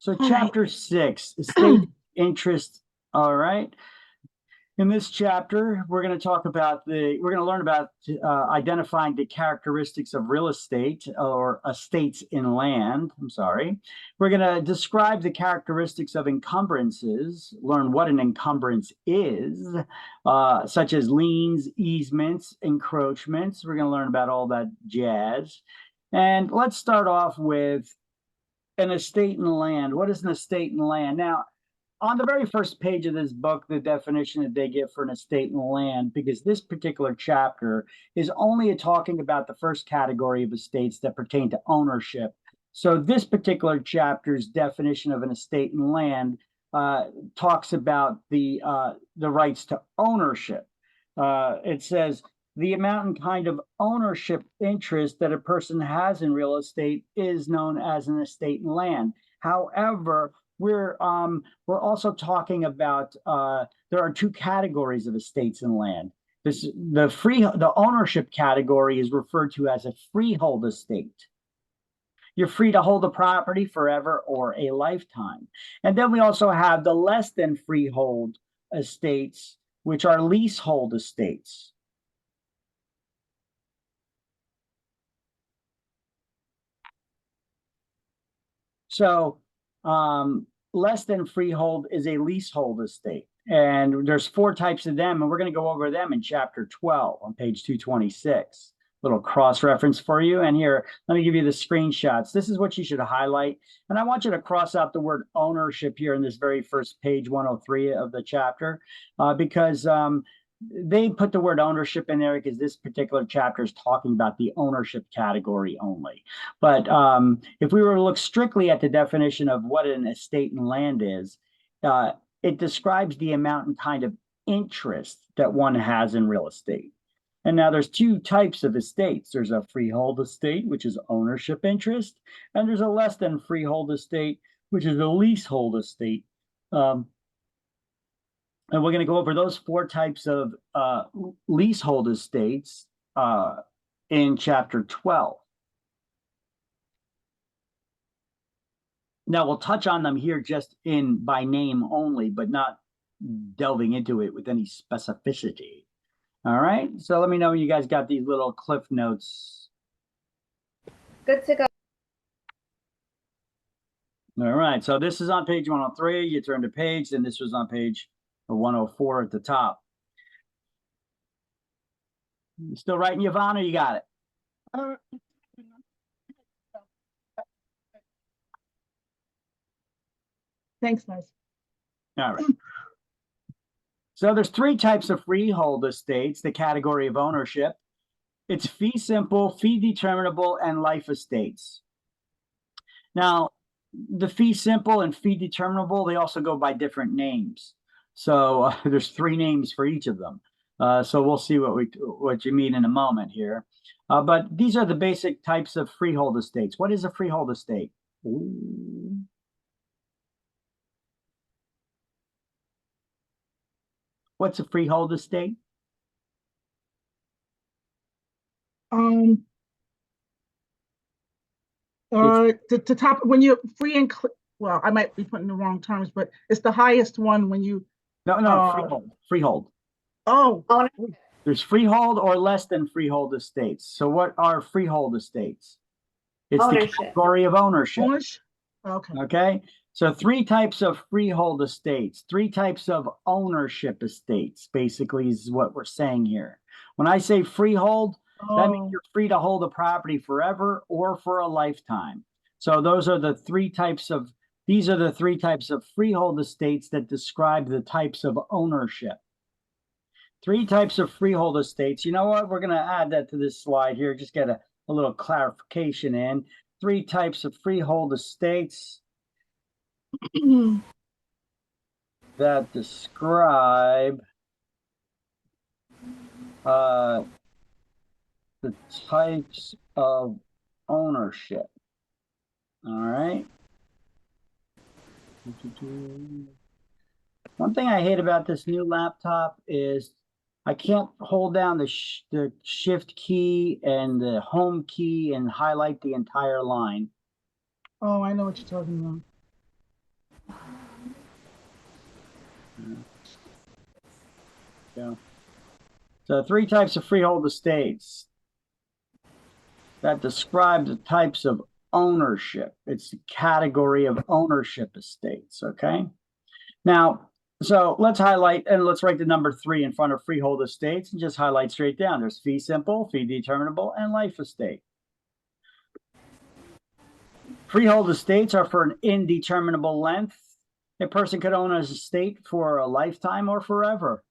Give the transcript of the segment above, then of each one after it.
So All right. chapter 6, estate interest. All right. In this chapter, we're going to talk about we're going to learn about identifying the characteristics of real estate or estates in land. I'm sorry. We're going to describe the characteristics of encumbrances, learn what an encumbrance is, such as liens, easements, encroachments. We're going to learn about all that jazz. And let's start off with an estate in land. What is an estate in land? Now, on the very first page of this book, the definition that they give for an estate in land, because this particular chapter is only talking about the first category of estates that pertain to ownership. So this particular chapter's definition of an estate in land talks about the rights to ownership. It says the amount and kind of ownership interest that a person has in real estate is known as an estate in land. However, we're also talking about there are two categories of estates and land. The ownership category is referred to as a freehold estate. You're free to hold the property forever or a lifetime. And then we also have the less than freehold estates, which are leasehold estates. So less than freehold is a leasehold estate. And there's 4 types of them, and we're going to go over them in chapter 12 on page 226. Little cross-reference for you. And here, let me give you the screenshots. This is what you should highlight. And I want you to cross out the word ownership here in this very first page 103 of the chapter, because they put the word ownership in there because this particular chapter is talking about the ownership category only. But if we were to look strictly at the definition of what an estate and land is, it describes the amount and kind of interest that one has in real estate. And now there's 2 types of estates. There's a freehold estate, which is ownership interest, and there's a less than freehold estate, which is a leasehold estate. And we're going to go over those 4 types of leasehold estates in chapter 12. Now, we'll touch on them here just by name only, but not delving into it with any specificity. All right. So let me know when you guys got these little cliff notes. Good to go. All right. So this is on page 103. You turn the page, and this was on page 104 at the top. You still writing, Yvonne, or you got it? Thanks, guys. All right. So there's 3 types of freehold estates, the category of ownership. It's fee simple, fee determinable, and life estates. Now, the fee simple and fee determinable, they also go by different names. So there's 3 names for each of them. So we'll see what you mean in a moment here. But these are the basic types of freehold estates. What is a freehold estate? Ooh. What's a freehold estate? The top when you're free and well, I might be putting the wrong terms, but it's the highest one when you. No, freehold. Oh, there's freehold or less than freehold estates. So what are freehold estates? It's ownership. The category of ownership. Okay. Okay. So 3 types of freehold estates, 3 types of ownership estates, basically is what we're saying here. When I say freehold, that means you're free to hold a property forever or for a lifetime. So those are the 3 types of, these are the 3 types of freehold estates that describe the types of ownership. 3 types of freehold estates. You know what? We're going to add that to this slide here. Just get a little clarification in. 3 types of freehold estates that describe the types of ownership. All right. One thing I hate about this new laptop is I can't hold down the shift key and the home key and highlight the entire line. Oh, I know what you're talking about. Yeah. So 3 types of freehold estates that describe the types of ownership. It's the category of ownership estates, okay? Now, so let's highlight and let's write the number 3 in front of freehold estates and just highlight straight down. There's fee simple, fee determinable, and life estate. Freehold estates are for an indeterminable length. A person could own an estate for a lifetime or forever.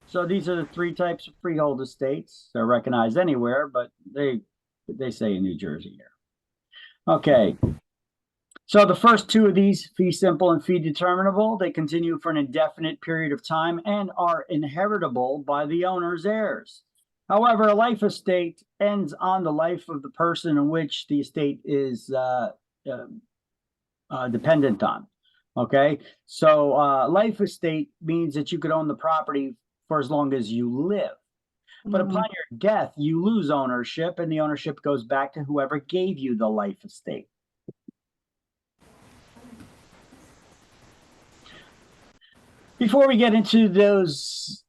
So these are the 3 types of freehold estates. They're recognized anywhere, but they say in New Jersey here. Okay. So the first 2 of these, fee simple and fee determinable, they continue for an indefinite period of time and are inheritable by the owner's heirs. However, a life estate ends on the life of the person in which the estate is dependent on. Okay, so life estate means that you could own the property for as long as you live. But upon your death, you lose ownership, and the ownership goes back to whoever gave you the life estate. Before we get into those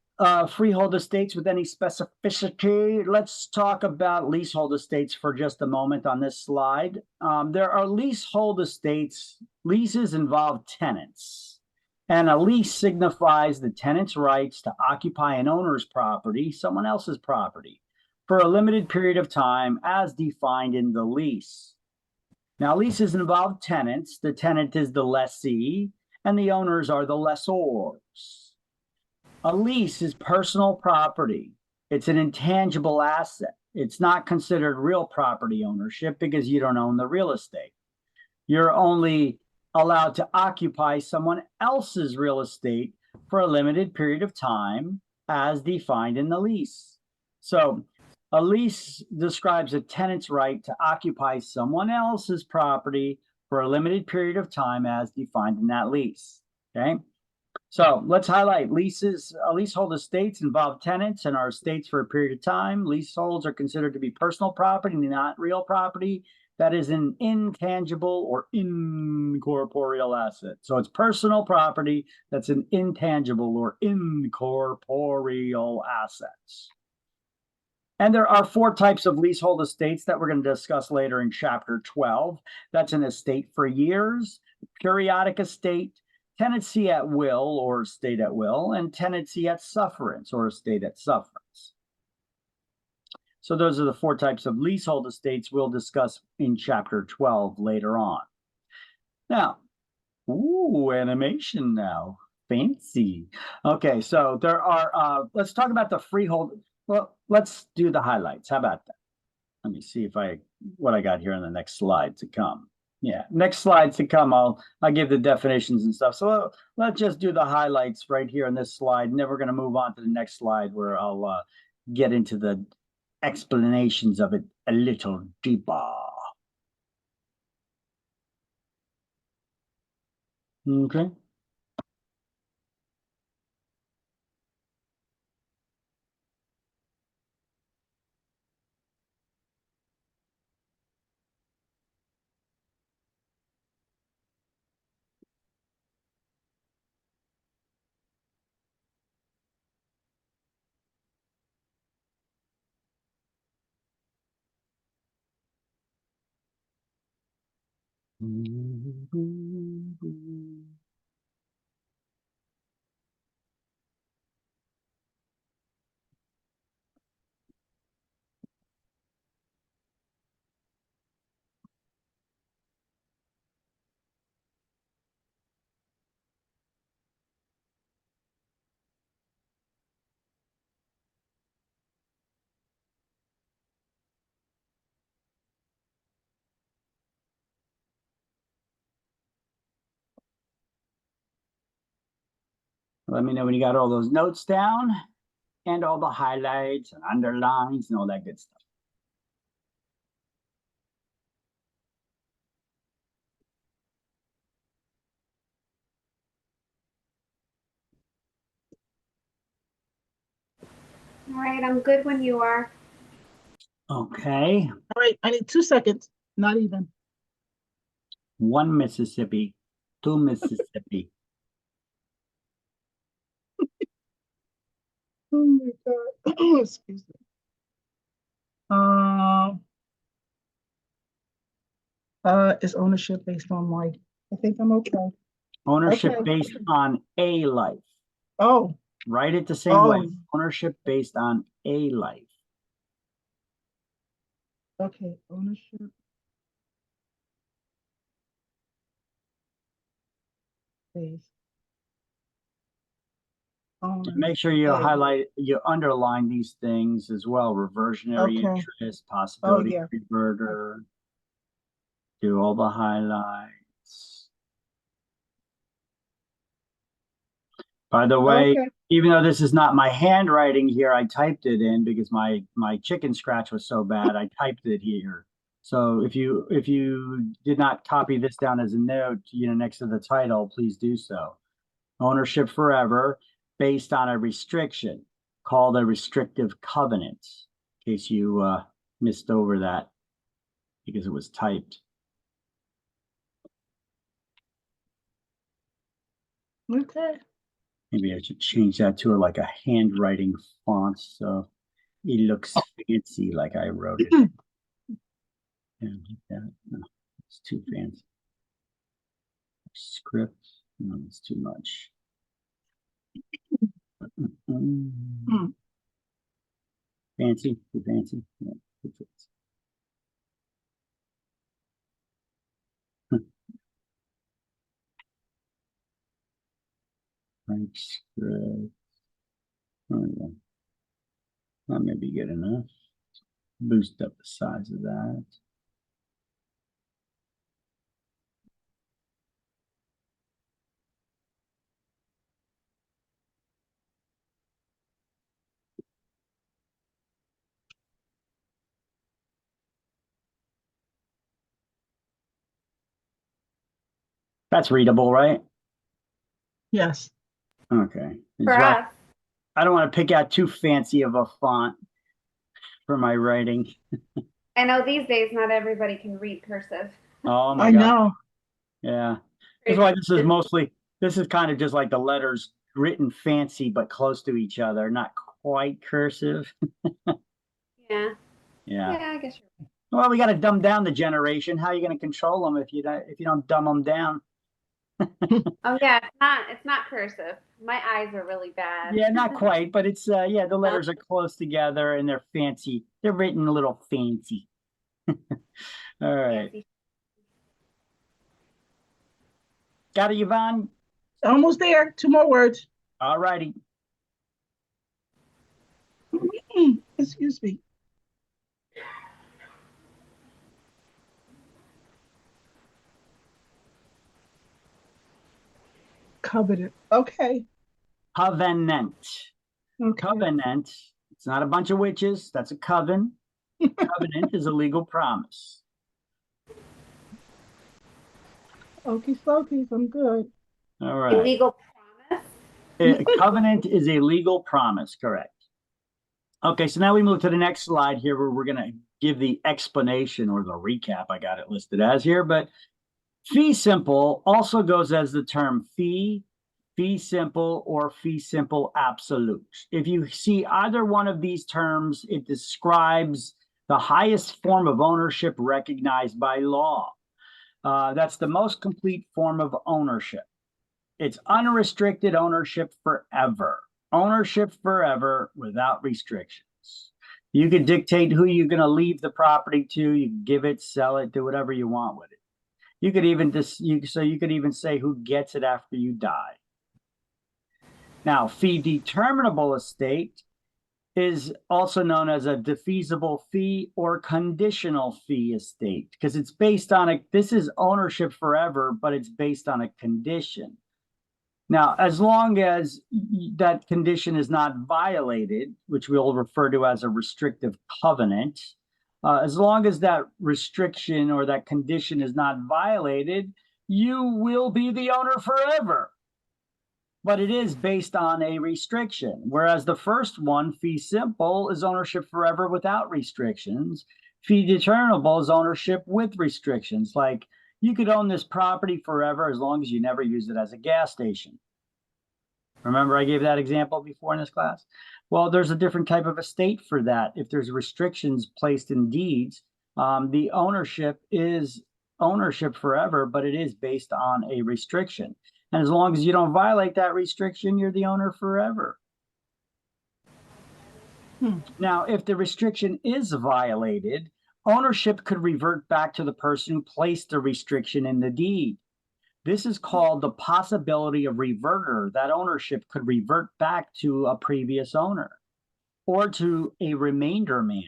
freehold estates with any specificity, let's talk about leasehold estates for just a moment on this slide. There are leasehold estates. Leases involve tenants, and a lease signifies the tenant's rights to occupy an owner's property, someone else's property, for a limited period of time as defined in the lease. Now, leases involve tenants. The tenant is the lessee, and the owners are the lessors. A lease is personal property. It's an intangible asset. It's not considered real property ownership because you don't own the real estate. You're only allowed to occupy someone else's real estate for a limited period of time as defined in the lease. So a lease describes a tenant's right to occupy someone else's property for a limited period of time as defined in that lease. Okay, so let's highlight leases. Leasehold estates involve tenants and are estates for a period of time. Leaseholds are considered to be personal property, not real property. That is an intangible or incorporeal asset. So it's personal property that's an intangible or incorporeal assets. And there are 4 types of leasehold estates that we're going to discuss later in chapter 12. That's an estate for years, periodic estate, tenancy at will or estate at will, and tenancy at sufferance or estate at sufferance. So those are the 4 types of leasehold estates we'll discuss in chapter 12 later on. Now, animation now. Fancy. Okay, so there are, let's talk about the freehold. Well, let's do the highlights. How about that? Let me see if what I got here on the next slide to come. Yeah, next slides to come, I'll give the definitions and stuff. So let's just do the highlights right here on this slide, and then we're going to move on to the next slide where I'll get into the explanations of it a little deeper. Okay. Let me know when you got all those notes down and all the highlights and underlines and all that good stuff. All right, I'm good when you are. Okay. All right, I need 2 seconds, not even. 1 Mississippi, 2 Mississippi. Oh my God. Excuse me. Is ownership based on life? I think I'm okay. Ownership Okay. based on a life. Oh, Write it the same way. oh, Ownership based on a life. okay. Ownership based on Make sure you a. highlight, you underline these things as well. Reversionary Okay. interest, Oh, possibility yeah. converter. Do all the highlights. By the way, Okay. even though this is not my handwriting here, I typed it in because my chicken scratch was so bad. I typed it here. So if you did not copy this down as a note, next to the title, please do so. Ownership forever based on a restriction called a restrictive covenant, in case you missed over that because it was typed. Okay. Maybe I should change that to like a handwriting font so it looks fancy like I wrote it. Yeah, like that. No, it's too fancy. Script, no, it's too much. Hmm. Fancy, too fancy. Yeah, too fancy. Frank script. Oh, yeah. That may be good enough. Boost up the size of that. That's readable, right? Yes. Okay. For us. I don't want to pick out too fancy of a font for my writing. I know these days not everybody can read cursive. Oh my I God. know. Yeah. That's why this is kind of just like the letters written fancy but close to each other, not quite cursive. Yeah. Yeah. Yeah, I guess you're right. Well, we got to dumb down the generation. How are you going to control them if you don't dumb them down? Oh yeah, it's not cursive. My eyes are really bad. Yeah, not quite, but it's yeah, the letters are close together and they're fancy. They're written a little fancy. All right. Fancy. Got it, Yvonne? Almost there. Two more words. All righty. Excuse me. Covenant. Okay. Covenant. Okay. Covenant. It's not a bunch of witches. That's a coven. Covenant is a legal promise. Okie dokies. I'm good. All A right. legal promise. A covenant is a legal promise, correct. Okay, so now we move to the next slide here where we're going to give the explanation or the recap. I got it listed as here, but fee simple also goes as the term fee, fee simple, or fee simple absolute. If you see either one of these terms, it describes the highest form of ownership recognized by law. That's the most complete form of ownership. It's unrestricted ownership forever. Ownership forever without restrictions. You could dictate who you're going to leave the property to. You can give it, sell it, do whatever you want with it. You could even you could even say who gets it after you die. Now, fee determinable estate is also known as a defeasible fee or conditional fee estate because it's based on this is ownership forever, but it's based on a condition. Now, as long as that condition is not violated, which we'll refer to as a restrictive covenant, as long as that restriction or that condition is not violated, you will be the owner forever. But it is based on a restriction, whereas the first one, fee simple, is ownership forever without restrictions. Fee determinable is ownership with restrictions, like you could own this property forever as long as you never use it as a gas station. Remember I gave that example before in this class? Well, there's a different type of estate for that. If there's restrictions placed in deeds, the ownership is ownership forever, but it is based on a restriction. And as long as you don't violate that restriction, you're the owner forever. Now, if the restriction is violated, ownership could revert back to the person who placed the restriction in the deed. This is called the possibility of reverter. That ownership could revert back to a previous owner or to a remainder man.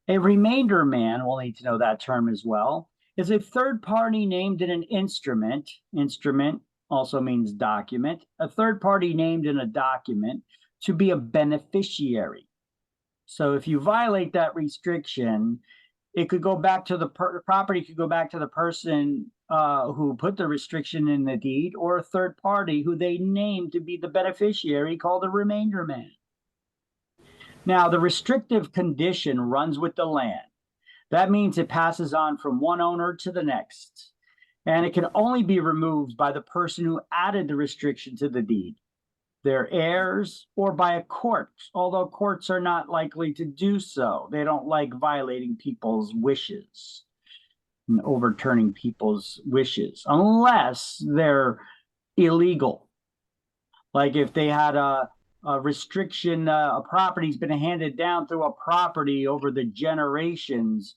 A remainder man, we'll need to know that term as well, is a third party named in an instrument. Instrument also means document. A third party named in a document to be a beneficiary. So if you violate that restriction, it could go back to the property could go back to the person who put the restriction in the deed, or a third party who they named to be the beneficiary, called a remainder man. Now, the restrictive condition runs with the land. That means it passes on from one owner to the next, and it can only be removed by the person who added the restriction to the deed, their heirs, or by a court, although courts are not likely to do so. They don't like violating people's wishes and overturning people's wishes unless they're illegal. Like if they had a restriction, a property's been handed down through a property over the generations,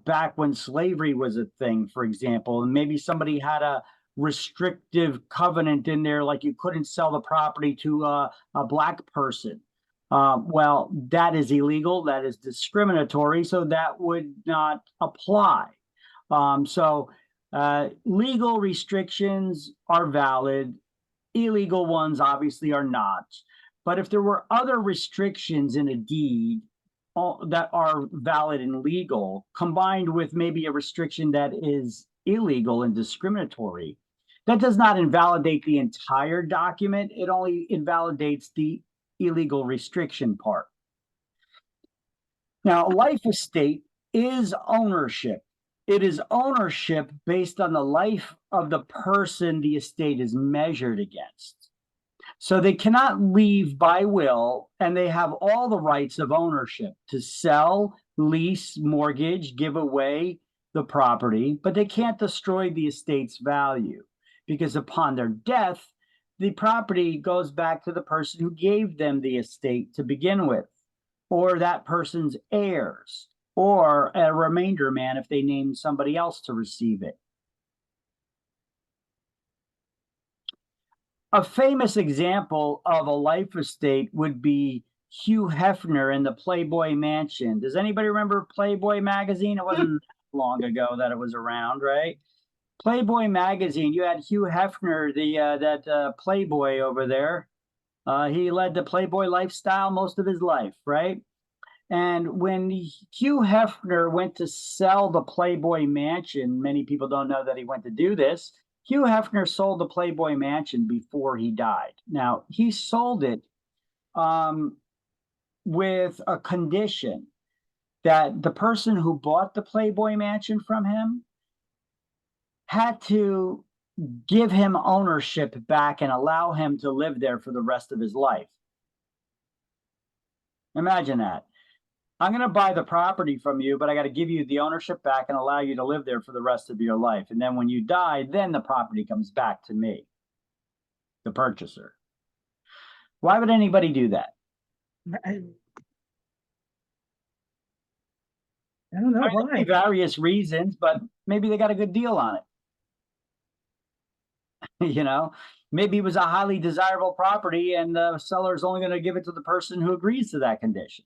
back when slavery was a thing, for example, and maybe somebody had a restrictive covenant in there, like you couldn't sell the property to a black person. Well, that is illegal. That is discriminatory. So that would not apply. Legal restrictions are valid. Illegal ones obviously are not. But if there were other restrictions in a deed that are valid and legal, combined with maybe a restriction that is illegal and discriminatory, that does not invalidate the entire document. It only invalidates the illegal restriction part. Now, a life estate is ownership. It is ownership based on the life of the person the estate is measured against. So they cannot leave by will, and they have all the rights of ownership to sell, lease, mortgage, give away the property, but they can't destroy the estate's value, because upon their death, the property goes back to the person who gave them the estate to begin with, or that person's heirs, or a remainder man if they named somebody else to receive it. A famous example of a life estate would be Hugh Hefner in the Playboy Mansion. Does anybody remember Playboy magazine? It wasn't long ago that it was around, right? Playboy magazine, you had Hugh Hefner, that Playboy over there. He led the Playboy lifestyle most of his life, right? And when Hugh Hefner went to sell the Playboy Mansion, many people don't know that he went to do this. Hugh Hefner sold the Playboy Mansion before he died. Now, he sold it with a condition that the person who bought the Playboy Mansion from him had to give him ownership back and allow him to live there for the rest of his life. Imagine that. I'm going to buy the property from you, but I got to give you the ownership back and allow you to live there for the rest of your life. And then when you die, then the property comes back to me, the purchaser. Why would anybody do that? I don't know why. Various reasons, but maybe they got a good deal on it. You know, maybe it was a highly desirable property and the seller is only going to give it to the person who agrees to that condition.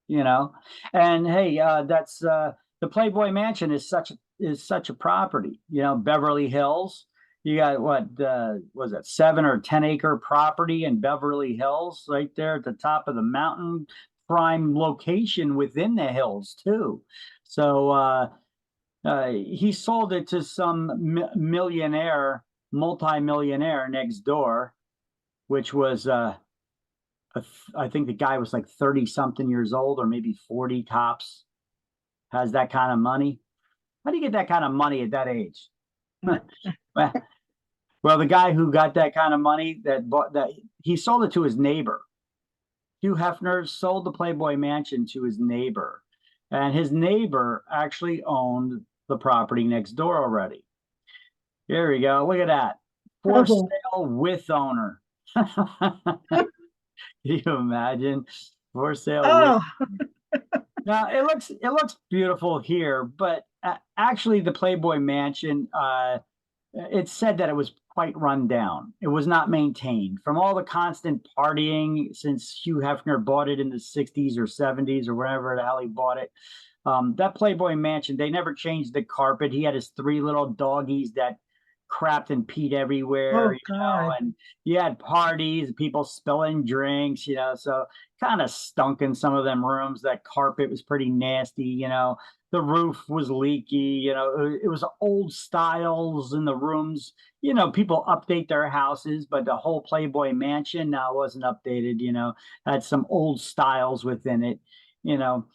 You know, and hey, that's the Playboy Mansion is such a property. You know, Beverly Hills. You got what was it, 7 or 10 acre property in Beverly Hills, right there at the top of the mountain, prime location within the hills too. So he sold it to some millionaire, multi-millionaire next door, which was I think the guy was like 30 something years old, or maybe 40 tops. Has that kind of money. How do you get that kind of money at that age? Well, the guy who got that kind of money, that bought that, he sold it to his neighbor. Hugh Hefner sold the Playboy Mansion to his neighbor, and his neighbor actually owned the property next door already. Here we go. Look at that. For Oh. sale with owner. Can you imagine? For sale with. Oh, Now it looks beautiful here, but actually the Playboy Mansion, it said that it was quite run down. It was not maintained from all the constant partying since Hugh Hefner bought it in the 60s or 70s or wherever the hell he bought it. That Playboy Mansion, they never changed the carpet. He had his 3 little doggies that crapped and peed everywhere, oh you know, God. and you had parties, people spilling drinks, you know, so kind of stunk in some of them rooms. That carpet was pretty nasty, you know. The roof was leaky, you know, it was old styles in the rooms. You know, people update their houses, but the whole Playboy Mansion now wasn't updated, you know, had some old styles within it, you know.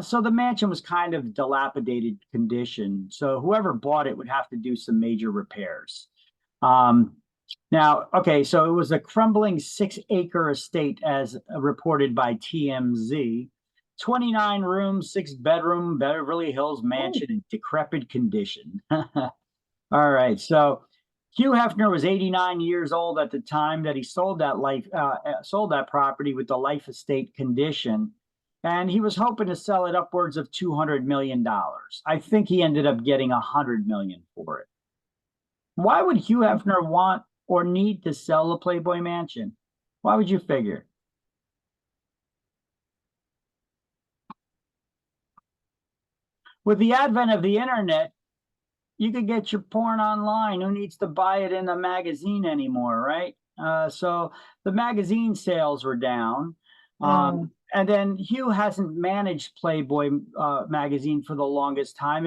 So the mansion was kind of dilapidated condition. So whoever bought it would have to do some major repairs. Um, Now, okay, so it was a crumbling 6-acre estate as reported by TMZ. 29 rooms, 6-bedroom Beverly Hills mansion in decrepit condition. All right, so Hugh Hefner was 89 years old at the time that he sold that property with the life estate condition, and he was hoping to sell it upwards of $200 million. I think he ended up getting $100 million for it. Why would Hugh Hefner want or need to sell the Playboy Mansion? Why would you figure? With the advent of the internet, you could get your porn online. Who needs to buy it in a magazine anymore, right? So the magazine sales were down. And then Hugh hasn't managed Playboy magazine for the longest time.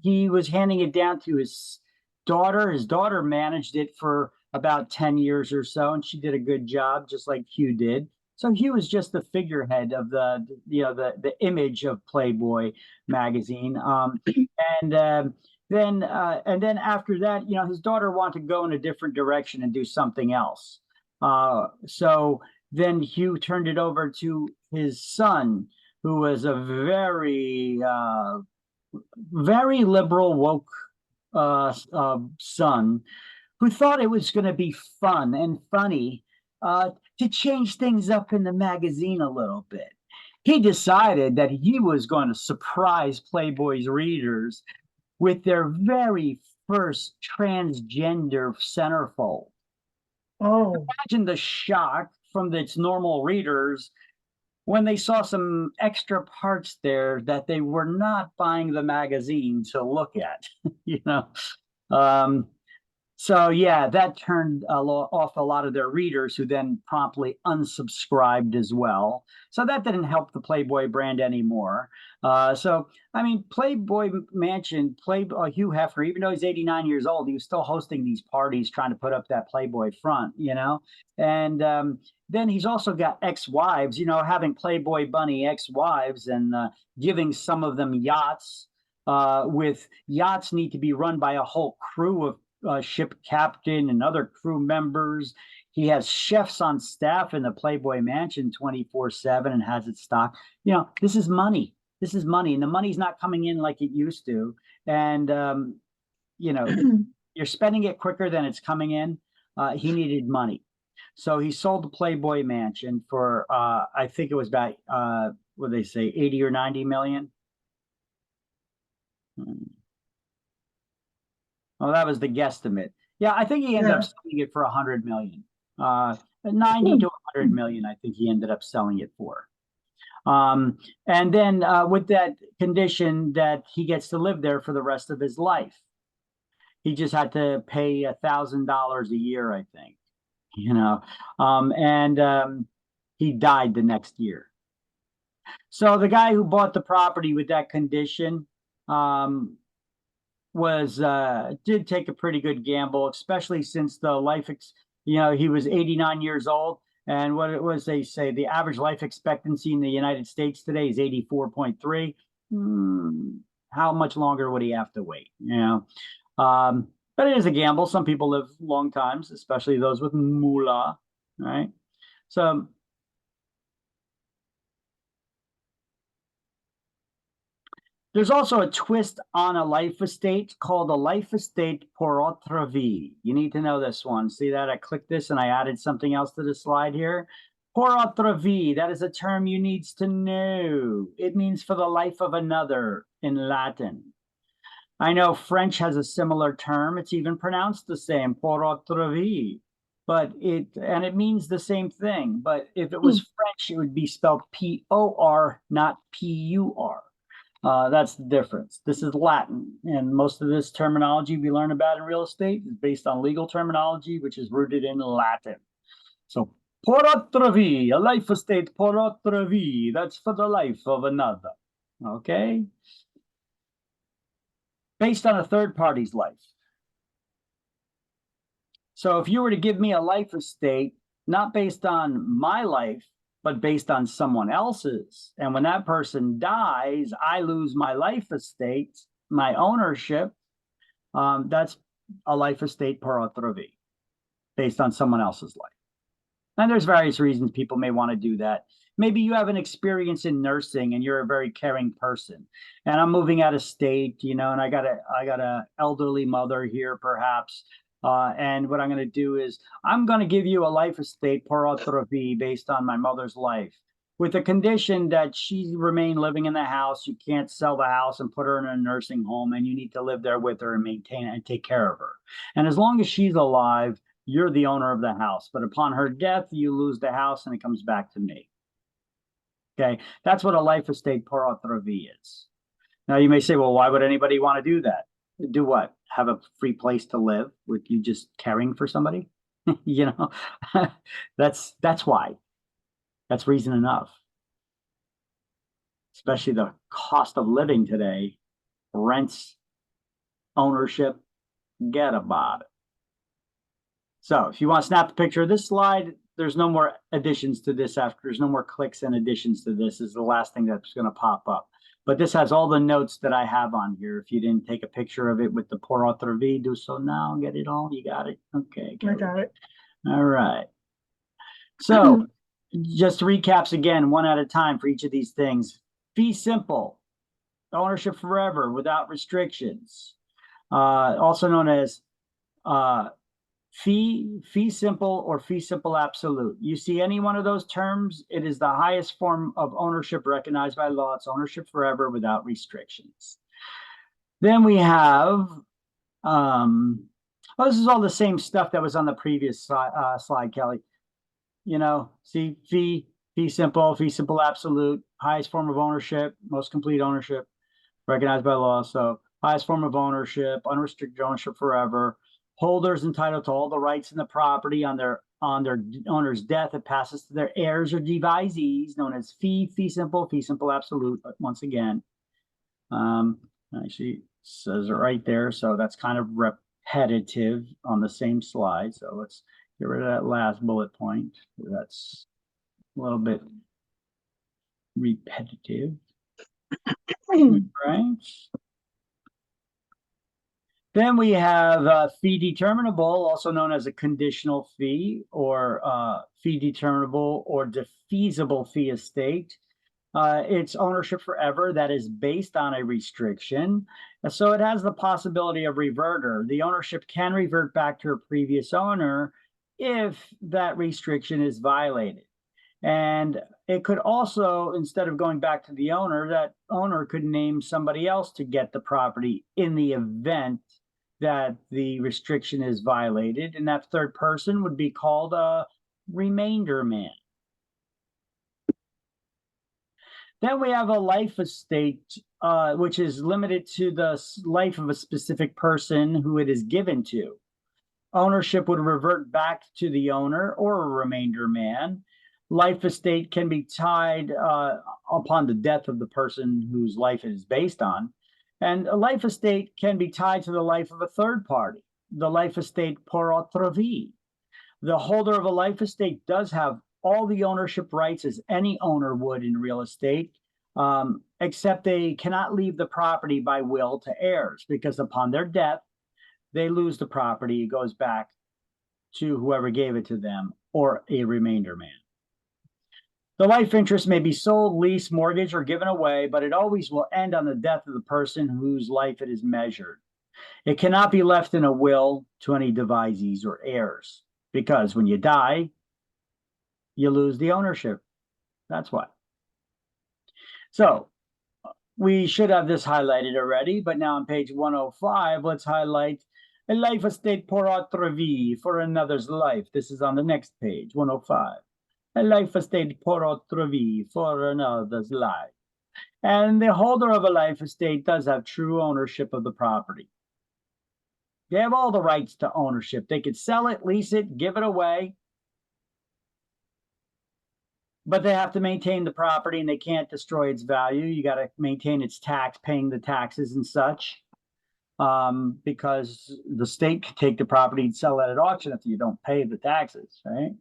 He was handing it down to his daughter. His daughter managed it for about 10 years or so, and she did a good job, just like Hugh did. So Hugh was just the figurehead of the image of Playboy magazine. And then after that, you know, his daughter wanted to go in a different direction and do something else. So then Hugh turned it over to his son, who was a very liberal, woke son, who thought it was going to be fun and funny to change things up in the magazine a little bit. He decided that he was going to surprise Playboy's readers with their very first transgender centerfold. Oh, Imagine the shock from its normal readers when they saw some extra parts there that they were not buying the magazine to look at, you know. So yeah, that turned off a lot of their readers, who then promptly unsubscribed as well. So that didn't help the Playboy brand anymore. So I mean, Playboy Mansion, Hugh Hefner, even though he's 89 years old, he was still hosting these parties, trying to put up that Playboy front, you know. And then he's also got ex-wives, you know, having Playboy Bunny ex-wives and giving some of them yachts. With yachts need to be run by a whole crew of ship captain and other crew members. He has chefs on staff in the Playboy Mansion 24/7 and has it stocked. You know, this is money. This is money, and the money's not coming in like it used to. And you know, you're spending it quicker than it's coming in. He needed money, so he sold the Playboy Mansion for I think it was about what they say, 80 or 90 million. Well, that was the guesstimate. Yeah, I think he ended up selling it for 100 million. 90 to 100 million, I think he ended up selling it for. And then with that condition that he gets to live there for the rest of his life. He just had to pay $1,000 a year, I think, you know, and he died the next year. So the guy who bought the property with that condition did take a pretty good gamble, especially since the you know, he was 89 years old. And what it was, they say the average life expectancy in the United States today is 84.3. How much longer would he have to wait? You know, but it is a gamble. Some people live long times, especially those with moolah, right? So There's also a twist on a life estate called a life estate por otra vie. You need to know this one. See that? I clicked this and I added something else to the slide here. Por otra vie, that is a term you need to know. It means for the life of another in Latin. I know French has a similar term. It's even pronounced the same, por otra vie. But it means the same thing. But if it was French, it would be spelled P-O-R, not P-U-R. That's the difference. This is Latin, and most of this terminology we learn about in real estate is based on legal terminology, which is rooted in Latin. So, por otra vie, a life estate por otra vie, that's for the life of another, okay? Based on a third party's life. So if you were to give me a life estate, not based on my life, but based on someone else's. And when that person dies, I lose my life estate, my ownership. That's a life estate por otra vie, based on someone else's life. And there's various reasons people may want to do that. Maybe you have an experience in nursing and you're a very caring person. And I'm moving out of state, and I got a elderly mother here, perhaps. And what I'm going to do is I'm going to give you a life estate por otra vie based on my mother's life, with the condition that she remain living in the house. You can't sell the house and put her in a nursing home, and you need to live there with her and maintain and take care of her. And as long as she's alive, you're the owner of the house. But upon her death, you lose the house and it comes back to me. Okay, that's what a life estate por otra vie is. Now you may say, well, why would anybody want to do that? Do what? Have a free place to live with you just caring for somebody? That's why. That's reason enough. Especially the cost of living today, rents, ownership, forget about it. So if you want to snap a picture of this slide, there's no more additions to this after. There's no more clicks and additions to this. This is the last thing that's going to pop up. But this has all the notes that I have on here. If you didn't take a picture of it with the por otra vie, do so now. Get it all. You got it? Okay. I got it. All right. So just recaps again, one at a time for each of these things. Fee simple, ownership forever without restrictions. Also known as fee simple or fee simple absolute. You see any one of those terms, it is the highest form of ownership recognized by law. It's ownership forever without restrictions. Then we have, this is all the same stuff that was on the previous slide, Kelly. See, fee simple absolute, highest form of ownership, most complete ownership recognized by law. So highest form of ownership, unrestricted ownership forever. Holders entitled to all the rights in the property on their owner's death. It passes to their heirs or devisees, known as fee simple absolute. But once again, actually says it right there. So that's kind of repetitive on the same slide. So let's get rid of that last bullet point. That's a little bit repetitive. Right. Then we have fee determinable, also known as a conditional fee, or fee determinable or defeasible fee estate. It's ownership forever that is based on a restriction. So it has the possibility of reverter. The ownership can revert back to a previous owner if that restriction is violated. And it could also, instead of going back to the owner, that owner could name somebody else to get the property in the event that the restriction is violated, and that third person would be called a remainder man. Then we have a life estate, which is limited to the life of a specific person who it is given to. Ownership would revert back to the owner or a remainder man. Life estate can be tied upon the death of the person whose life it is based on. And a life estate can be tied to the life of a third party, the life estate por otra vie. The holder of a life estate does have all the ownership rights as any owner would in real estate, except they cannot leave the property by will to heirs, because upon their death, they lose the property. It goes back to whoever gave it to them or a remainder man. The life interest may be sold, leased, mortgaged, or given away, but it always will end on the death of the person whose life it is measured. It cannot be left in a will to any devisees or heirs, because when you die, you lose the ownership. That's why. So we should have this highlighted already, but now on page 105, let's highlight a life estate pour autre vie, for another's life. This is on the next page, 105. A life estate pour autre vie, for another's life. And the holder of a life estate does have true ownership of the property. They have all the rights to ownership. They could sell it, lease it, give it away, but they have to maintain the property and they can't destroy its value. You got to maintain its tax, paying the taxes and such, because the state could take the property and sell it at auction if you don't pay the taxes, right?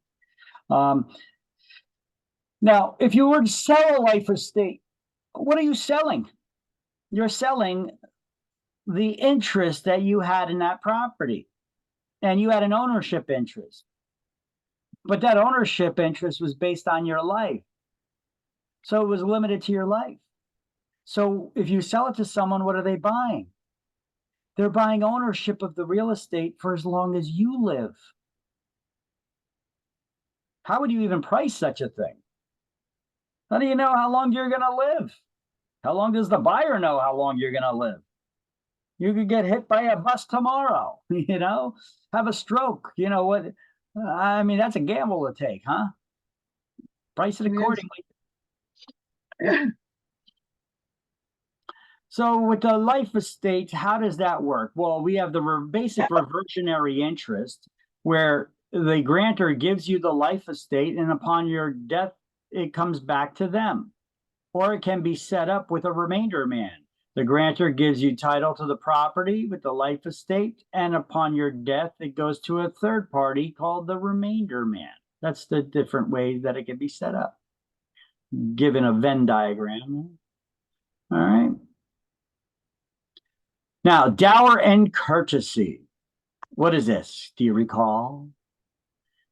Now, if you were to sell a life estate, what are you selling? You're selling the interest that you had in that property, and you had an ownership interest. But that ownership interest was based on your life. So it was limited to your life. So if you sell it to someone, what are they buying? They're buying ownership of the real estate for as long as you live. How would you even price such a thing? How do you know how long you're going to live? How long does the buyer know how long you're going to live? You could get hit by a bus tomorrow, have a stroke, what? I mean, that's a gamble to take, huh? Price it accordingly. So with the life estate, how does that work? Well, we have the basic reversionary interest, where the grantor gives you the life estate, and upon your death, it comes back to them. Or it can be set up with a remainder man. The grantor gives you title to the property with the life estate, and upon your death, it goes to a third party called the remainder man. That's the different ways that it can be set up, given a Venn diagram. All right. Now, dower and courtesy. What is this? Do you recall?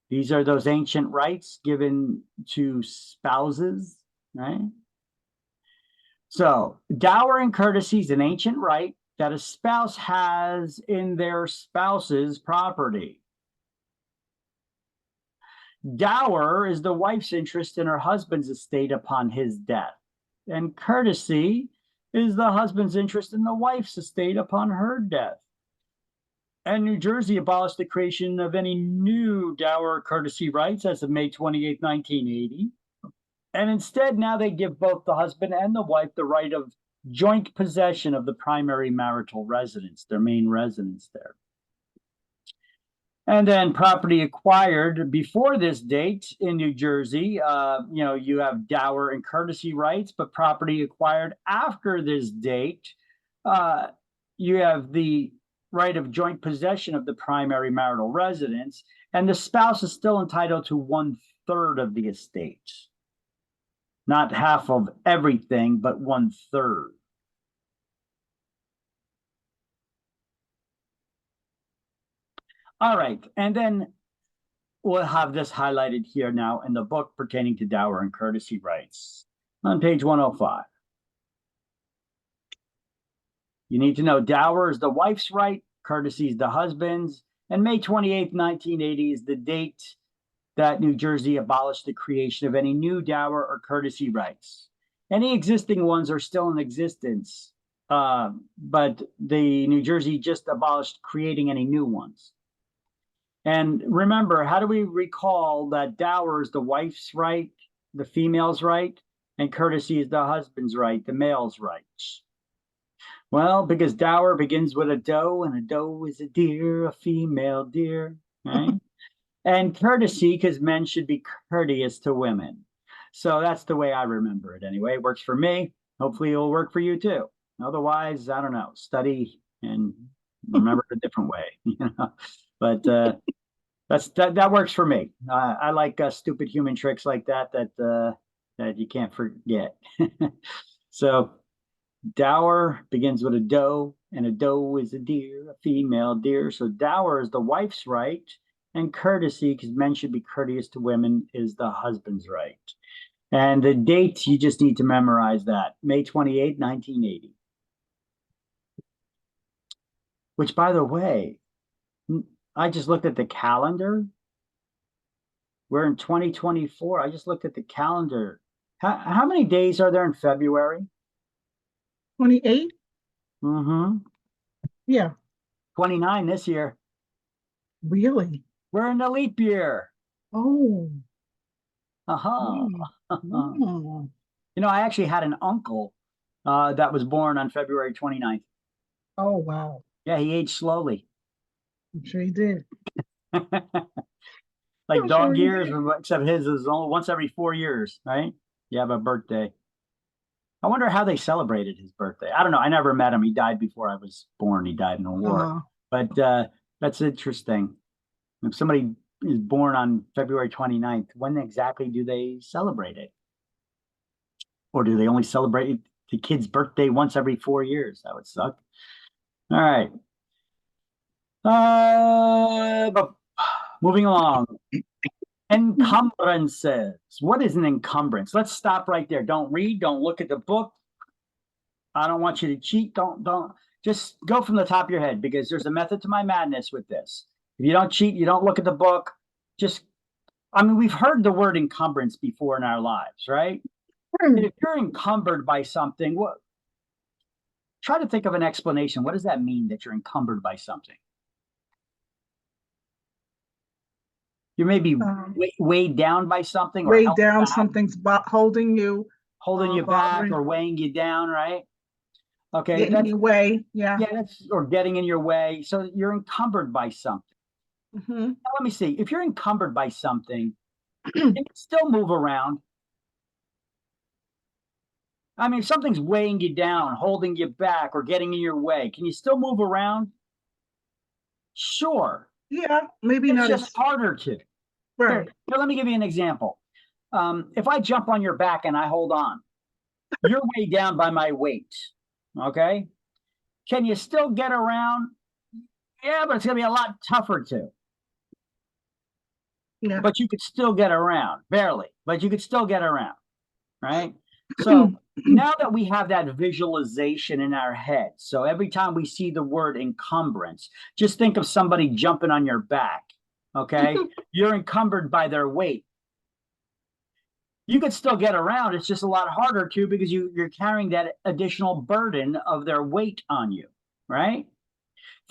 These are those ancient rights given to spouses, right? So, dower and courtesy is an ancient right that a spouse has in their spouse's property. Dower is the wife's interest in her husband's estate upon his death, and courtesy is the husband's interest in the wife's estate upon her death. And New Jersey abolished the creation of any new dower or courtesy rights as of May 28, 1980. And instead, now they give both the husband and the wife the right of joint possession of the primary marital residence, their main residence there. And then property acquired before this date in New Jersey, you have dower and courtesy rights, but property acquired after this date, you have the right of joint possession of the primary marital residence, and the spouse is still entitled to 1/3 of the estate. Not half of everything, but 1/3. All right, and then we'll have this highlighted here now in the book pertaining to dower and courtesy rights on page 105. You need to know dower is the wife's right, courtesy is the husband's, and May 28, 1980 is the date that New Jersey abolished the creation of any new dower or courtesy rights. Any existing ones are still in existence, but the New Jersey just abolished creating any new ones. And remember, how do we recall that dower is the wife's right, the female's right, and courtesy is the husband's right, the male's rights? Well, because dower begins with a doe, and a doe is a deer, a female deer, right? And courtesy, because men should be courteous to women. So that's the way I remember it anyway. It works for me. Hopefully it'll work for you too. Otherwise, I don't know, study and remember it a different way. But that works for me. I like stupid human tricks like that you can't forget. So dower begins with a doe, and a doe is a deer, a female deer. So dower is the wife's right, and courtesy, because men should be courteous to women, is the husband's right. And the date, you just need to memorize that. May 28, 1980. Which, by the way, I just looked at the calendar. We're in 2024. I just looked at the calendar. How many days are there in February? 28? Mm-hmm. Yeah, 29 this year. really? We're in the leap year. Oh. Uh-huh. Oh. You know, I actually had an uncle that was born on February 29th. Oh, wow. Yeah, he aged slowly. I'm sure he did. Like I'm sure dog he years, did. except his is only once every 4 years, right? You have a birthday. I wonder how they celebrated his birthday. I don't know. I never met him. He died before I was born. He died in a war. Uh, But that's interesting. If somebody is born on February 29th, when exactly do they celebrate it? Or do they only celebrate the kid's birthday once every 4 years? That would suck. All right. But moving along. Encumbrances. What is an encumbrance? Let's stop right there. Don't read. Don't look at the book. I don't want you to cheat. Don't just go from the top of your head, because there's a method to my madness with this. If you don't cheat, you don't look at the book. Just, I mean, we've heard the word encumbrance before in our lives, right? If you're encumbered by something, what? Try to think of an explanation. What does that mean that you're encumbered by something? You may be weighed down by something, or weighed held down, back, something's holding you, holding you back, bothering, or weighing you down, right? Okay, getting in your way. Yeah. yeah, that's, or getting in your way. So you're encumbered by something. Hmm. Now, let me see. If you're encumbered by something, you can still move around. I mean, if something's weighing you down, holding you back, or getting in your way, can you still move around? Sure. Yeah, maybe It's not just as harder to. right. Here, let me give you an example. If I jump on your back and I hold on, you're weighed down by my weight. Okay. Can you still get around? Yeah, but it's going to be a lot tougher to. Yeah. But you could still get around, barely, but you could still get around, right? So now that we have that visualization in our head, so every time we see the word encumbrance, just think of somebody jumping on your back, okay? You're encumbered by their weight. You could still get around. It's just a lot harder to, because you're carrying that additional burden of their weight on you, right?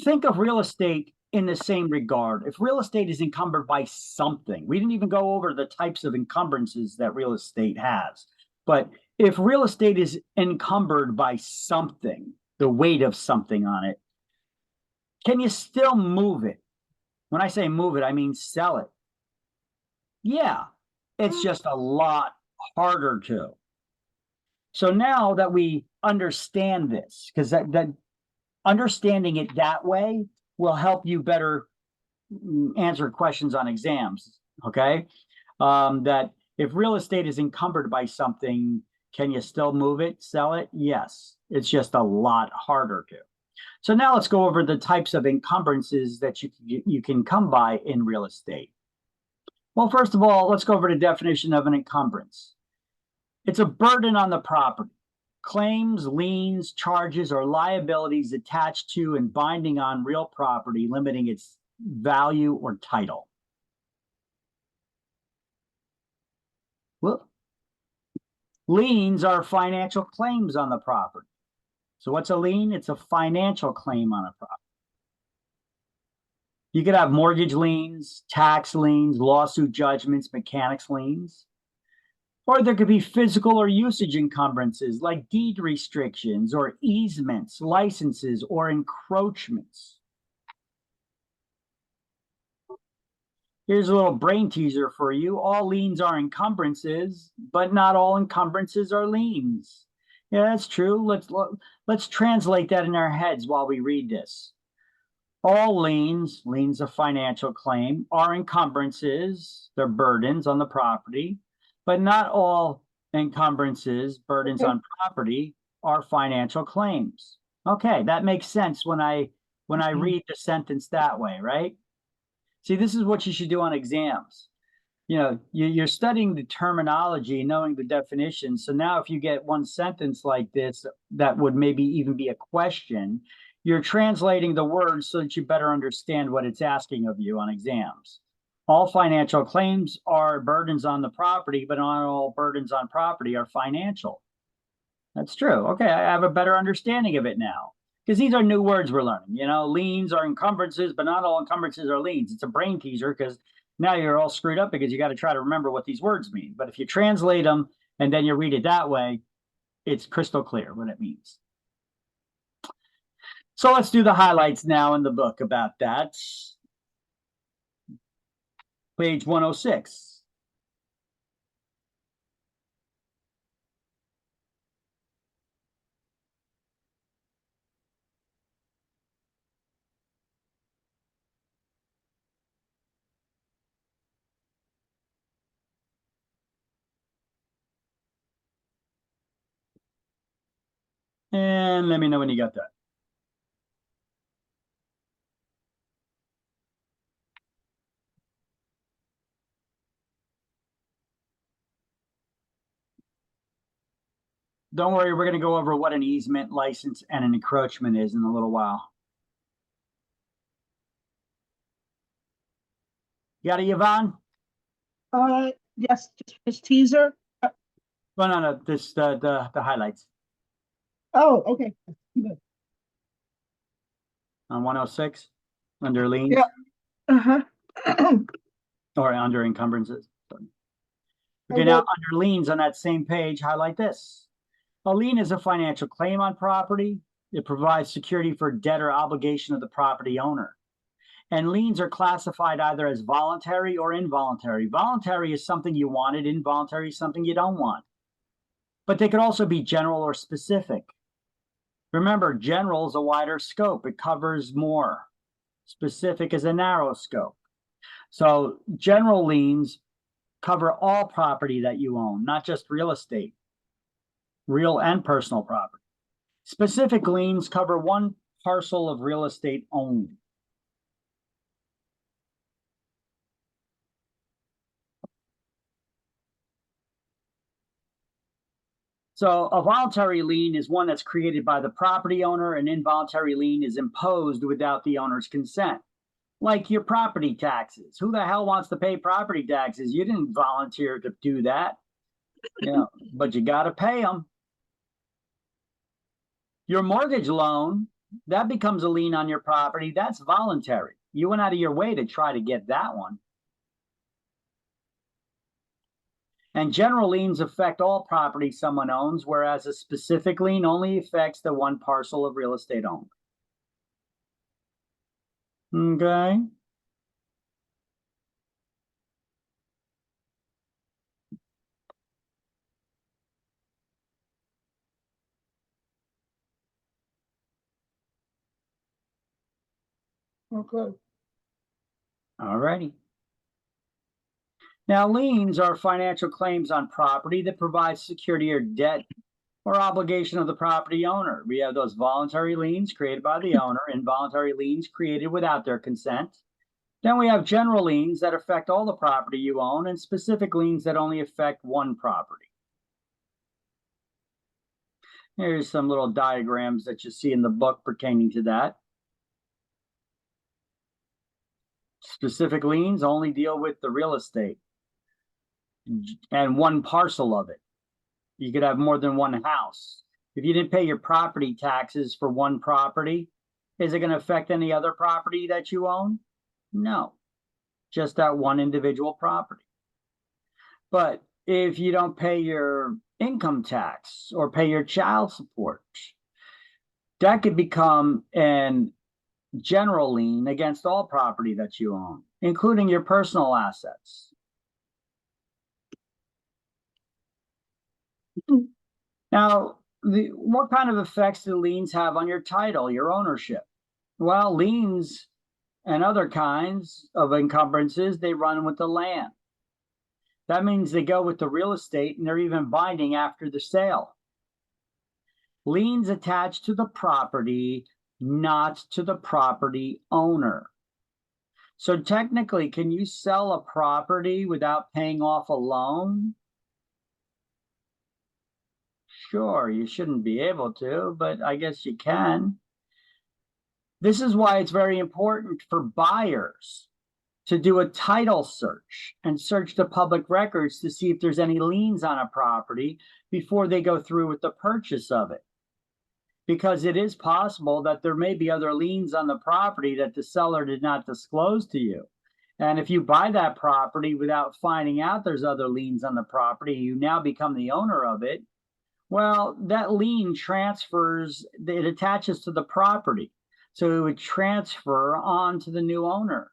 Think of real estate in the same regard. If real estate is encumbered by something, we didn't even go over the types of encumbrances that real estate has. But if real estate is encumbered by something, the weight of something on it, can you still move it? When I say move it, I mean sell it. Yeah, it's just a lot harder to. So now that we understand this, because that understanding it that way will help you better answer questions on exams. Okay. That if real estate is encumbered by something, can you still move it, sell it? Yes. It's just a lot harder to. So now let's go over the types of encumbrances that you can come by in real estate. Well, first of all, let's go over the definition of an encumbrance. It's a burden on the property. Claims, liens, charges, or liabilities attached to and binding on real property, limiting its value or title. Well, liens are financial claims on the property. So what's a lien? It's a financial claim on a property. You could have mortgage liens, tax liens, lawsuit judgments, mechanics liens. Or there could be physical or usage encumbrances like deed restrictions or easements, licenses, or encroachments. Here's a little brain teaser for you. All liens are encumbrances, but not all encumbrances are liens. Yeah, that's true. Let's translate that in our heads while we read this. All liens of financial claim, are encumbrances. They're burdens on the property, but not all encumbrances, burdens on property, are financial claims. Okay, that makes sense when I read the sentence that way, right? See, this is what you should do on exams. you're studying the terminology, knowing the definition. So now if you get one sentence like this, that would maybe even be a question, you're translating the words so that you better understand what it's asking of you on exams. All financial claims are burdens on the property, but not all burdens on property are financial. That's true. Okay, I have a better understanding of it now. Because these are new words we're learning. Liens are encumbrances, but not all encumbrances are liens. It's a brain teaser because now you're all screwed up because you got to try to remember what these words mean. But if you translate them and then you read it that way, it's crystal clear what it means. So let's do the highlights now in the book about that. Page 106. And let me know when you got that. Don't worry, we're going to go over what an easement, license, and an encroachment is in a little while. You got it, Yvonne? Yes, just teaser. Well, no, this the highlights Oh, okay. Good. on 106 under liens. Yeah. Uh-huh. Or under encumbrances. Okay, Okay. now under liens on that same page, highlight this. A lien is a financial claim on property. It provides security for debt or obligation of the property owner. And liens are classified either as voluntary or involuntary. Voluntary is something you wanted, involuntary is something you don't want. But they could also be general or specific. Remember, general is a wider scope. It covers more. Specific is a narrow scope. So general liens cover all property that you own, not just real estate, real and personal property. Specific liens cover one parcel of real estate only. So a voluntary lien is one that's created by the property owner. An involuntary lien is imposed without the owner's consent. Like your property taxes. Who the hell wants to pay property taxes? You didn't volunteer to do that. But you got to pay them. Your mortgage loan, that becomes a lien on your property. That's voluntary. You went out of your way to try to get that one. And general liens affect all property someone owns, whereas a specific lien only affects the one parcel of real estate owned. Okay. Okay. All righty. Now, liens are financial claims on property that provide security or debt or obligation of the property owner. We have those voluntary liens created by the owner, involuntary liens created without their consent. Then we have general liens that affect all the property you own, and specific liens that only affect one property. Here's some little diagrams that you see in the book pertaining to that. Specific liens only deal with the real estate and one parcel of it. You could have more than one house. If you didn't pay your property taxes for one property, is it going to affect any other property that you own? No, just that one individual property. But if you don't pay your income tax or pay your child support, that could become an general lien against all property that you own, including your personal assets. Now, what kind of effects do liens have on your title, your ownership? Well, liens and other kinds of encumbrances, they run with the land. That means they go with the real estate and they're even binding after the sale. Liens attach to the property, not to the property owner. So technically, can you sell a property without paying off a loan? Sure, you shouldn't be able to, but I guess you can. This is why it's very important for buyers to do a title search and search the public records to see if there's any liens on a property before they go through with the purchase of it. Because it is possible that there may be other liens on the property that the seller did not disclose to you. And if you buy that property without finding out there's other liens on the property, you now become the owner of it. Well, that lien transfers, it attaches to the property. So it would transfer on to the new owner.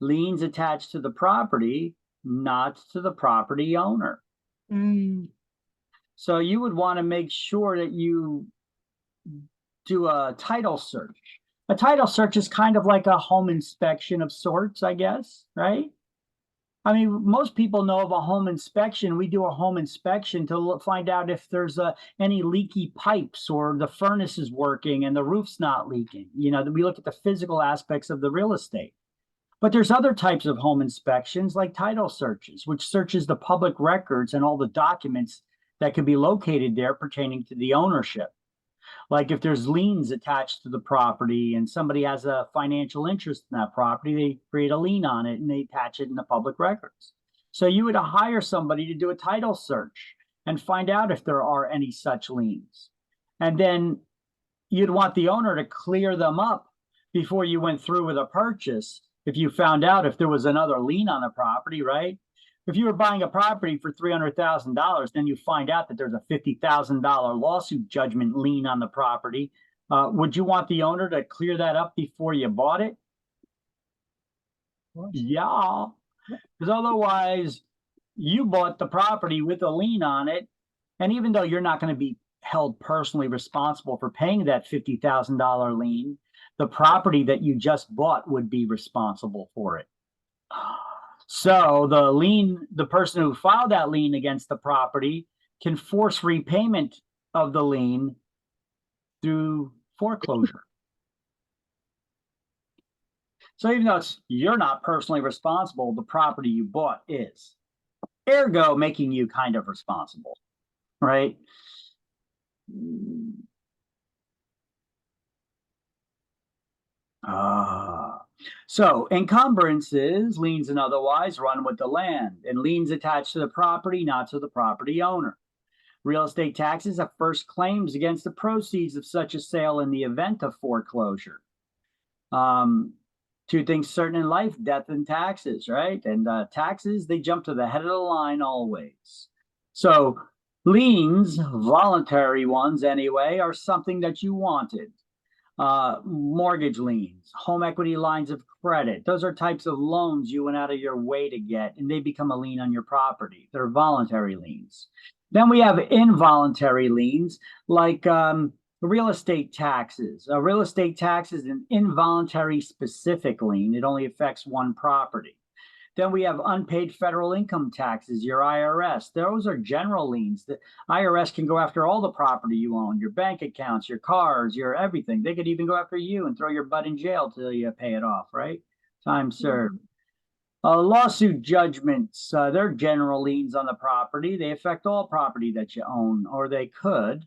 Liens attached to the property, not to the property owner. Mm. So you would want to make sure that you do a title search. A title search is kind of like a home inspection of sorts, I guess, right? I mean, most people know of a home inspection. We do a home inspection to find out if there's any leaky pipes or the furnace is working and the roof's not leaking. You know, we look at the physical aspects of the real estate. But there's other types of home inspections like title searches, which searches the public records and all the documents that could be located there pertaining to the ownership. Like if there's liens attached to the property and somebody has a financial interest in that property, they create a lien on it and they attach it in the public records. So you would hire somebody to do a title search and find out if there are any such liens. And then you'd want the owner to clear them up before you went through with a purchase. If you found out if there was another lien on the property, right? If you were buying a property for $300,000, then you find out that there's a $50,000 lawsuit judgment lien on the property. Would you want the owner to clear that up before you bought it? Yeah, because otherwise you bought the property with a lien on it. And even though you're not going to be held personally responsible for paying that $50,000 lien, the property that you just bought would be responsible for it. So the person who filed that lien against the property can force repayment of the lien through foreclosure. So even though you're not personally responsible, the property you bought is. Ergo, making you kind of responsible, right? So encumbrances, liens and otherwise, run with the land, and liens attached to the property, not to the property owner. Real estate taxes are first claims against the proceeds of such a sale in the event of foreclosure. Two things certain in life: death and taxes, right? And taxes, they jump to the head of the line always. So liens, voluntary ones anyway, are something that you wanted. Mortgage liens, home equity lines of credit. Those are types of loans you went out of your way to get, and they become a lien on your property. They're voluntary liens. Then we have involuntary liens, like real estate taxes. A real estate tax is an involuntary specific lien. It only affects one property. Then we have unpaid federal income taxes, your IRS. Those are general liens. The IRS can go after all the property you own, your bank accounts, your cars, your everything. They could even go after you and throw your butt in jail till you pay it off, right? Time served. Lawsuit judgments, they're general liens on the property. They affect all property that you own, or they could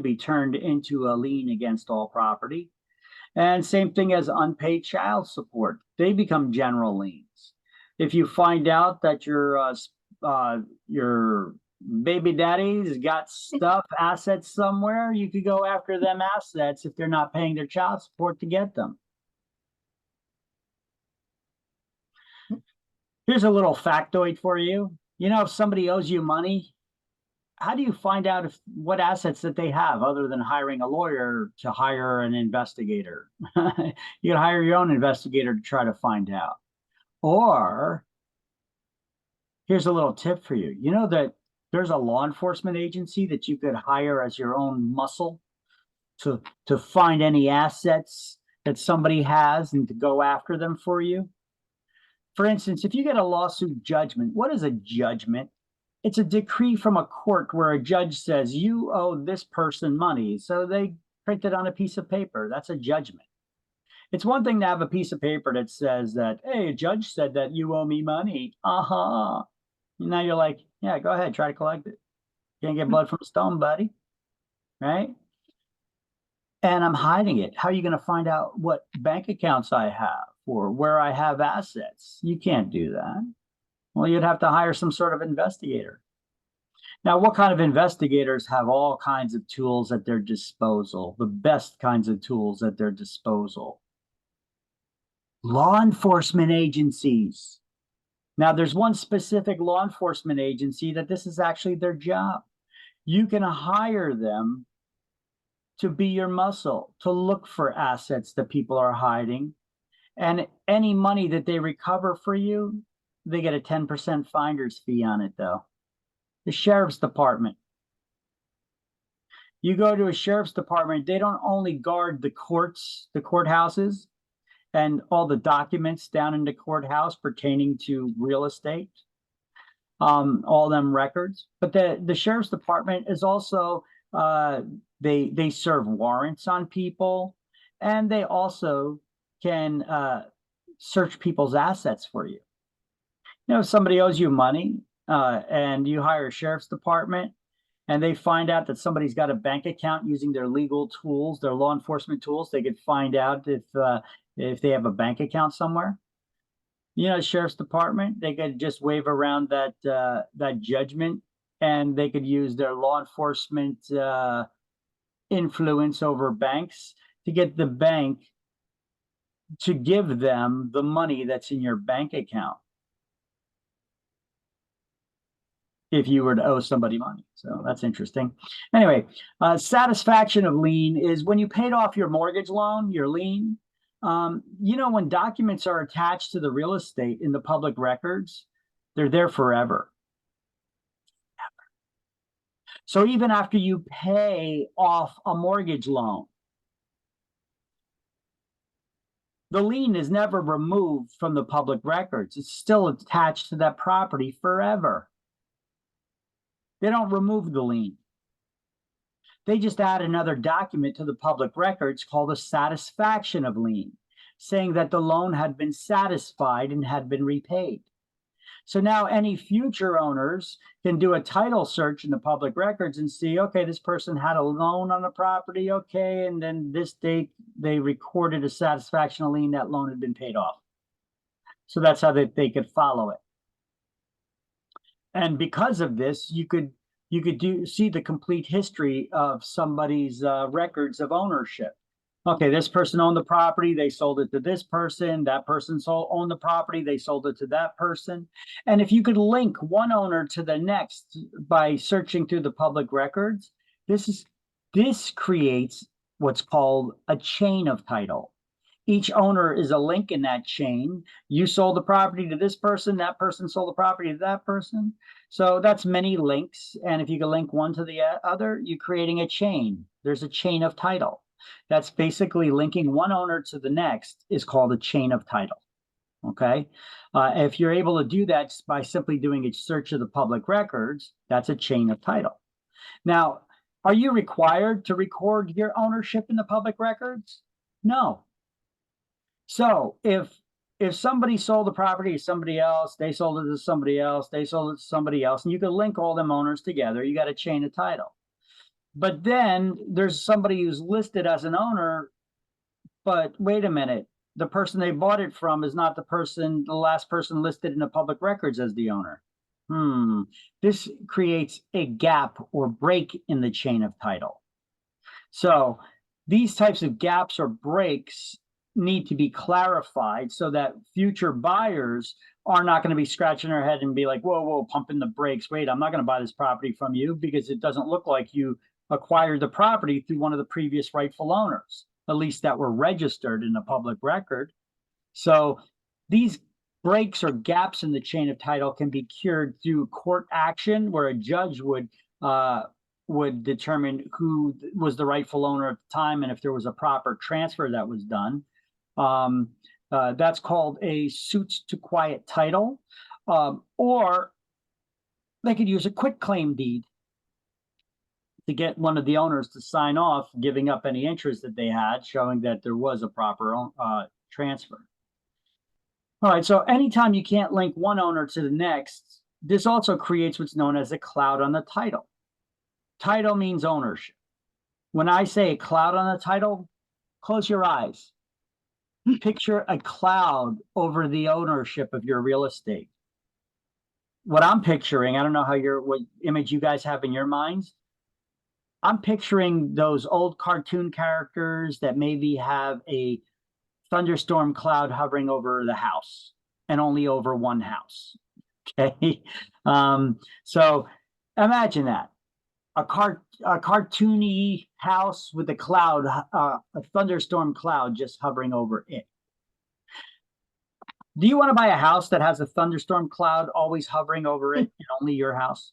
be turned into a lien against all property. And same thing as unpaid child support. They become general liens. If you find out that your baby daddy's got assets somewhere, you could go after them assets if they're not paying their child support to get them. Here's a little factoid for you. You know, if somebody owes you money, how do you find out what assets that they have other than hiring a lawyer to hire an investigator? You can hire your own investigator to try to find out. Or here's a little tip for you. You know that there's a law enforcement agency that you could hire as your own muscle to find any assets that somebody has and to go after them for you. For instance, if you get a lawsuit judgment, what is a judgment? It's a decree from a court where a judge says you owe this person money. So they print it on a piece of paper. That's a judgment. It's one thing to have a piece of paper that says that, hey, a judge said that you owe me money. Uh-huh. And now you're like, yeah, go ahead, try to collect it. Can't get blood from a stone, buddy. Right? And I'm hiding it. How are you going to find out what bank accounts I have or where I have assets? You can't do that. Well, you'd have to hire some sort of investigator. Now, what kind of investigators have all kinds of tools at their disposal? The best kinds of tools at their disposal. Law enforcement agencies. Now, there's one specific law enforcement agency that this is actually their job. You can hire them to be your muscle, to look for assets that people are hiding. And any money that they recover for you, they get a 10% finder's fee on it, though. The sheriff's department. You go to a sheriff's department, they don't only guard the courts, the courthouses, and all the documents down in the courthouse pertaining to real estate, all them records, but the sheriff's department is also, they serve warrants on people, and they also can search people's assets for you. You know, if somebody owes you money and you hire a sheriff's department and they find out that somebody's got a bank account using their legal tools, their law enforcement tools, they could find out if they have a bank account somewhere. You know, sheriff's department, they could just wave around that judgment, and they could use their law enforcement influence over banks to get the bank to give them the money that's in your bank account if you were to owe somebody money. So that's interesting. Anyway, satisfaction of lien is when you paid off your mortgage loan, your lien. You know, when documents are attached to the real estate in the public records, they're there forever. So even after you pay off a mortgage loan, the lien is never removed from the public records. It's still attached to that property forever. They don't remove the lien. They just add another document to the public records called a satisfaction of lien, saying that the loan had been satisfied and had been repaid. So now any future owners can do a title search in the public records and see, okay, this person had a loan on the property, okay, and then this date they recorded a satisfaction of lien, that loan had been paid off. So that's how they could follow it. And because of this, you could see the complete history of somebody's records of ownership. Okay, this person owned the property, they sold it to this person, that person owned the property, they sold it to that person. And if you could link one owner to the next by searching through the public records, this creates what's called a chain of title. Each owner is a link in that chain. You sold the property to this person, that person sold the property to that person. So that's many links. And if you can link one to the other, you're creating a chain. There's a chain of title. That's basically linking one owner to the next is called a chain of title. Okay. If you're able to do that by simply doing a search of the public records, that's a chain of title. Now, are you required to record your ownership in the public records? No. So if somebody sold the property to somebody else, they sold it to somebody else, they sold it to somebody else, and you could link all them owners together, you got a chain of title. But then there's somebody who's listed as an owner, but wait a minute, the person they bought it from is not the last person listed in the public records as the owner. This creates a gap or break in the chain of title. So these types of gaps or breaks need to be clarified so that future buyers are not going to be scratching their head and be like, whoa, pumping the brakes. Wait, I'm not going to buy this property from you because it doesn't look like you acquired the property through one of the previous rightful owners, at least that were registered in the public record. So these breaks or gaps in the chain of title can be cured through court action, where a judge would determine who was the rightful owner at the time and if there was a proper transfer that was done. That's called a suits to quiet title, or they could use a quitclaim deed. to get one of the owners to sign off, giving up any interest that they had, showing that there was a proper transfer. All right, so anytime you can't link one owner to the next, this also creates what's known as a cloud on the title. Title means ownership. When I say a cloud on the title, close your eyes. Picture a cloud over the ownership of your real estate. What I'm picturing, I don't know what image you guys have in your minds. I'm picturing those old cartoon characters that maybe have a thunderstorm cloud hovering over the house and only over one house. Okay. So imagine that. A cartoony house with a cloud, a thunderstorm cloud just hovering over it. Do you want to buy a house that has a thunderstorm cloud always hovering over it and only your house?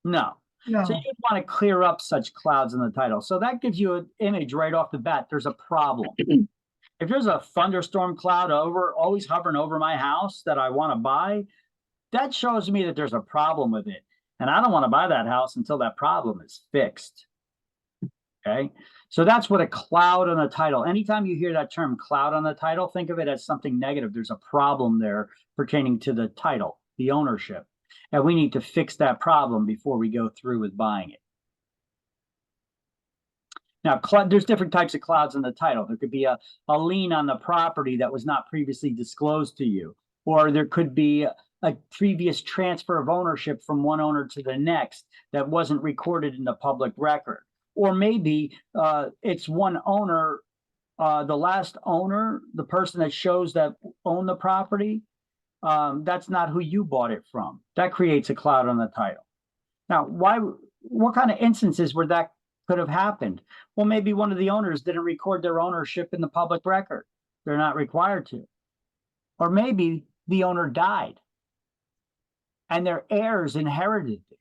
No. No. So you'd want to clear up such clouds in the title. So that gives you an image right off the bat. There's a problem. If there's a thunderstorm cloud always hovering over my house that I want to buy, that shows me that there's a problem with it. And I don't want to buy that house until that problem is fixed. Okay. So that's what a cloud on the title. Anytime you hear that term cloud on the title, think of it as something negative. There's a problem there pertaining to the title, the ownership. And we need to fix that problem before we go through with buying it. Now, there's different types of clouds in the title. There could be a lien on the property that was not previously disclosed to you, or there could be a previous transfer of ownership from one owner to the next that wasn't recorded in the public record. Or maybe it's one owner, the last owner, the person that shows that owned the property, that's not who you bought it from. That creates a cloud on the title. Now, what kind of instances where that could have happened? Well, maybe one of the owners didn't record their ownership in the public record. They're not required to. Or maybe the owner died and their heirs inherited it,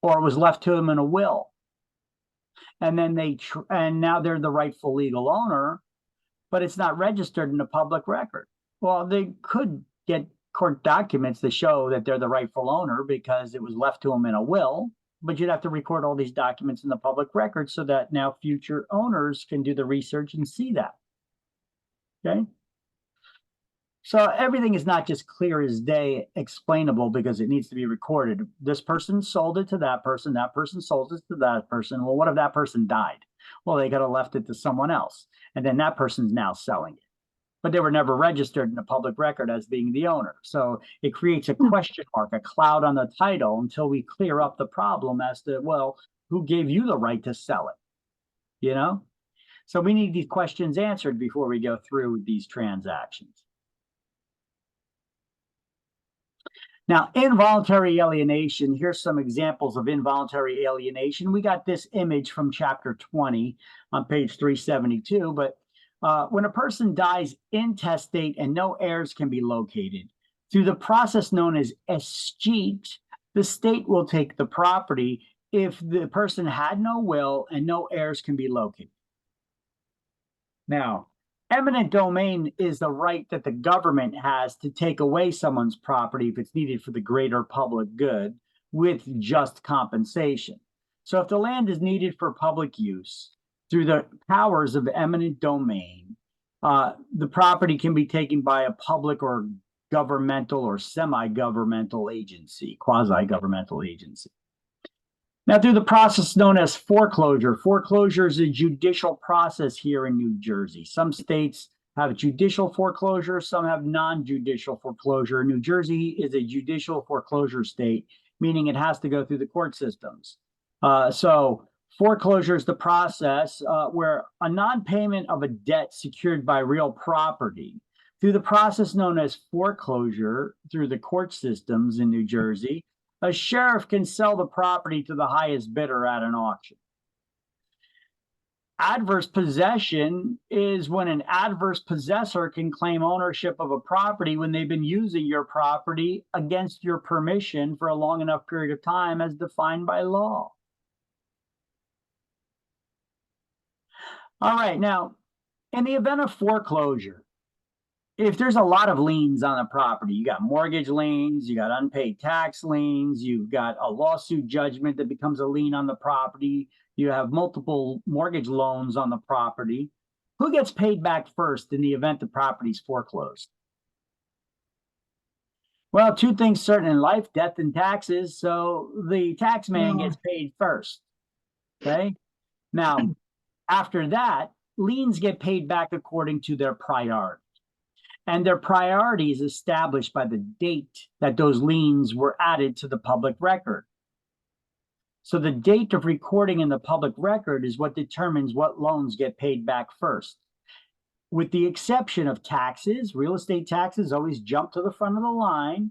or it was left to them in a will. And then and now they're the rightful legal owner, but it's not registered in the public record. Well, they could get court documents to show that they're the rightful owner because it was left to them in a will, but you'd have to record all these documents in the public record so that now future owners can do the research and see that. Okay. So everything is not just clear as day explainable because it needs to be recorded. This person sold it to that person sold it to that person. Well, what if that person died? Well, they could have left it to someone else, and then that person's now selling it. But they were never registered in the public record as being the owner. So it creates a question mark, a cloud on the title until we clear up the problem as to, well, who gave you the right to sell it? You know? So we need these questions answered before we go through these transactions. Now, involuntary alienation, here's some examples of involuntary alienation. We got this image from chapter 20 on page 372, but when a person dies intestate and no heirs can be located, through the process known as escheat, the state will take the property if the person had no will and no heirs can be located. Now, eminent domain is the right that the government has to take away someone's property if it's needed for the greater public good with just compensation. So if the land is needed for public use through the powers of eminent domain, the property can be taken by a public or governmental or semi-governmental agency, quasi-governmental agency. Now, through the process known as foreclosure. Foreclosure is a judicial process here in New Jersey. Some states have judicial foreclosure, some have non-judicial foreclosure. New Jersey is a judicial foreclosure state, meaning it has to go through the court systems. So foreclosure is the process where a non-payment of a debt secured by real property, through the process known as foreclosure through the court systems in New Jersey, a sheriff can sell the property to the highest bidder at an auction. Adverse possession is when an adverse possessor can claim ownership of a property when they've been using your property against your permission for a long enough period of time as defined by law. All right, now, in the event of foreclosure, if there's a lot of liens on the property, you got mortgage liens, you got unpaid tax liens, you've got a lawsuit judgment that becomes a lien on the property, you have multiple mortgage loans on the property. Who gets paid back first in the event the property's foreclosed? Well, two things certain in life, death and taxes. So the tax man gets paid first. Okay. Now, after that, liens get paid back according to their priority. And their priority is established by the date that those liens were added to the public record. So the date of recording in the public record is what determines what loans get paid back first. With the exception of taxes, real estate taxes always jump to the front of the line,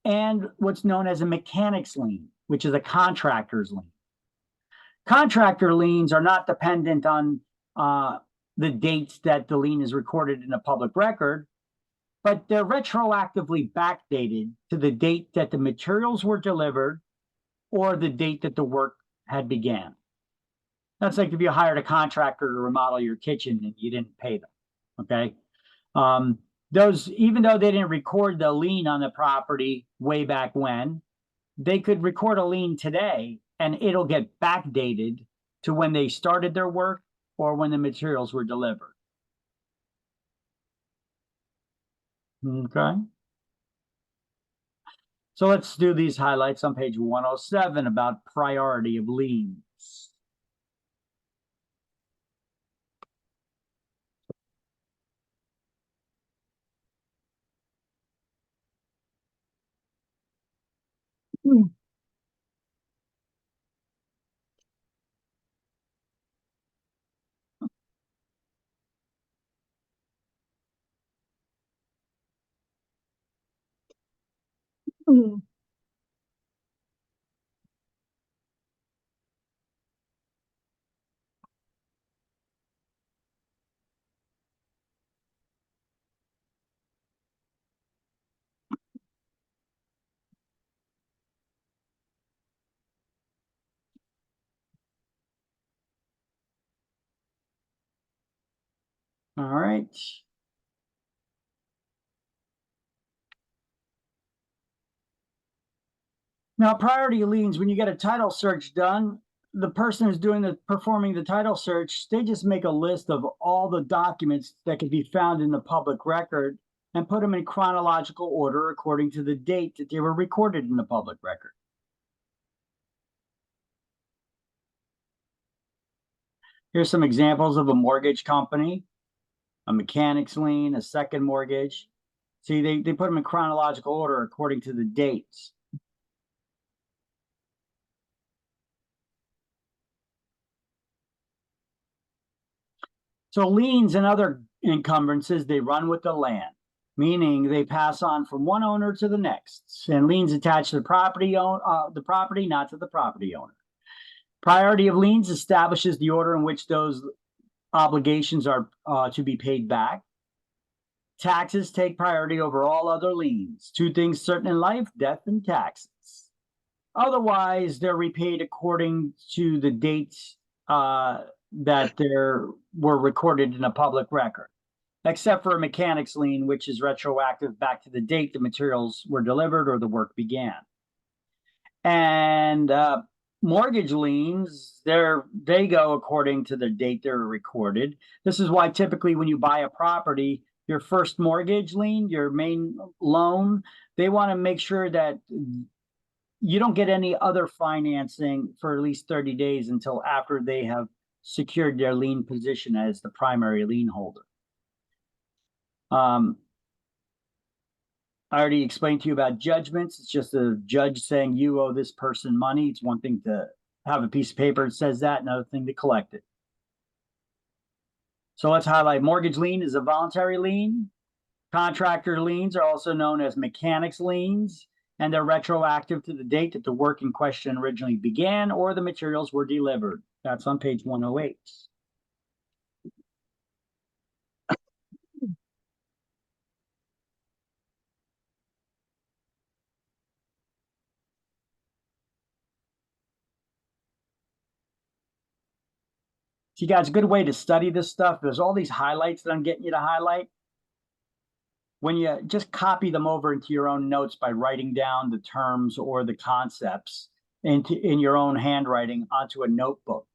and what's known as a mechanic's lien, which is a contractor's lien. Contractor liens are not dependent on the dates that the lien is recorded in a public record, but they're retroactively backdated to the date that the materials were delivered or the date that the work had began. That's like if you hired a contractor to remodel your kitchen and you didn't pay them, okay? Those, even though they didn't record the lien on the property way back when, they could record a lien today and it'll get backdated to when they started their work or when the materials were delivered. Okay. So let's do these highlights on page 107 about priority of liens. All right. Now, priority liens, when you get a title search done, the person who's performing the title search, they just make a list of all the documents that can be found in the public record and put them in chronological order according to the date that they were recorded in the public record. Here's some examples of a mortgage company, a mechanic's lien, a second mortgage. See, they put them in chronological order according to the dates. So liens and other encumbrances, they run with the land, meaning they pass on from one owner to the next. And liens attach to the property, not to the property owner. Priority of liens establishes the order in which those obligations are to be paid back. Taxes take priority over all other liens. Two things certain in life, death and taxes. Otherwise, they're repaid according to the dates that they were recorded in a public record, except for a mechanic's lien, which is retroactive back to the date the materials were delivered or the work began. And mortgage liens, they go according to the date they're recorded. This is why typically when you buy a property, your first mortgage lien, your main loan, they want to make sure that you don't get any other financing for at least 30 days until after they have secured their lien position as the primary lien holder. I already explained to you about judgments. It's just a judge saying you owe this person money. It's one thing to have a piece of paper that says that, another thing to collect it. So let's highlight mortgage lien is a voluntary lien. Contractor liens are also known as mechanics liens, and they're retroactive to the date that the work in question originally began or the materials were delivered. That's on page 108. So you guys, a good way to study this stuff, there's all these highlights that I'm getting you to highlight. when you just copy them over into your own notes by writing down the terms or the concepts in your own handwriting onto a notebook.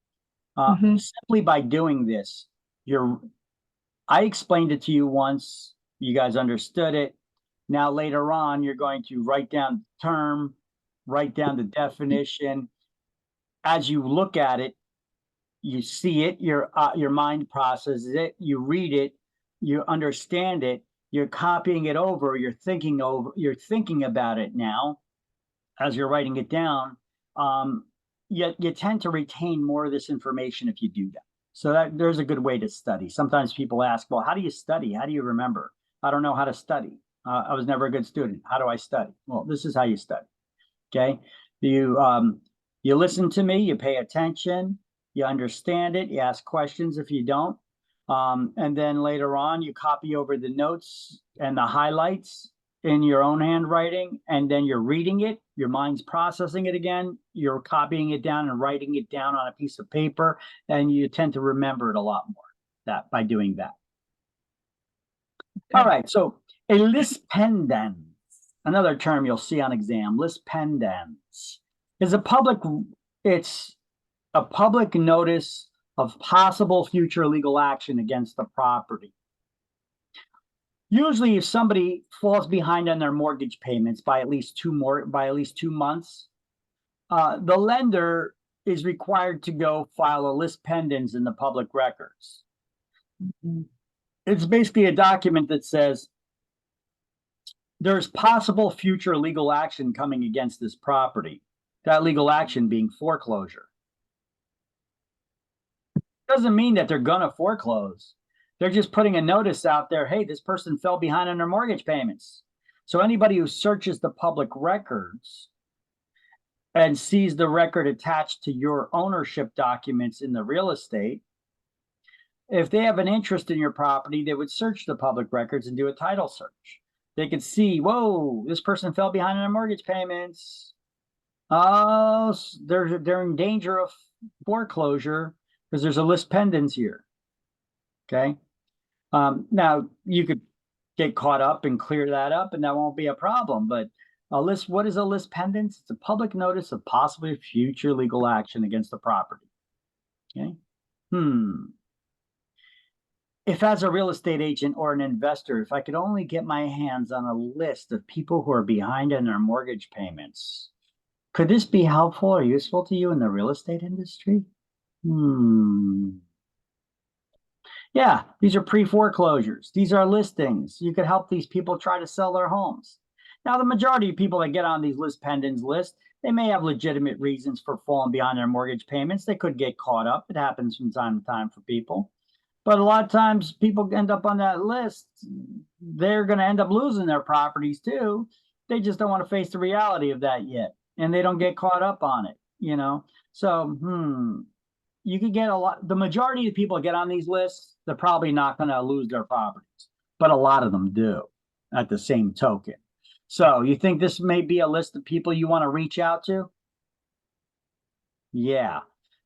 Simply by doing this, I explained it to you once, you guys understood it. Now later on, you're going to write down the term, write down the definition. As you look at it, you see it, your mind processes it, you read it, you understand it, you're copying it over, you're thinking about it now as you're writing it down. Yet you tend to retain more of this information if you do that. So there's a good way to study. Sometimes people ask, well, how do you study? How do you remember? I don't know how to study. I was never a good student. How do I study? Well, this is how you study. Okay. You listen to me, you pay attention, you understand it, you ask questions if you don't. And then later on, you copy over the notes and the highlights in your own handwriting, and then you're reading it, your mind's processing it again, you're copying it down and writing it down on a piece of paper, and you tend to remember it a lot more by doing that. All right, so a lis pendens, another term you'll see on exam, lis pendens, is a public notice of possible future legal action against the property. Usually, if somebody falls behind on their mortgage payments by at least 2 months, the lender is required to go file a lis pendens in the public records. It's basically a document that says there's possible future legal action coming against this property. That legal action being foreclosure. Doesn't mean that they're gonna foreclose. They're just putting a notice out there, hey, this person fell behind on their mortgage payments. So anybody who searches the public records and sees the record attached to your ownership documents in the real estate, if they have an interest in your property, they would search the public records and do a title search. They could see, whoa, this person fell behind on their mortgage payments. They're in danger of foreclosure because there's a lis pendens here. Okay. Now you could get caught up and clear that up, and that won't be a problem. But what is a lis pendens? It's a public notice of possibly future legal action against the property. Okay. If as a real estate agent or an investor, if I could only get my hands on a list of people who are behind on their mortgage payments, could this be helpful or useful to you in the real estate industry? Yeah, these are pre-foreclosures. These are listings. You could help these people try to sell their homes. Now, the majority of people that get on these lis pendens lists, they may have legitimate reasons for falling behind their mortgage payments. They could get caught up. It happens from time to time for people. But a lot of times people end up on that list. They're going to end up losing their properties too. They just don't want to face the reality of that yet. And they don't get caught up on it, you know? So, you could get the majority of people that get on these lists, they're probably not going to lose their properties, but a lot of them do at the same token. So you think this may be a list of people you want to reach out to? Yeah.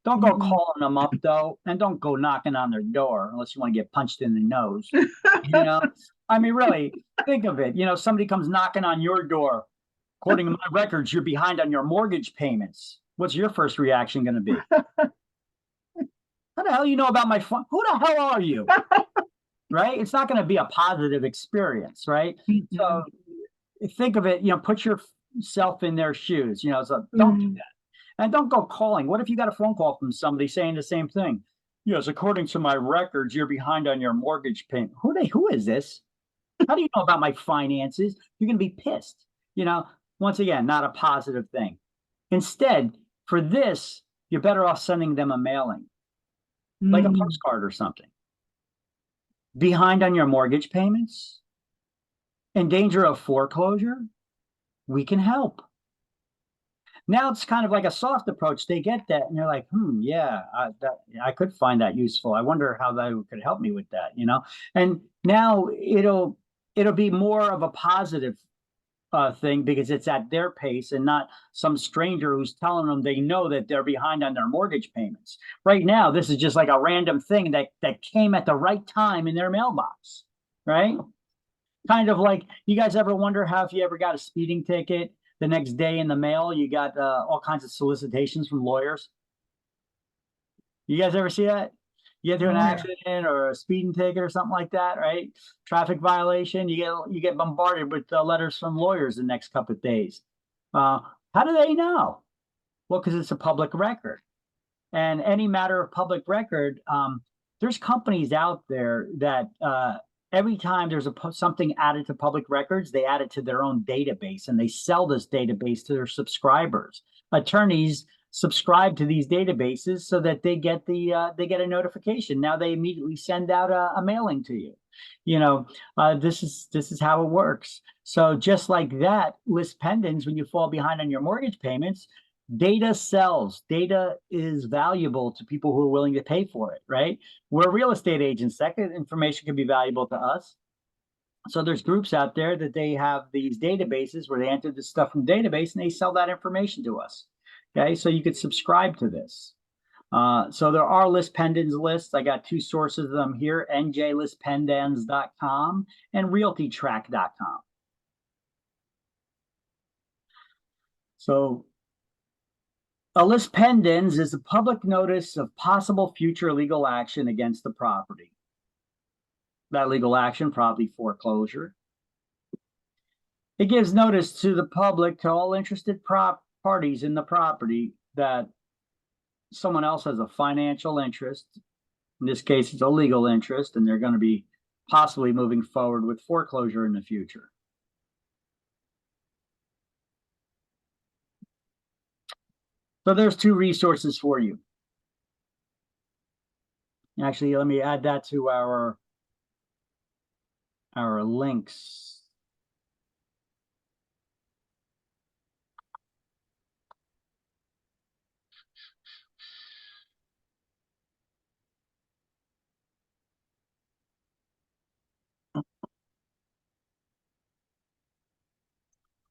Don't go calling them up though, and don't go knocking on their door unless you want to get punched in the nose. You know, I mean, really think of it. You know, somebody comes knocking on your door. According to my records, you're behind on your mortgage payments. What's your first reaction going to be? How the hell you know about my phone? Who the hell are you? Right? It's not going to be a positive experience, right? So think of it, you know, put yourself in their shoes, you know, so don't do that. And don't go calling. What if you got a phone call from somebody saying the same thing? Yes, according to my records, you're behind on your mortgage payment. Who is this? How do you know about my finances? You're going to be pissed. You know, once again, not a positive thing. Instead, for this, you're better off sending them a mailing, like a postcard or something. Behind on your mortgage payments? In danger of foreclosure? We can help. Now it's kind of like a soft approach. They get that and they're like, yeah, I could find that useful. I wonder how that could help me with that, you know? And now it'll be more of a positive thing because it's at their pace and not some stranger who's telling them they know that they're behind on their mortgage payments. Right now, this is just like a random thing that came at the right time in their mailbox, right? Kind of like, you guys ever wonder how if you ever got a speeding ticket, the next day in the mail, you got all kinds of solicitations from lawyers? You guys ever see that? You get to an Oh, yeah. accident or a speeding ticket or something like that, right? Traffic violation, you get bombarded with letters from lawyers the next couple of days. How do they know? Well, because it's a public record. And any matter of public record, there's companies out there that every time there's something added to public records, they add it to their own database and they sell this database to their subscribers. Attorneys subscribe to these databases so that they get a notification. Now they immediately send out a mailing to you. This is how it works. So just like that, lis pendens, when you fall behind on your mortgage payments, data sells. Data is valuable to people who are willing to pay for it, right? We're real estate agents. That information can be valuable to us. So there's groups out there that they have these databases where they enter the stuff from the database and they sell that information to us. Okay, so you could subscribe to this. So there are lis pendens lists. I got two sources of them here, njlispendens.com and realtytrack.com. So a lis pendens is a public notice of possible future legal action against the property. That legal action, probably foreclosure. It gives notice to the public, to all interested parties in the property, that someone else has a financial interest. In this case, it's a legal interest, and they're going to be possibly moving forward with foreclosure in the future. So there's two resources for you. Actually, let me add that to our links.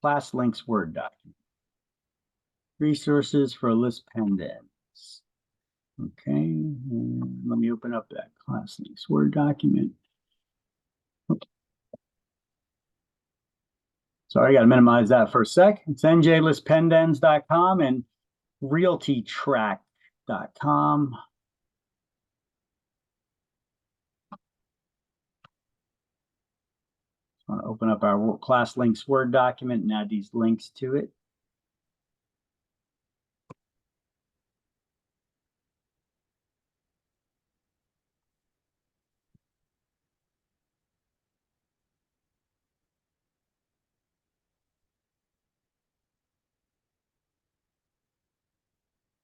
Class links Word document. Resources for lis pendens. Okay, let me open up that class links Word document. Oops. Sorry, I got to minimize that for a sec. It's njlispendens.com and realtytrack.com. I want to open up our class links Word document and add these links to it.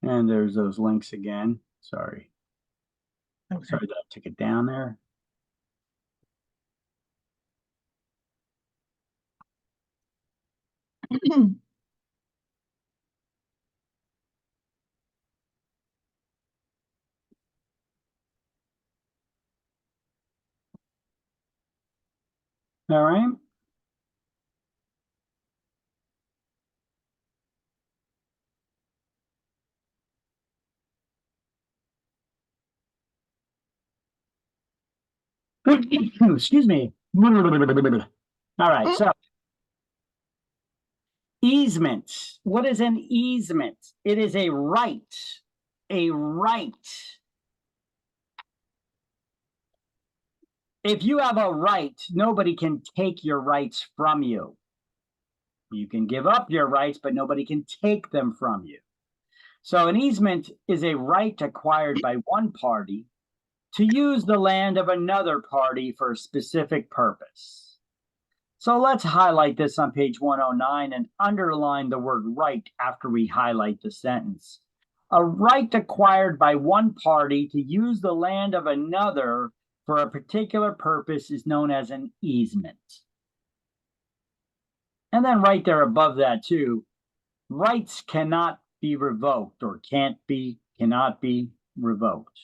And there's those links again. Sorry. Okay. Sorry that I took it down there. All right. Excuse me. All right. So easement. What is an easement? It is a right. A right. If you have a right, nobody can take your rights from you. You can give up your rights, but nobody can take them from you. So an easement is a right acquired by one party to use the land of another party for a specific purpose. So let's highlight this on page 109 and underline the word right after we highlight the sentence. A right acquired by one party to use the land of another for a particular purpose is known as an easement. And then right there above that too, rights cannot be revoked or cannot be revoked.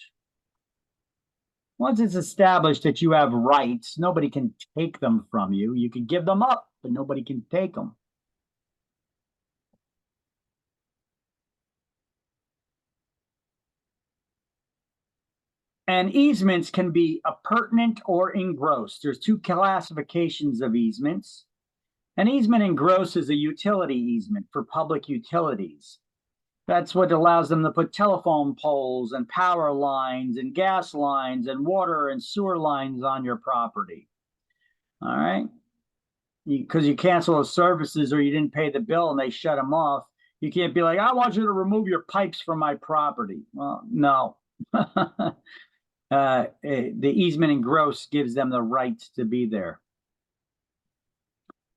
Once it's established that you have rights, nobody can take them from you. You can give them up, but nobody can take them. And easements can be appurtenant or engrossed. There's two classifications of easements. An easement engrossed is a utility easement for public utilities. That's what allows them to put telephone poles and power lines and gas lines and water and sewer lines on your property. All right. Because you cancel the services or you didn't pay the bill and they shut them off. You can't be like, I want you to remove your pipes from my property. Well, no. The easement engrossed gives them the right to be there.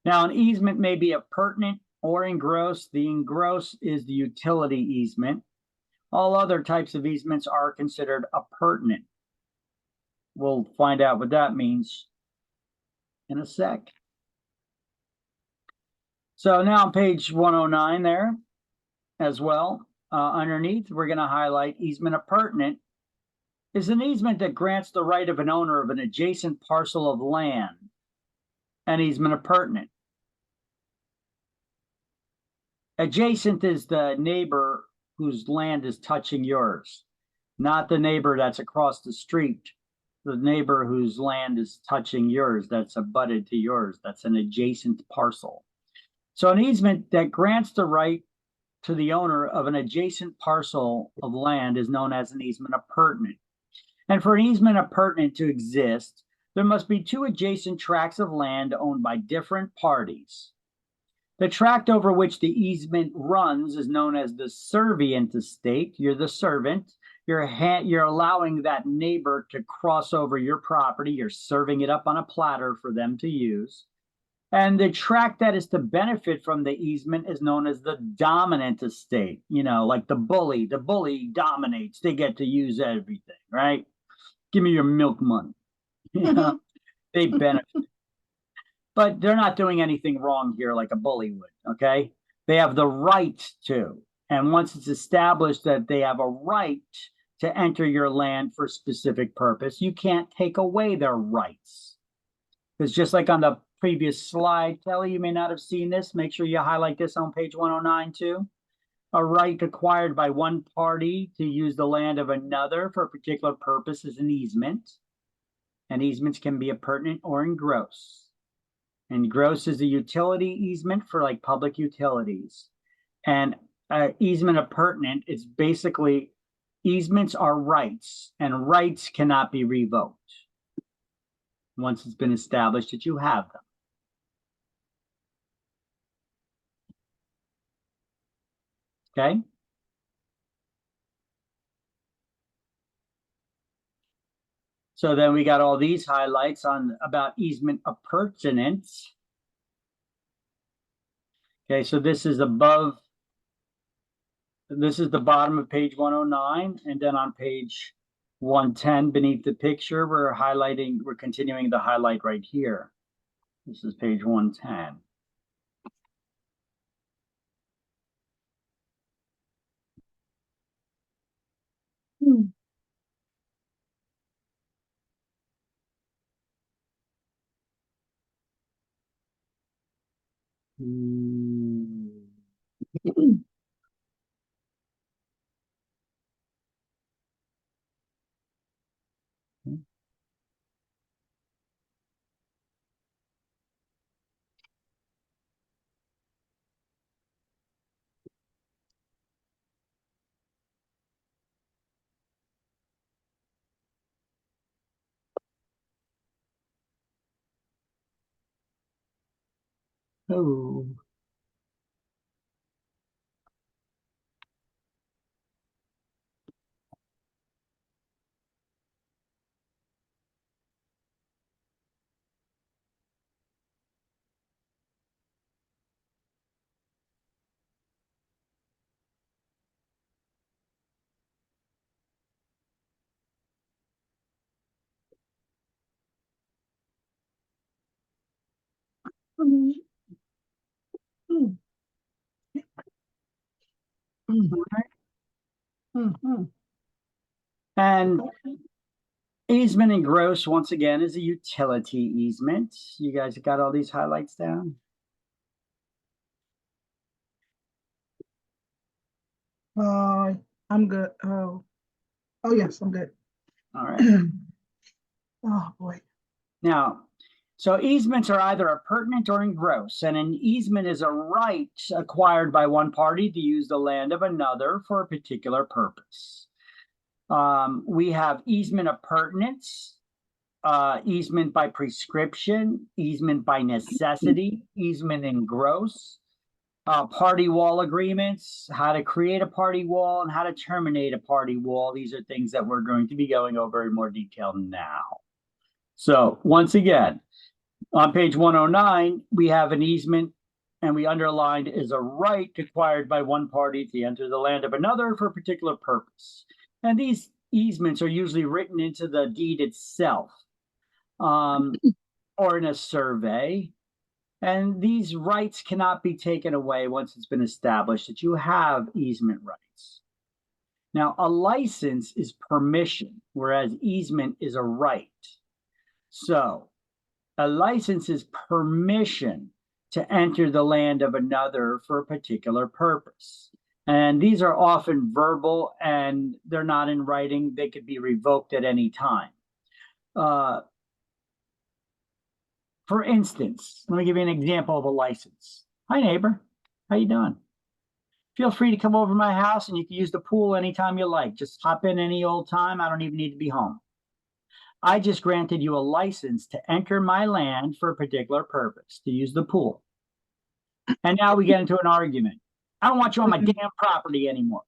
Now, an easement may be appurtenant or engrossed. The engrossed is the utility easement. All other types of easements are considered appurtenant. We'll find out what that means in a sec. So now on page 109 there as well, underneath, we're going to highlight easement appurtenant is an easement that grants the right of an owner of an adjacent parcel of land. An easement appurtenant. Adjacent is the neighbor whose land is touching yours, not the neighbor that's across the street. The neighbor whose land is touching yours, that's abutted to yours, that's an adjacent parcel. So an easement that grants the right to the owner of an adjacent parcel of land is known as an easement appurtenant. And for an easement appurtenant to exist, there must be two adjacent tracts of land owned by different parties. The tract over which the easement runs is known as the servient estate. You're the servant. You're allowing that neighbor to cross over your property. You're serving it up on a platter for them to use. And the tract that is to benefit from the easement is known as the dominant estate. You know, like the bully. The bully dominates. They get to use everything, right? Give me your milk money. You know, they benefit. But they're not doing anything wrong here like a bully would, okay? They have the right to. And once it's established that they have a right to enter your land for a specific purpose, you can't take away their rights. Because just like on the previous slide, Kelly, you may not have seen this. Make sure you highlight this on page 109 too. A right acquired by one party to use the land of another for a particular purpose is an easement. And easements can be appurtenant or engrossed. Engrossed is a utility easement for like public utilities. And easement appurtenant is basically easements are rights, and rights cannot be revoked once it's been established that you have them. Okay. So then we got all these highlights on about easement appurtenance. Okay, so this is above, this is the bottom of page 109, and then on page 110 beneath the picture, we're continuing the highlight right here. This is page 110. Oh. And easement engrossed, once again, is a utility easement. You guys got all these highlights down? I'm good. Oh yes, I'm good. All right. Oh, boy. Now, so easements are either appurtenant or engross, and an easement is a right acquired by one party to use the land of another for a particular purpose. We have easement appurtenance, easement by prescription, easement by necessity, easement engross, party wall agreements, how to create a party wall and how to terminate a party wall. These are things that we're going to be going over in more detail now. So once again, on page 109, we have an easement, and we underlined is a right acquired by one party to enter the land of another for a particular purpose. And these easements are usually written into the deed itself, or in a survey. And these rights cannot be taken away once it's been established that you have easement rights. Now, a license is permission, whereas easement is a right. So a license is permission to enter the land of another for a particular purpose. And these are often verbal and they're not in writing. They could be revoked at any time. For instance, let me give you an example of a license. Hi, neighbor. How you doing? Feel free to come over to my house and you can use the pool anytime you like. Just hop in any old time. I don't even need to be home. I just granted you a license to enter my land for a particular purpose, to use the pool. And now we get into an argument. I don't want you on my damn property anymore.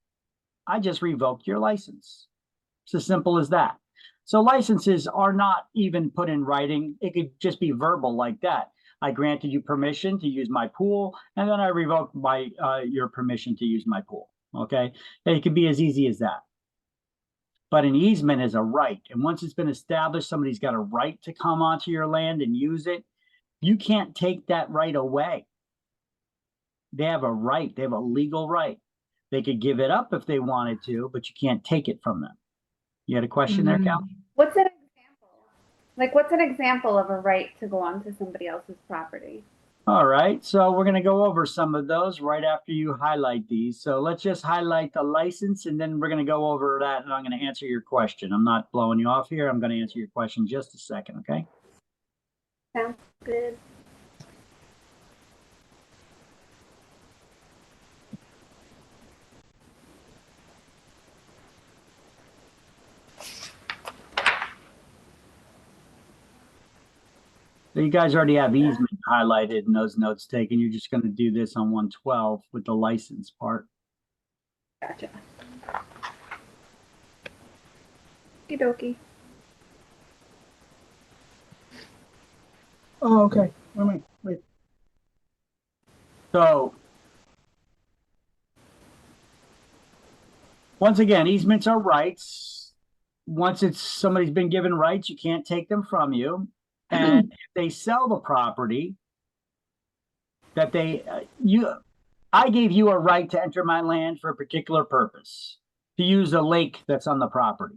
I just revoked your license. It's as simple as that. So licenses are not even put in writing. It could just be verbal like that. I granted you permission to use my pool, and then I revoked your permission to use my pool. Okay, it could be as easy as that. But an easement is a right, and once it's been established, somebody's got a right to come onto your land and use it. You can't take that right away. They have a right. They have a legal right. They could give it up if they wanted to, but you can't take it from them. You had a question there, Cal? What's an example? Like, what's an example of a right to go onto somebody else's property? All right, so we're going to go over some of those right after you highlight these. So let's just highlight the license, and then we're going to go over that, and I'm going to answer your question. I'm not blowing you off here. I'm going to answer your question in just a second, okay? Sounds good. So you guys already have easement highlighted in those notes taken. You're just going to do this on 112 with the license part. Gotcha. Okie dokie. Oh, okay. Wait. So once again, easements are rights. Once somebody's been given rights, you can't take them from you. And if they sell the property that I gave you a right to enter my land for a particular purpose, to use a lake that's on the property.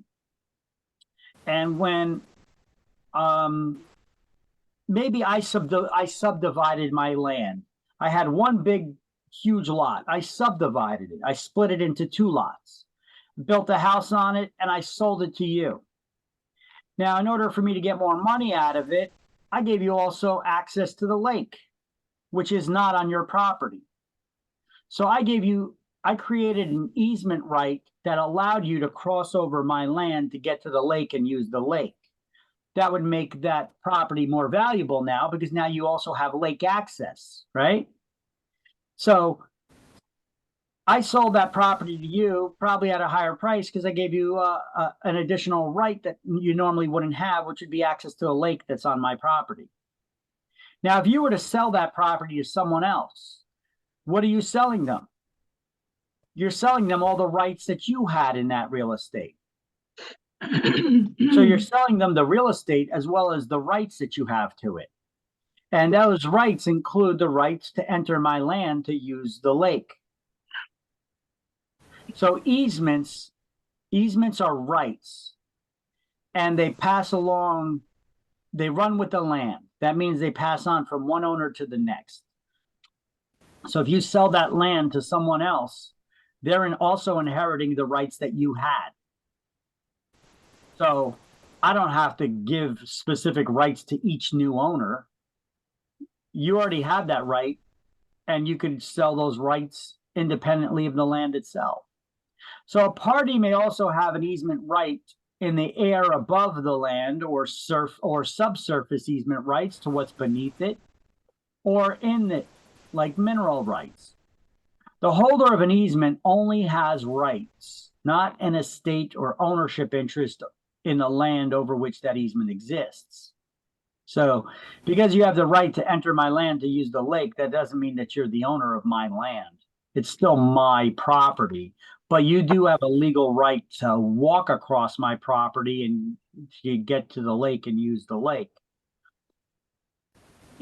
And when maybe I subdivided my land. I had one big, huge lot. I subdivided it. I split it into 2 lots, built a house on it, and I sold it to you. Now, in order for me to get more money out of it, I gave you also access to the lake, which is not on your property. So I created an easement right that allowed you to cross over my land to get to the lake and use the lake. That would make that property more valuable now because now you also have lake access, right? So I sold that property to you probably at a higher price because I gave you an additional right that you normally wouldn't have, which would be access to a lake that's on my property. Now, if you were to sell that property to someone else, what are you selling them? You're selling them all the rights that you had in that real estate. So you're selling them the real estate as well as the rights that you have to it. And those rights include the rights to enter my land to use the lake. So easements are rights, and they pass along, they run with the land. That means they pass on from one owner to the next. So if you sell that land to someone else, they're also inheriting the rights that you had. So I don't have to give specific rights to each new owner. You already have that right, and you can sell those rights independently of the land itself. So a party may also have an easement right in the air above the land, or subsurface easement rights to what's beneath it, or in it, like mineral rights. The holder of an easement only has rights, not an estate or ownership interest in the land over which that easement exists. So because you have the right to enter my land to use the lake, that doesn't mean that you're the owner of my land. It's still my property, but you do have a legal right to walk across my property and you get to the lake and use the lake.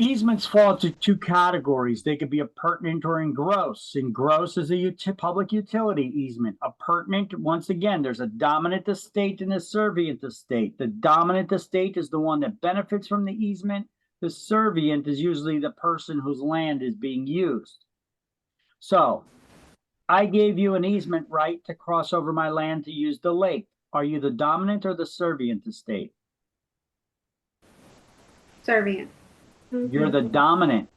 Easements fall into two categories. They could be appurtenant or engross. Engross is a public utility easement. Appurtenant, once again, there's a dominant estate and a servient estate. The dominant estate is the one that benefits from the easement. The servient is usually the person whose land is being used. So I gave you an easement right to cross over my land to use the lake. Are you the dominant or the servient estate? Servient. You're the dominant.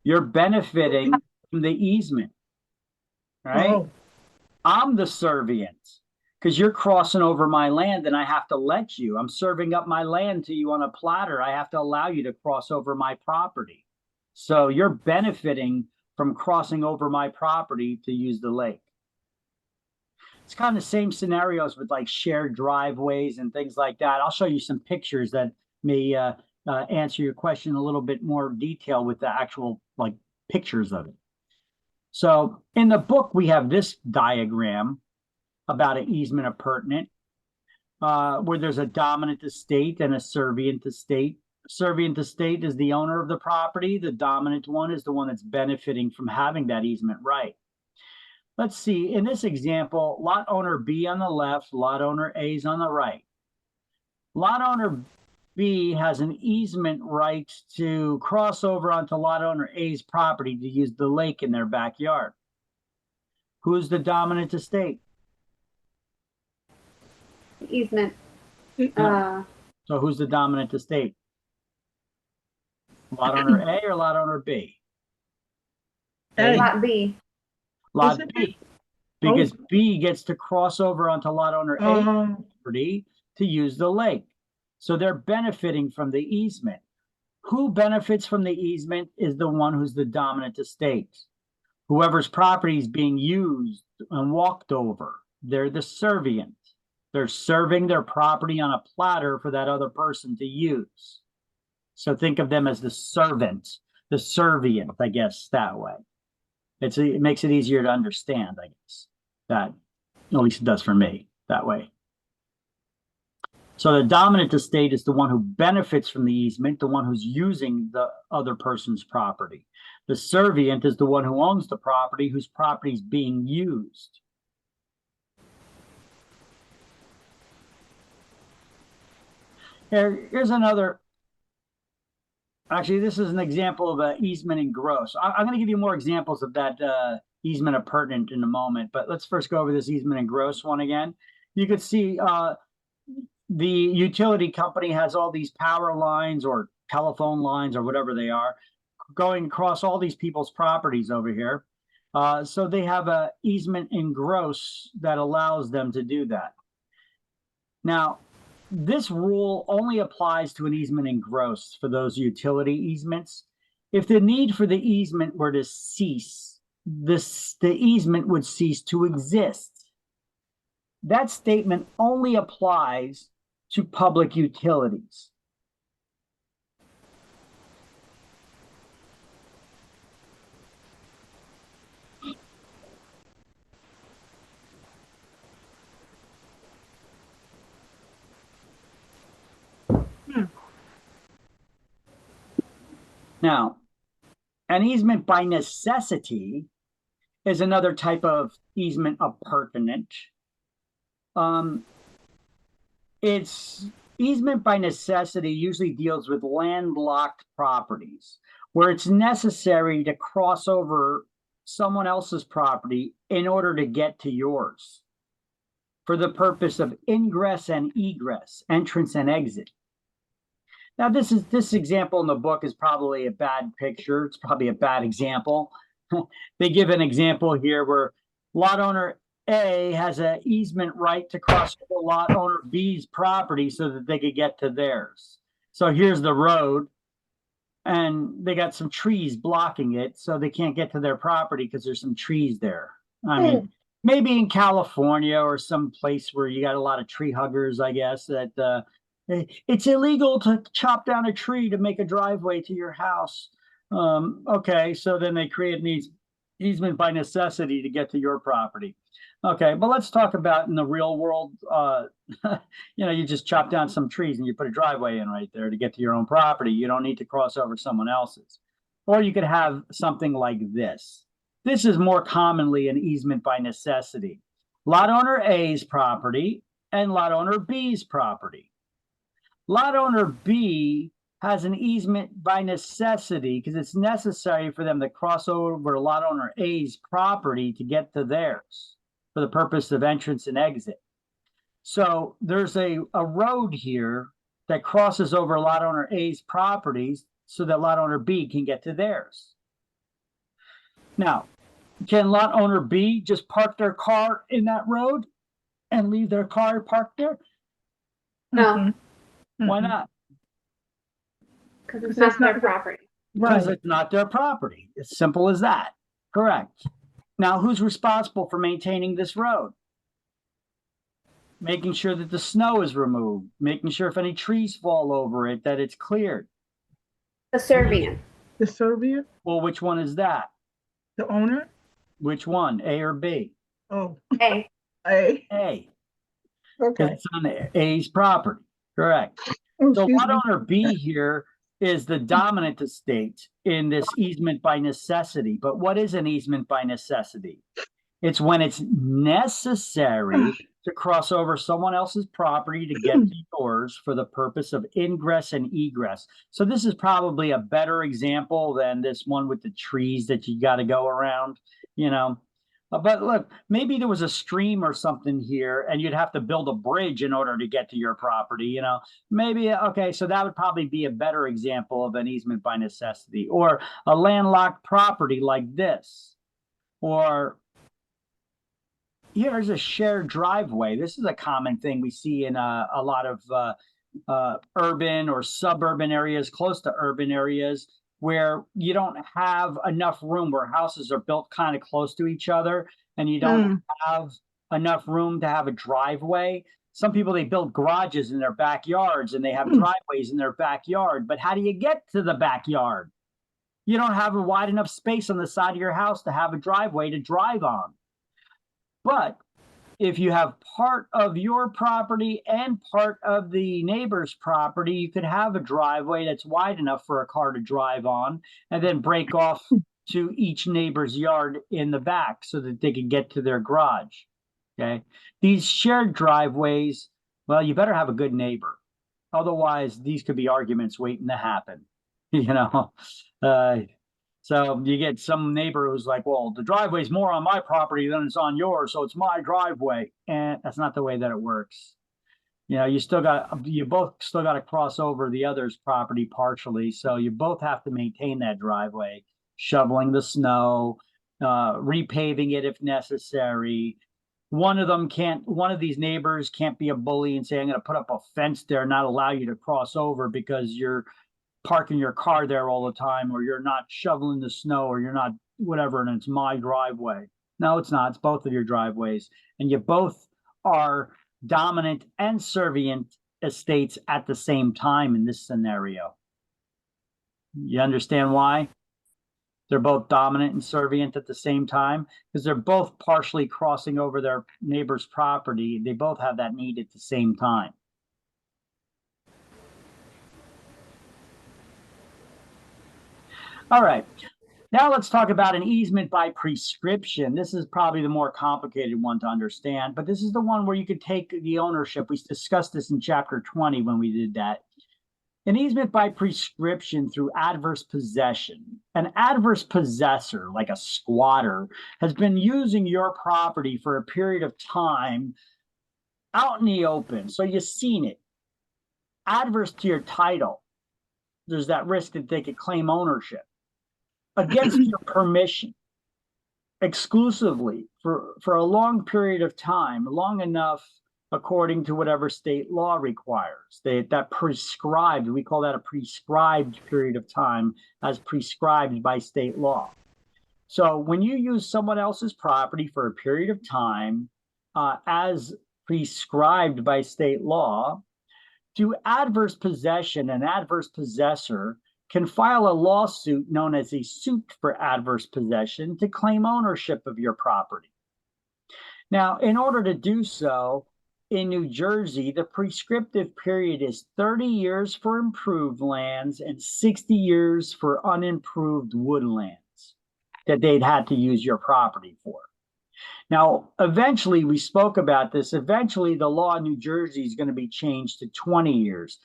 You're benefiting from the easement, right? Oh, I'm the servient because you're crossing over my land and I have to let you. I'm serving up my land to you on a platter. I have to allow you to cross over my property. So you're benefiting from crossing over my property to use the lake. It's kind of the same scenarios with like shared driveways and things like that. I'll show you some pictures that may answer your question a little bit more detail with the actual like pictures of it. So in the book, we have this diagram about an easement appurtenant, where there's a dominant estate and a servient estate. Servient estate is the owner of the property. The dominant one is the one that's benefiting from having that easement right. Let's see, in this example, lot owner B on the left, lot owner A is on the right. Lot owner B has an easement right to cross over onto lot owner A's property to use the lake in their backyard. Who's the dominant estate? Easement. So who's the dominant estate? Lot owner A or lot owner B? A. Lot B. Lot Is it? B. Because B gets to cross over onto lot owner A's property to use the lake. So they're benefiting from the easement. Who benefits from the easement is the one who's the dominant estate. Whoever's property is being used and walked over, they're the servient. They're serving their property on a platter for that other person to use. So think of them as the servant, the servient, I guess, that way. It makes it easier to understand, I guess. That, at least it does for me, that way. So the dominant estate is the one who benefits from the easement, the one who's using the other person's property. The servient is the one who owns the property, whose property is being used. Here's another. Actually, this is an example of an easement engross. I'm going to give you more examples of that easement appurtenant in a moment, but let's first go over this easement engross one again. You could see the utility company has all these power lines or telephone lines or whatever they are going across all these people's properties over here. So they have an easement engross that allows them to do that. Now, this rule only applies to an easement engross for those utility easements. If the need for the easement were to cease, the easement would cease to exist. That statement only applies to public utilities. Now, an easement by necessity is another type of easement appurtenant. It's easement by necessity usually deals with landlocked properties where it's necessary to cross over someone else's property in order to get to yours. for the purpose of ingress and egress, entrance and exit. Now, this example in the book is probably a bad picture. It's probably a bad example. They give an example here where lot owner A has an easement right to cross the lot owner B's property so that they could get to theirs. So here's the road, and they got some trees blocking it, so they can't get to their property because there's some trees there. I mean, maybe in California or some place where you got a lot of tree huggers, I guess, that it's illegal to chop down a tree to make a driveway to your house. Okay, so then they create an easement by necessity to get to your property. Okay, but let's talk about in the real world, you just chop down some trees and you put a driveway in right there to get to your own property. You don't need to cross over someone else's. Or you could have something like this. This is more commonly an easement by necessity. Lot owner A's property and lot owner B's property. Lot owner B has an easement by necessity because it's necessary for them to cross over lot owner A's property to get to theirs for the purpose of entrance and exit. So there's a road here that crosses over lot owner A's properties so that lot owner B can get to theirs. Now, can lot owner B just park their car in that road and leave their car parked there? No, Why not? because it's Because not that's their not- property. Because Right. it's not their property. It's simple as that. Correct. Now, who's responsible for maintaining this road? Making sure that the snow is removed, making sure if any trees fall over it, that it's cleared. The servient. The surveyor, Well, which one is that? the owner? Which one, A or B? Oh, A. A. A. 'Cause Okay. it's on A's property. Correct. Oh, So excuse lot me. owner B here is the dominant estate in this easement by necessity. But what is an easement by necessity? It's when it's necessary to cross over someone else's property to get to yours for the purpose of ingress and egress. So this is probably a better example than this one with the trees that you got to go around, But look, maybe there was a stream or something here and you'd have to build a bridge in order to get to your property, Maybe, okay, so that would probably be a better example of an easement by necessity, or a landlocked property like this. Or here's a shared driveway. This is a common thing we see in a lot of urban or suburban areas, close to urban areas, where you don't have enough room, where houses are built kind of close to each other and you don't have enough room to have a driveway. Some people, they build garages in their backyards and they have driveways in their backyard. But how do you get to the backyard? You don't have a wide enough space on the side of your house to have a driveway to drive on. But if you have part of your property and part of the neighbor's property, you could have a driveway that's wide enough for a car to drive on and then break off to each neighbor's yard in the back so that they can get to their garage. Okay. These shared driveways, well, you better have a good neighbor. Otherwise, these could be arguments waiting to happen, So you get some neighbor who's like, well, the driveway's more on my property than it's on yours, so it's my driveway. And that's not the way that it works. You both still got to cross over the other's property partially. So you both have to maintain that driveway, shoveling the snow, repaving it if necessary. One of these neighbors can't be a bully and say, I'm going to put up a fence there and not allow you to cross over because you're parking your car there all the time, or you're not shoveling the snow, or you're not whatever, and it's my driveway. No, it's not. It's both of your driveways. And you both are dominant and servient estates at the same time in this scenario. You understand why? They're both dominant and servient at the same time because they're both partially crossing over their neighbor's property. They both have that need at the same time. All right, now let's talk about an easement by prescription. This is probably the more complicated one to understand, but this is the one where you could take the ownership. We discussed this in chapter 20 when we did that. An easement by prescription through adverse possession. An adverse possessor, like a squatter, has been using your property for a period of time out in the open, so you've seen it. Adverse to your title, there's that risk that they could claim ownership. Against your permission, exclusively for a long period of time, long enough according to whatever state law requires. That prescribed, we call that a prescribed period of time, as prescribed by state law. So when you use someone else's property for a period of time, as prescribed by state law, through adverse possession, an adverse possessor can file a lawsuit known as a suit for adverse possession to claim ownership of your property. Now, in order to do so, in New Jersey, the prescriptive period is 30 years for improved lands and 60 years for unimproved woodlands that they'd had to use your property for. Now, eventually, we spoke about this. Eventually, the law in New Jersey is going to be changed to 20 years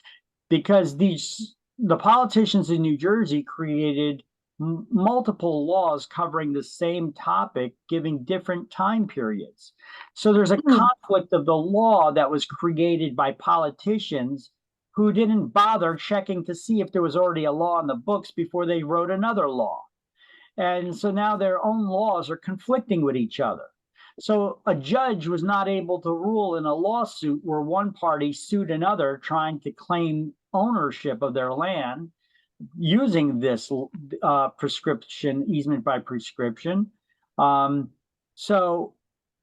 because the politicians in New Jersey created multiple laws covering the same topic, giving different time periods. So there's a conflict of the law that was created by politicians who didn't bother checking to see if there was already a law in the books before they wrote another law. And so now their own laws are conflicting with each other. So a judge was not able to rule in a lawsuit where one party sued another trying to claim ownership of their land using this prescription, easement by prescription. So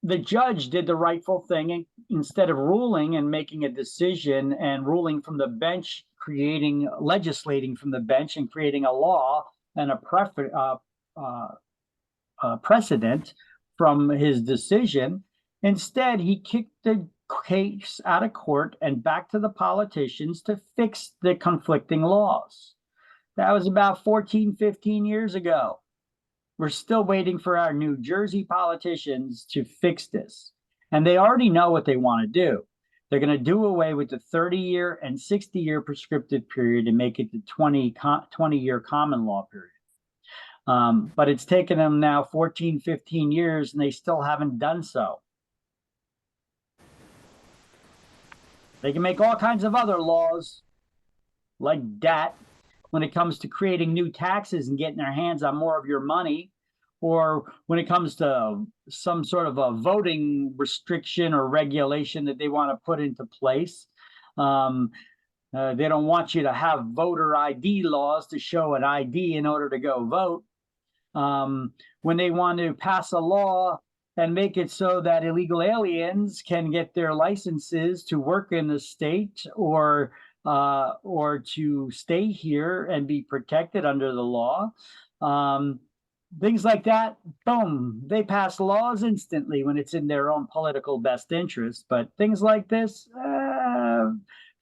the judge did the rightful thing, and instead of ruling and making a decision and ruling from the bench, legislating from the bench and creating a law and a precedent from his decision. Instead, he kicked the case out of court and back to the politicians to fix the conflicting laws. That was about 14, 15 years ago. We're still waiting for our New Jersey politicians to fix this. And they already know what they want to do. They're going to do away with the 30-year and 60-year prescriptive period and make it the 20-year common law period. But it's taken them now 14, 15 years, and they still haven't done so. They can make all kinds of other laws like that when it comes to creating new taxes and getting their hands on more of your money, or when it comes to some sort of a voting restriction or regulation that they want to put into place. They don't want you to have voter ID laws to show an ID in order to go vote. When they want to pass a law and make it so that illegal aliens can get their licenses to work in the state or to stay here and be protected under the law. Things like that, boom, they pass laws instantly when it's in their own political best interest. But things like this,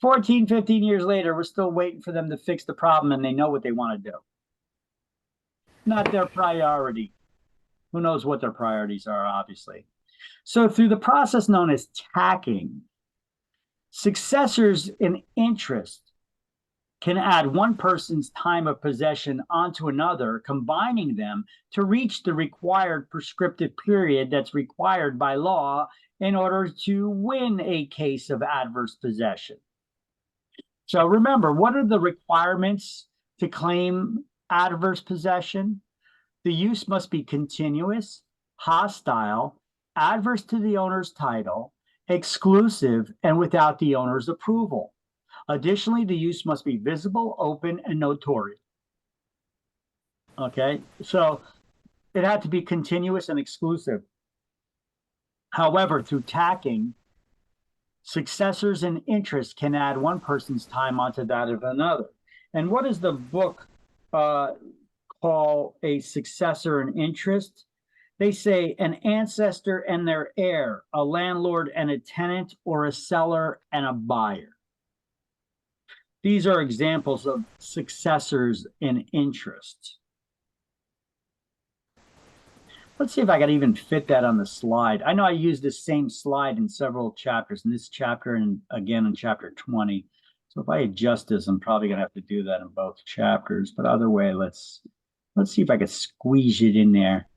14, 15 years later, we're still waiting for them to fix the problem, and they know what they want to do. Not their priority. Who knows what their priorities are, obviously. So through the process known as tacking, successors in interest can add one person's time of possession onto another, combining them to reach the required prescriptive period that's required by law in order to win a case of adverse possession. So remember, what are the requirements to claim adverse possession? The use must be continuous, hostile, adverse to the owner's title, exclusive, and without the owner's approval. Additionally, the use must be visible, open, and notorious. Okay, so it had to be continuous and exclusive. However, through tacking, successors in interest can add one person's time onto that of another. And what does the book call a successor in interest? They say an ancestor and their heir, a landlord and a tenant, or a seller and a buyer. These are examples of successors in interest. Let's see if I can even fit that on the slide. I know I used this same slide in several chapters, in this chapter and again in chapter 20. So if I adjust this, I'm probably going to have to do that in both chapters. But either way, let's see if I could squeeze it in there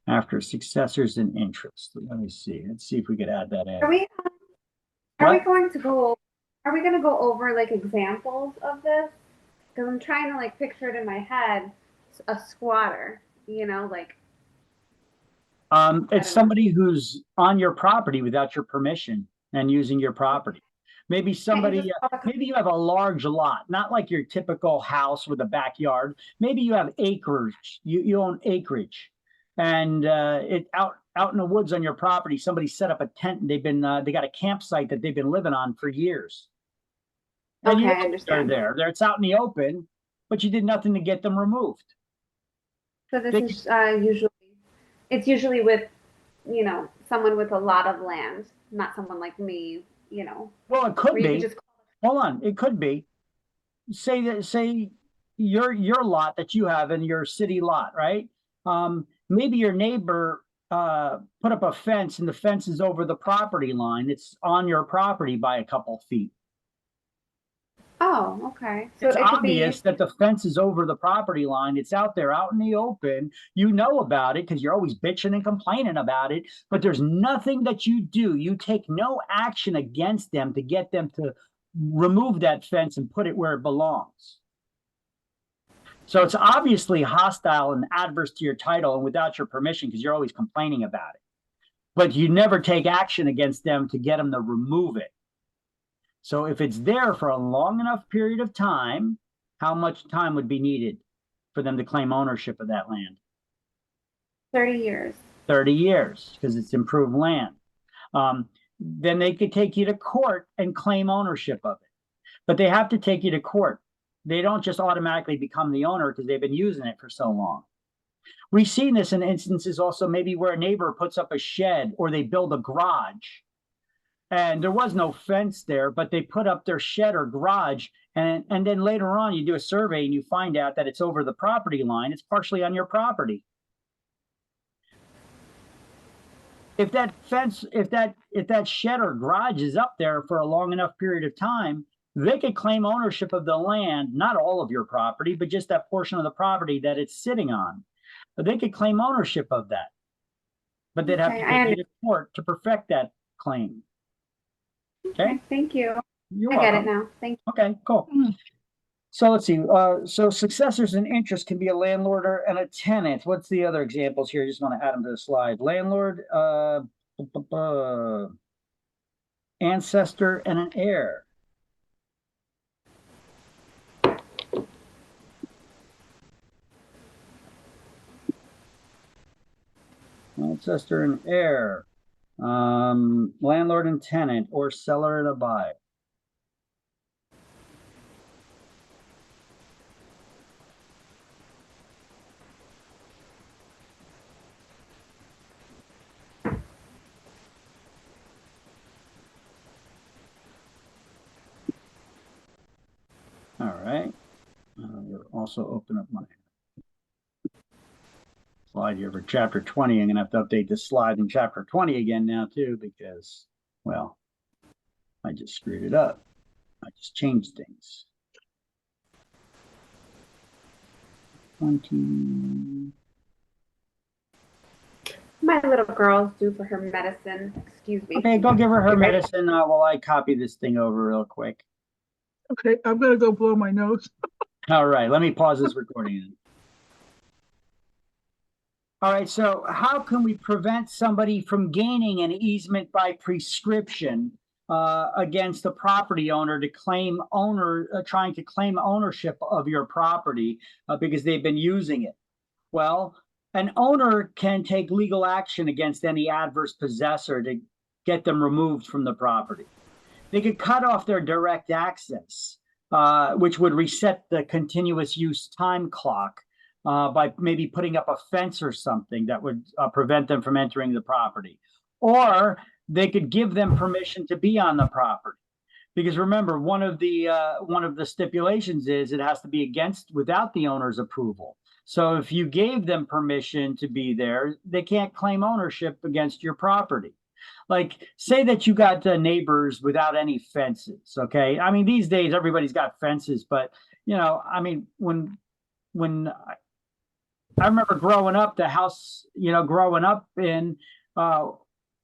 after successors in interest. Let me see. Let's see if we could add that in. Are we Are we What? going to go? Are we going to go over like examples of this? Because I'm trying to like picture it in my head. A squatter, like I It's don't know. somebody who's on your property without your permission and using your property. Maybe Can't you somebody, just call the maybe you have a large lot, not like your typical house with a backyard. Maybe you have acreage. You own acreage, and it out in the woods on your property. Somebody set up a tent and they got a campsite that they've been living on for years. And Okay, you I know they're understand. there. It's out in the open, but you did nothing to get them removed. So this They could, is usually with someone with a lot of land, not someone like me. well, it could Where you could be. just Hold on, it could be. Say your lot that you have in your city lot, right? Maybe your neighbor put up a fence and the fence is over the property line. It's on your property by a couple feet. oh, okay. So It's it could be obvious that the fence is over the property line. It's out there, out in the open. You know about it because you're always bitching and complaining about it, but there's nothing that you do. You take no action against them to get them to remove that fence and put it where it belongs. So it's obviously hostile and adverse to your title and without your permission because you're always complaining about it. But you never take action against them to get them to remove it. So if it's there for a long enough period of time, how much time would be needed for them to claim ownership of that land? 30 years. 30 years because it's improved land. Then they could take you to court and claim ownership of it. But they have to take you to court. They don't just automatically become the owner because they've been using it for so long. We've seen this in instances also maybe where a neighbor puts up a shed or they build a garage and there was no fence there, but they put up their shed or garage. And then later on, you do a survey and you find out that it's over the property line. It's partially on your property. If that fence, if that shed or garage is up there for a long enough period of time, they could claim ownership of the land, not all of your property, but just that portion of the property that it's sitting on. But they could claim ownership of that. But they'd have to take you to court to perfect that claim. Okay. Thank you. You're I welcome. get it now. Thank you. Okay, cool. So let's see. So successors in interest can be a landlord and a tenant. What's the other examples here? I just want to add them to the slide. Landlord, ancestor, and an heir. Ancestor and heir. Landlord and tenant, or seller and a buyer. All right. We'll also open up my slide here for chapter 20. I'm going to have to update this slide in chapter 20 again now too, because, well, I just screwed it up. I just changed things. 20. My little girl's due for her medicine. Excuse me. Okay, go give her her medicine while I copy this thing over real quick. Okay, I'm gonna go blow my nose. All right, let me pause this recording. All right, so how can we prevent somebody from gaining an easement by prescription against a property owner to claim trying to claim ownership of your property because they've been using it? Well, an owner can take legal action against any adverse possessor to get them removed from the property. They could cut off their direct access, which would reset the continuous use time clock by maybe putting up a fence or something that would prevent them from entering the property. Or they could give them permission to be on the property. Because remember, one of the stipulations is it has to be without the owner's approval. So if you gave them permission to be there, they can't claim ownership against your property. Like, say that you got neighbors without any fences. Okay, I mean, these days everybody's got fences, but I mean, when I remember growing up, the house, growing up in,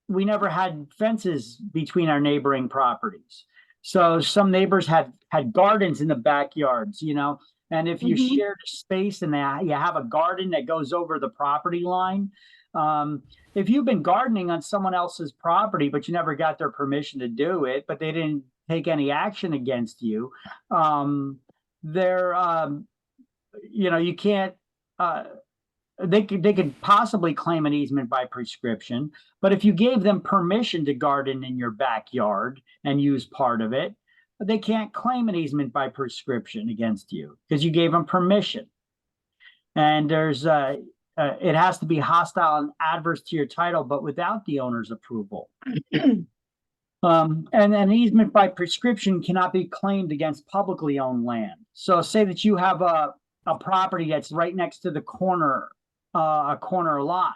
we never had fences between our neighboring properties. So some neighbors had gardens in the backyards, you know, and if you Mhm. shared a space and you have a garden that goes over the property line, if you've been gardening on someone else's property, but you never got their permission to do it, but they didn't take any action against you, they're, you know, you can't, they could possibly claim an easement by prescription, but if you gave them permission to garden in your backyard and use part of it, they can't claim an easement by prescription against you because you gave them permission. And there's it has to be hostile and adverse to your title, but without the owner's approval. And an easement by prescription cannot be claimed against publicly owned land. So say that you have a property that's right next to the corner, a corner lot,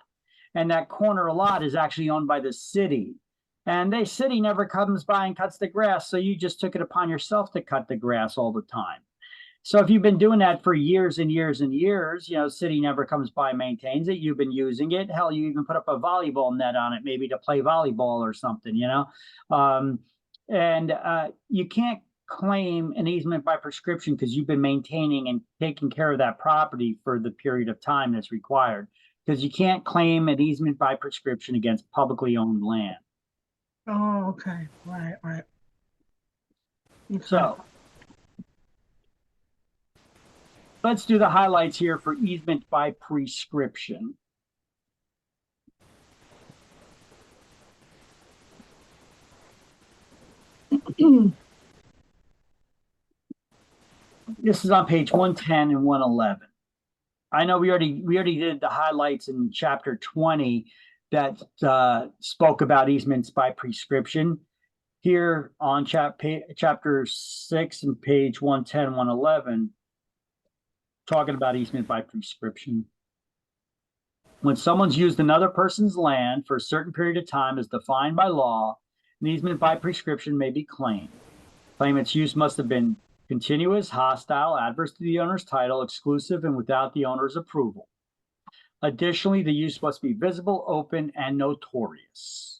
and that corner lot is actually owned by the city. And the city never comes by and cuts the grass, so you just took it upon yourself to cut the grass all the time. So if you've been doing that for years and years and years, you know, city never comes by, maintains it, you've been using it. Hell, you even put up a volleyball net on it, maybe to play volleyball or something, you know. You can't claim an easement by prescription because you've been maintaining and taking care of that property for the period of time that's required. Because you can't claim an easement by prescription against publicly owned land. Oh, okay. Right. Okay. So let's do the highlights here for easement by prescription. This is on page 110 and 111. I know we already did the highlights in chapter 20 that spoke about easements by prescription. Here on chapter 6 and page 110, 111, talking about easement by prescription. When someone's used another person's land for a certain period of time as defined by law, an easement by prescription may be claimed. Claim its use must have been continuous, hostile, adverse to the owner's title, exclusive, and without the owner's approval. Additionally, the use must be visible, open, and notorious.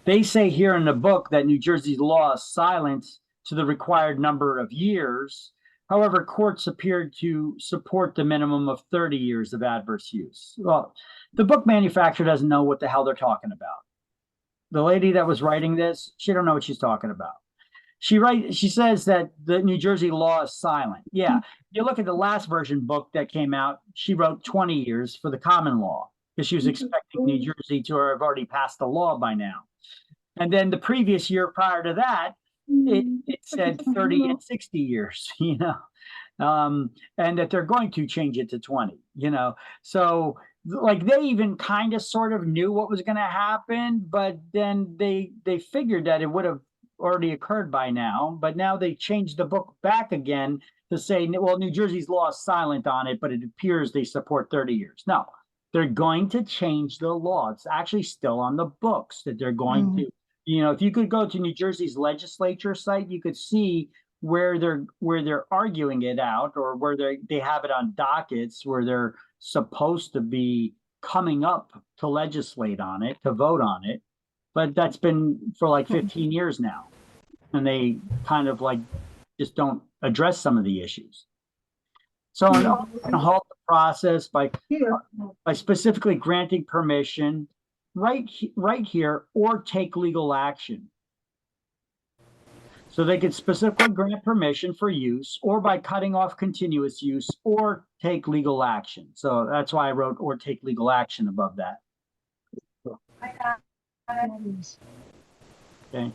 They say here in the book that New Jersey's law is silent to the required number of years. However, courts appeared to support the minimum of 30 years of adverse use. Well, the book manufacturer doesn't know what the hell they're talking about. The lady that was writing this, she don't know what she's talking about. She says that the New Jersey law is silent. Yeah, you look at the last version book that came out, she wrote 20 years for the common law because she was expecting New Jersey to have already passed the law by now. And then the previous year prior to that, it said 30 and 60 years, you know, and that they're going to change it to 20, you know. So like they even kind of sort of knew what was going to happen, but then they figured that it would have already occurred by now, but now they changed the book back again to say, well, New Jersey's law is silent on it, but it appears they support 30 years. No, they're going to change the law. It's actually still on the books that they're going to, you know, if you could go to New Jersey's legislature site, you could see where they're arguing it out, or where they have it on dockets where they're supposed to be coming up to legislate on it, to vote on it. But that's been for like 15 years now. And they kind of like just don't address some of the issues. So in order to halt the process by specifically granting permission right here, or take legal action. So they could specifically grant permission for use, or by cutting off continuous use, or take legal action. So that's why I wrote or take legal action above that. Okay,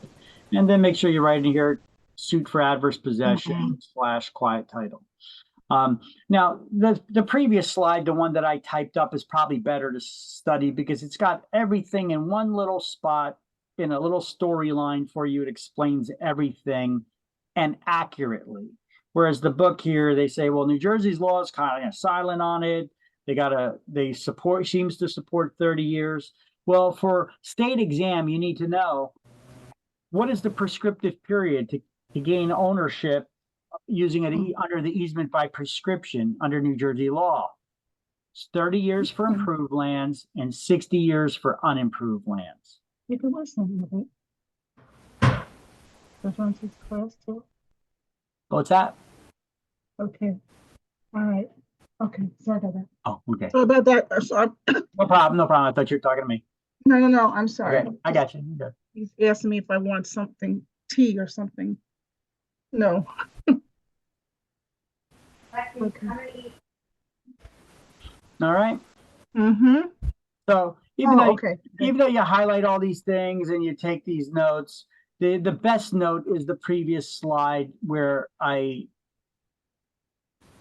and then make sure you write in here suit for adverse possession / quiet title. Now the previous slide, the one that I typed up, is probably better to study because it's got everything in one little spot in a little storyline for you. It explains everything and accurately. Whereas the book here, they say, well, New Jersey's law is kind of silent on it. Seems to support 30 years. Well, for state exam, you need to know what is the prescriptive period to gain ownership using it under the easement by prescription under New Jersey law. It's 30 years for improved lands and 60 years for unimproved lands. You can listen to it. That's on his class too. What's that? Okay. All right. Okay. Sorry about that. Oh, okay. Sorry about that. So No problem. No problem. I thought you were talking to me. no. I'm sorry. Okay. I got you. You're good. He's asking me if I want something, tea or something. No. Lexi, Okay. I'm gonna eat. All right. Mm-hmm. So Oh, okay. even though you highlight all these things and you take these notes, the best note is the previous slide where I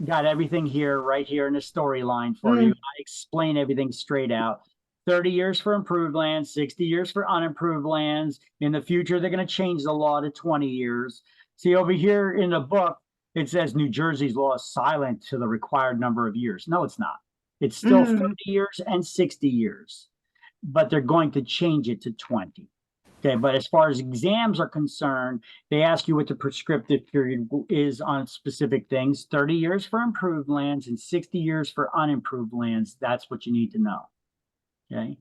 got everything here, right here in the storyline for you. I explain everything straight out. 30 years for improved lands, 60 years for unimproved lands. In the future, they're going to change the law to 20 years. See, over here in the book, it says New Jersey's law is silent to the required number of years. No, it's not. It's still 30 years and 60 years, but they're going to change it to 20. Okay, but as far as exams are concerned, they ask you what the prescriptive period is on specific things. 30 years for improved lands and 60 years for unimproved lands. That's what you need to know. Okay.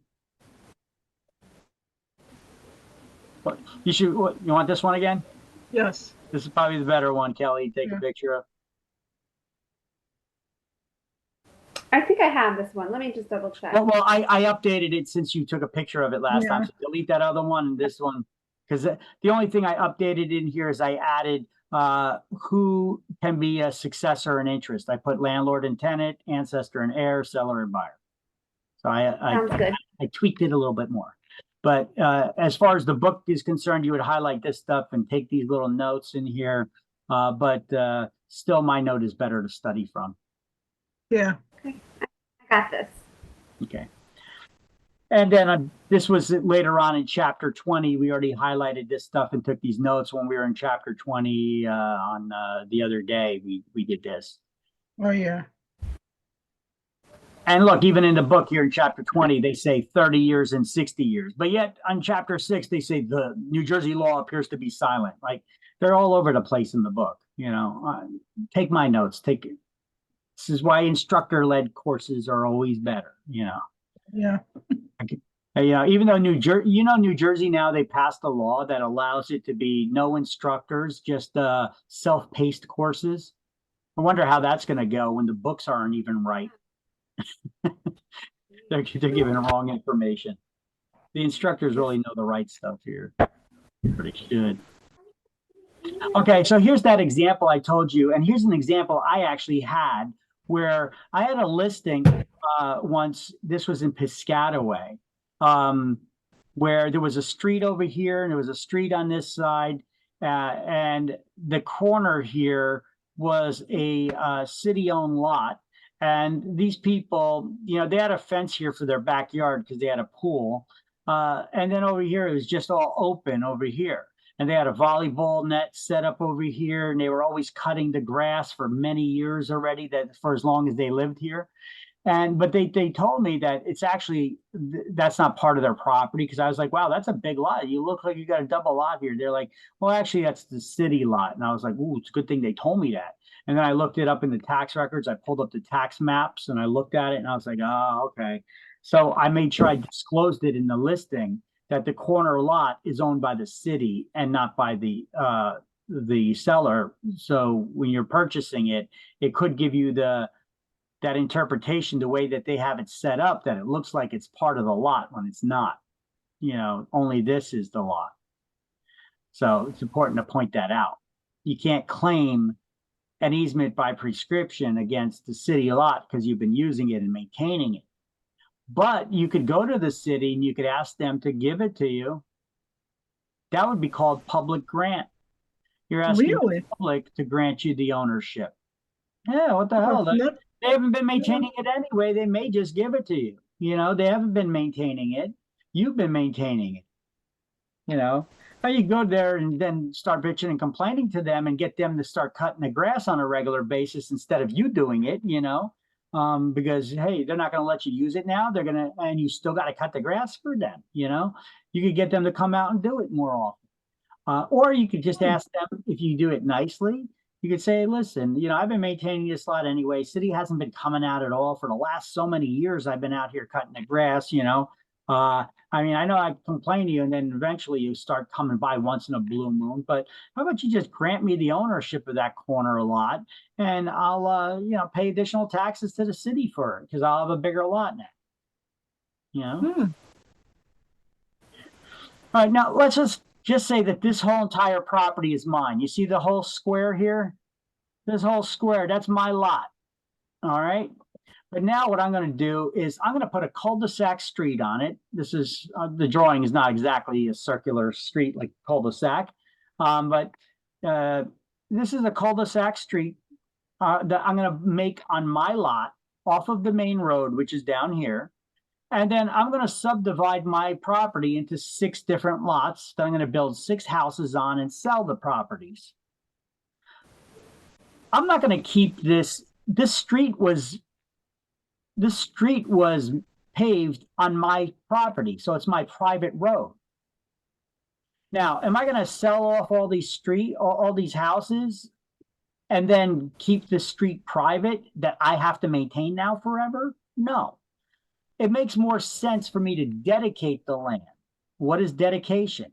But you should, you want this one again? Yes. This is probably the better one, Kelly. Take Yeah. a picture of. I think I have this one. Let me just double check. Well, I updated it since you took a picture of it last time. Yeah. So delete that other one and this one, because the only thing I updated in here is I added who can be a successor in interest. I put landlord and tenant, ancestor and heir, seller and buyer. So Sounds good. I tweaked it a little bit more. But as far as the book is concerned, you would highlight this stuff and take these little notes in here. But still, my note is better to study from. Yeah. I got this. Okay. And then this was later on in chapter 20. We already highlighted this stuff and took these notes when we were in chapter 20 on the other day. We did this. Oh, yeah. And look, even in the book here in chapter 20, they say 30 years and 60 years. But yet on chapter 6, they say the New Jersey law appears to be silent. Like they're all over the place in the book. You know, take my notes. Take it. This is why instructor-led courses are always better. You know. Yeah. Even though New Jersey now they passed a law that allows it to be no instructors, just self-paced courses. I wonder how that's going to go when the books aren't even right. they're giving wrong information. The instructors really know the right stuff here. Pretty should. Okay, so here's that example I told you, and here's an example I actually had where I had a listing once. This was in Piscataway, where there was a street over here and there was a street on this side, and the corner here was a city-owned lot. And these people, they had a fence here for their backyard because they had a pool. And then over here, it was just all open over here. And they had a volleyball net set up over here. And they were always cutting the grass for many years already, that for as long as they lived here. But they told me that it's actually, that's not part of their property. Because I was like, wow, that's a big lot. You look like you got a double lot here. They're like, well, actually, that's the city lot. And I was like, ooh, it's a good thing they told me that. And then I looked it up in the tax records. I pulled up the tax maps and I looked at it and I was like, oh, okay. So I made sure I disclosed it in the listing that the corner lot is owned by the city and not by the seller. So when you're purchasing it, it could give you that interpretation, the way that they have it set up, that it looks like it's part of the lot when it's not. Only this is the lot. So it's important to point that out. You can't claim an easement by prescription against the city lot because you've been using it and maintaining it. But you could go to the city and you could ask them to give it to you. That would be called public grant. You're asking the public to grant you the ownership. Yeah, what the hell? They haven't been maintaining it anyway. They may just give it to you. They haven't been maintaining it. You've been maintaining it. How you go there and then start bitching and complaining to them and get them to start cutting the grass on a regular basis instead of you doing it, because, hey, they're not going to let you use it now. And you still got to cut the grass for them, You could get them to come out and do it more often. Or you could just ask them, if you do it nicely, you could say, listen, I've been maintaining this lot anyway. City hasn't been coming out at all for the last so many years. I've been out here cutting the grass, I mean, I know I complain to you, and then eventually you start coming by once in a blue moon. But how about you just grant me the ownership of that corner lot, and I'll, pay additional taxes to the city for it because I'll have a bigger lot now. You know. Hmm. All right, now let's just say that this whole entire property is mine. You see the whole square here? This whole square, that's my lot. All right. But now what I'm going to do is I'm going to put a cul-de-sac street on it. This is the drawing is not exactly a circular street like cul-de-sac, but this is a cul-de-sac street that I'm going to make on my lot off of the main road, which is down here. And then I'm going to subdivide my property into 6 different lots that I'm going to build 6 houses on and sell the properties. I'm not going to keep this. This street was paved on my property, so it's my private road. Now, am I going to sell off all these houses and then keep the street private that I have to maintain now forever? No. It makes more sense for me to dedicate the land. What is dedication?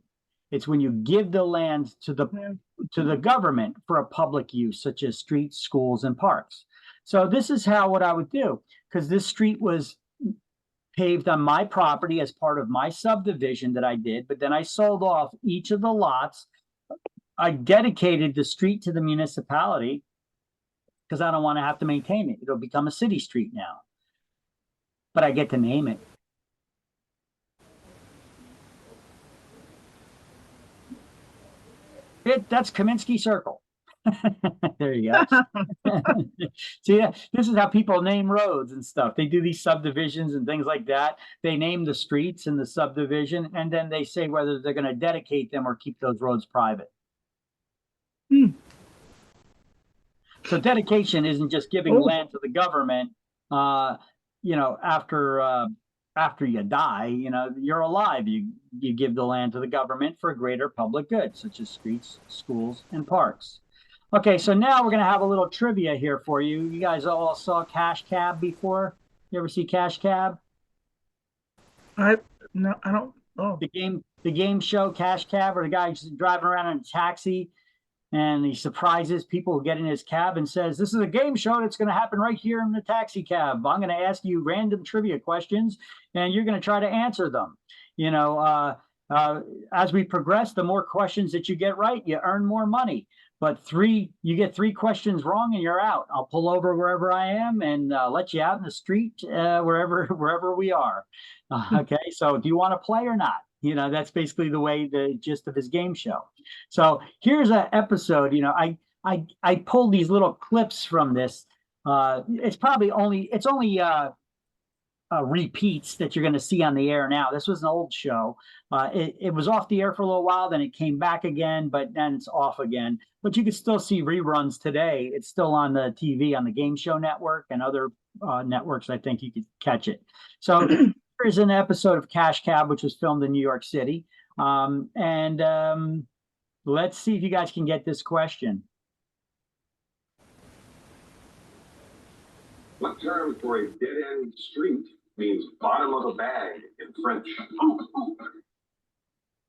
It's when you give the land to the government for a public use, such as streets, schools, and parks. So this is what I would do, because this street was paved on my property as part of my subdivision that I did, but then I sold off each of the lots. I dedicated the street to the municipality because I don't want to have to maintain it. It'll become a city street now, but I get to name it. That's Kaminsky Circle. There you go. See, this is how people name roads and stuff. They do these subdivisions and things like that. They name the streets in the subdivision, and then they say whether they're going to dedicate them or keep those roads private. So dedication isn't just giving land to the government, after you die. You're alive. You give the land to the government for greater public good, such as streets, schools, and parks. Okay, so now we're going to have a little trivia here for you. You guys all saw Cash Cab before? You ever see Cash Cab? No, I don't. Oh, The game show Cash Cab, where the guy's driving around in a taxi and he surprises people who get in his cab and says, "This is a game show that's going to happen right here in the taxi cab. I'm going to ask you random trivia questions and you're going to try to answer them." As we progress, the more questions that you get right, you earn more money. But you get 3 questions wrong and you're out. I'll pull over wherever I am and let you out in the street wherever we are. Okay, so do you want to play or not? That's basically the gist of his game show. So here's an episode. I pulled these little clips from this. It's only repeats that you're going to see on the air now. This was an old show. It was off the air for a little while, then it came back again, but then it's off again. But you can still see reruns today. It's still on the TV on the Game Show Network and other networks. I think you could catch it. So here's an episode of Cash Cab, which was filmed in New York City. Let's see if you guys can get this question. What term for a dead-end street means bottom of the bag in French?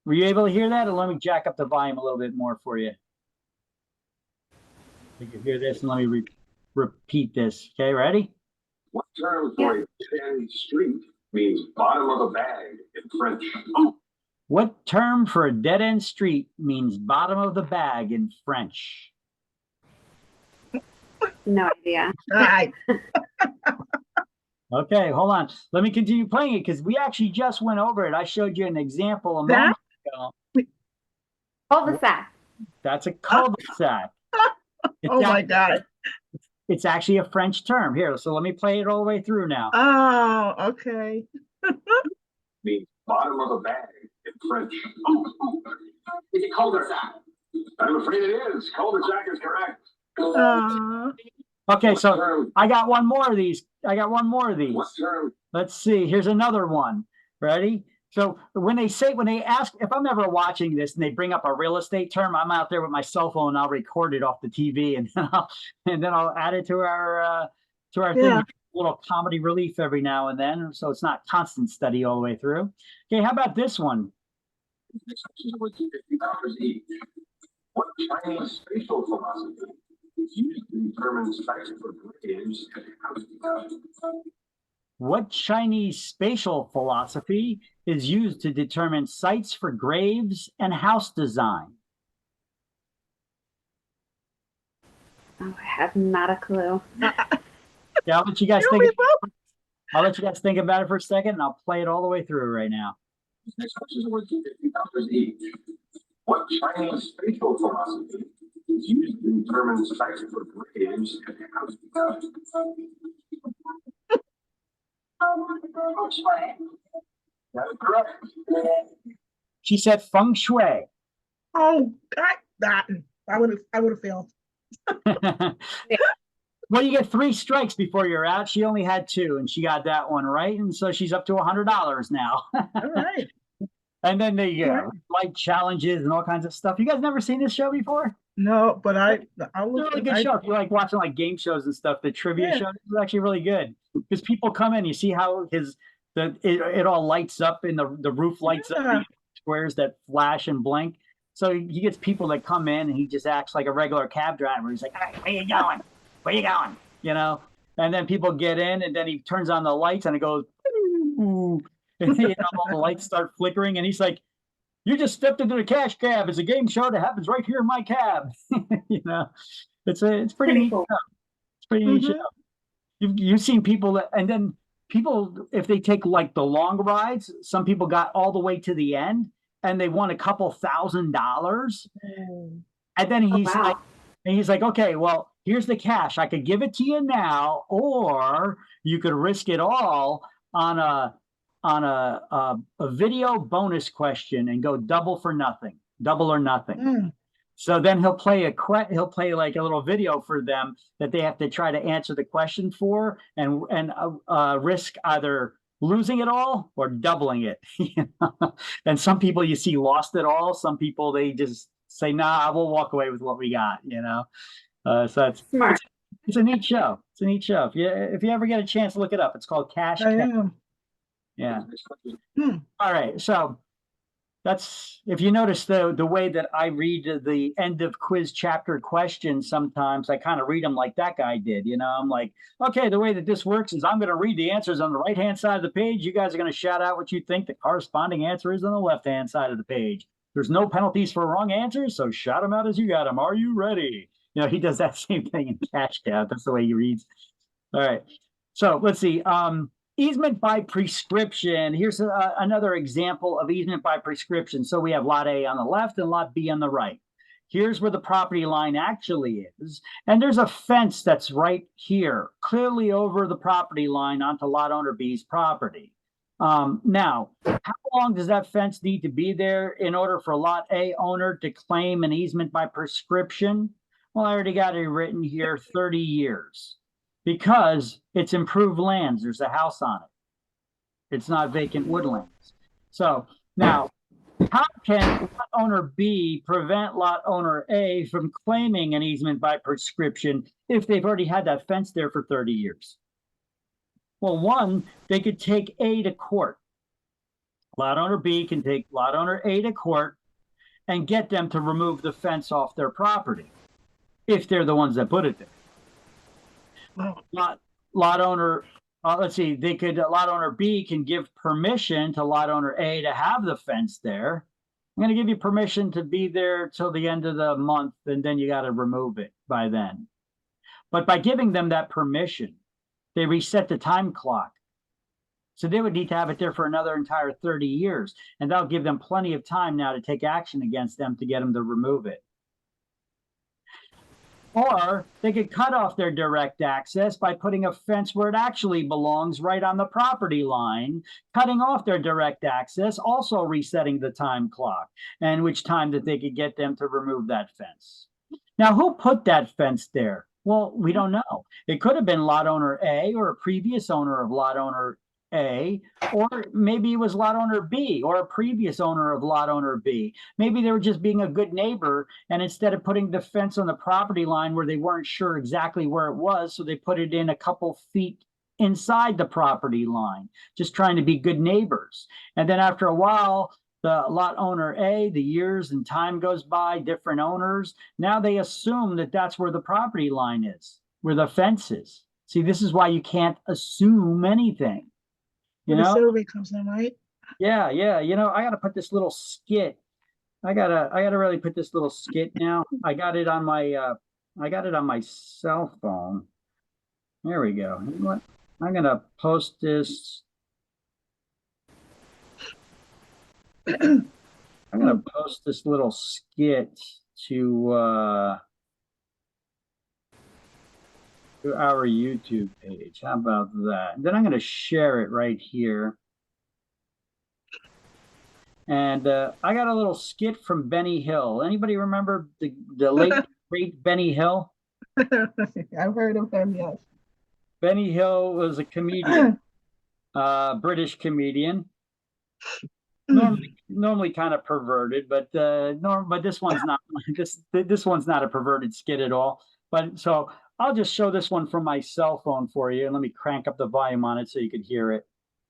Were you able to hear that? Or let me jack up the volume a little bit more for you. You can hear this, and let me repeat this. Okay, ready? What term for a dead-end street means bottom of the bag in French? What term for a dead-end street means bottom of the bag in French? No idea. all right. Okay, hold on. Let me continue playing it because we actually just went over it. I showed you an example a moment ago. Cul-de-sac. That's a cul-de-sac. Oh my God. It's actually a French term. Here, so let me play it all the way through now. Oh, okay. Means bottom of the bag in French. It's a cul-de-sac. I'm afraid it is. Cul-de-sac is correct. Okay, so I got one more of these. What term? Let's see. Here's another one. Ready? So when they ask, if I'm ever watching this and they bring up a real estate term, I'm out there with my cell phone and I'll record it off the TV and then I'll add it to our thing. little comedy relief every now and then, so it's not constant study all the way through. Okay, how about this one? Next question is worth $50 each. What Chinese spatial philosophy is used to determine sites for graves and house design? What Chinese spatial philosophy is used to determine sites for graves and house design? Oh, I have not a clue. Yeah, I'll let you guys You think. we both- I'll let you guys think about it for a second, and I'll play it all the way through right now. Next question is worth $50 each. What Chinese spatial philosophy is used to determine sites for graves and house design? That is correct. She said feng shui. Oh, God, that I would have failed. Well, you get 3 strikes before you're out. She only had 2, and she got that one right, and so she's up to $100 now. All right. And then they Right. light challenges and all kinds of stuff. You guys never seen this show before? No, but I'll It's a look. really good show. If you like watching like game shows and stuff, the trivia Yeah. show is actually really good because people come in. You see how it all lights up in the roof lights up, Yeah. the squares that flash and blink. So he gets people that come in and he just acts like a regular cab driver. He's like, "Hey, where you going? Where you going?" You know. And then people get in, and then he turns on the lights, and it goes, "Ooh," and all the lights start flickering, and he's like, "You just stepped into the cash cab. It's a game show that happens right here in my cab." You know, it's pretty Pretty neat cool. show. It's pretty neat Mhm. show. You've seen people that, and then people, if they take like the long rides, some people got all the way to the end and they won a couple $1,000. And then Oh, he's like, okay, well, here's the cash. I could give it to you now, or you could risk it all on a video bonus question and go double for nothing, double or nothing. Mm. So then he'll play like a little video for them that they have to try to answer the question for, and risk either losing it all or doubling it. You know? And some people you see lost it all. Some people they just say, "Nah, we'll walk away with what we got." You know, so Smart. it's a neat show. It's a neat show. If you ever get a chance, look it up. It's called Cash I Cab. am. Yeah. Next question. All right. So that's, if you notice the way that I read the end of quiz chapter questions, sometimes I kind of read them like that guy did. You know, I'm like, okay, the way that this works is I'm going to read the answers on the right hand side of the page. You guys are going to shout out what you think the corresponding answer is on the left hand side of the page. There's no penalties for wrong answers, so shout them out as you got them. Are you ready? You know, he does that same thing in Cash Cab. That's the way he reads. All right. So let's see. Easement by prescription. Here's another example of easement by prescription. So we have lot A on the left and lot B on the right. Here's where the property line actually is. And there's a fence that's right here, clearly over the property line onto lot owner B's property. Now, how long does that fence need to be there in order for lot A owner to claim an easement by prescription? Well, I already got it written here, 30 years. Because it's improved lands, there's a house on it. It's not vacant woodlands. So now, how can lot owner B prevent lot owner A from claiming an easement by prescription if they've already had that fence there for 30 years? Well, one, they could take A to court. Lot owner B can take lot owner A to court and get them to remove the fence off their property if they're the ones that put it there. Lot owner, let's see, lot owner B can give permission to lot owner A to have the fence there. I'm going to give you permission to be there till the end of the month, and then you got to remove it by then. But by giving them that permission, they reset the time clock. So they would need to have it there for another entire 30 years, and that'll give them plenty of time now to take action against them to get them to remove it. Or they could cut off their direct access by putting a fence where it actually belongs, right on the property line, cutting off their direct access, also resetting the time clock, and which time that they could get them to remove that fence. Now, who put that fence there? Well, we don't know. It could have been lot owner A or a previous owner of lot owner A, or maybe it was lot owner B or a previous owner of lot owner B. Maybe they were just being a good neighbor, and instead of putting the fence on the property line where they weren't sure exactly where it was, so they put it in a couple feet inside the property line, just trying to be good neighbors. And then after a while, the lot owner A, the years and time goes by, different owners, now they assume that that's where the property line is, where the fence is. See, this is why you can't assume anything. You When the know? survey comes in, right? Yeah, yeah. You know, I gotta put this little skit. I gotta really put this little skit now. I got it on my cell phone. There we go. You know what? I'm gonna post this. I'm gonna post this little skit to our YouTube page. How about that? Then I'm gonna share it right here. And I got a little skit from Benny Hill. Anybody remember the late great Benny Hill? I've heard of him, yes. Benny Hill was a comedian, British comedian. Normally kind of perverted, but this one's not. This one's not a perverted skit at all. But so I'll just show this one from my cell phone for you, and let me crank up the volume on it so you could hear it.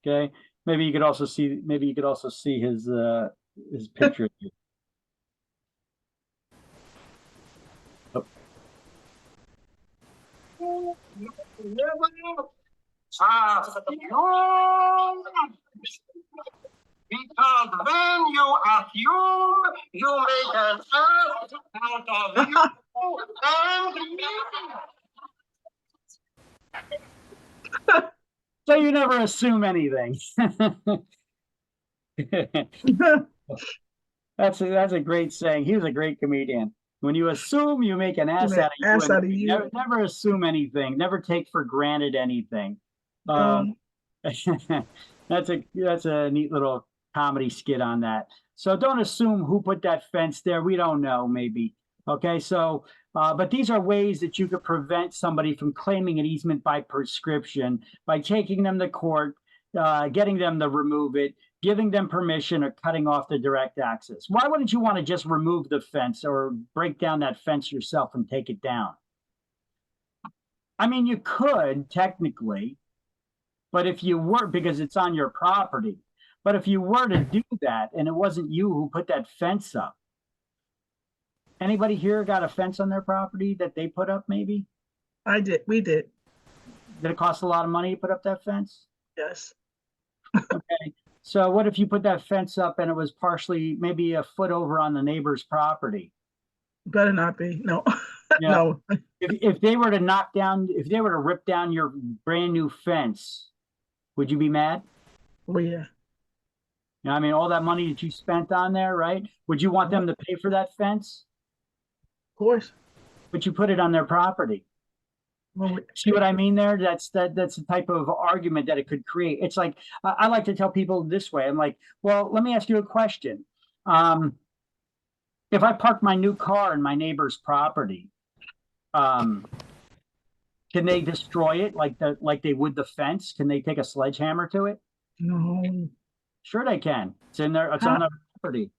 Okay. Maybe you could also see his picture. Oh. Because when you assume, you make an earth out of you and So you never assume anything. That's a great saying. He was a great comedian. When you assume, you make an ass out of you. Never assume anything. Never take for granted anything. That's a neat little comedy skit on that. So don't assume who put that fence there. We don't know, maybe. Okay, so but these are ways that you could prevent somebody from claiming an easement by prescription by taking them to court, getting them to remove it, giving them permission, or cutting off the direct access. Why wouldn't you want to just remove the fence or break down that fence yourself and take it down? I mean, you could technically, but if you were, because it's on your property, but if you were to do that and it wasn't you who put that fence up, anybody here got a fence on their property that they put up maybe? I did. We did. Did it cost a lot of money to put up that fence? Yes. Okay. So what if you put that fence up and it was partially maybe a foot over on the neighbor's property? Better not be. No. Yeah. No. If they were to rip down your brand new fence, would you be mad? Oh, yeah. You know, I mean, all that money that you spent on there, right? Would you want them to pay for that fence? Of course. But you put it on their property. Well, See what I mean there? That's the type of argument that it could create. It's like, I like to tell people this way. I'm like, well, let me ask you a question. If I park my new car in my neighbor's property, can they destroy it like they would the fence? Can they take a sledgehammer to it? no. Sure they can. It's in there, it's on their property.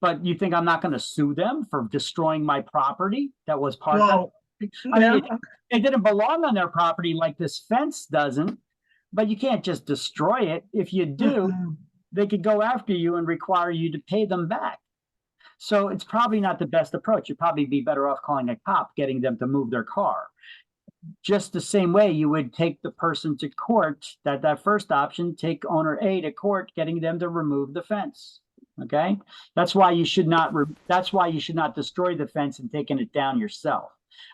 But you think I'm not going to sue them for destroying my property that was part of it? I mean, it didn't belong on their property like this fence doesn't, but you can't just destroy it. If you do, they could go after you and require you to pay them back. So it's probably not the best approach. You'd probably be better off calling a cop, getting them to move their car. Just the same way you would take the person to court, that first option, take owner A to court, getting them to remove the fence. Okay, that's why you should not destroy the fence and taking it down yourself.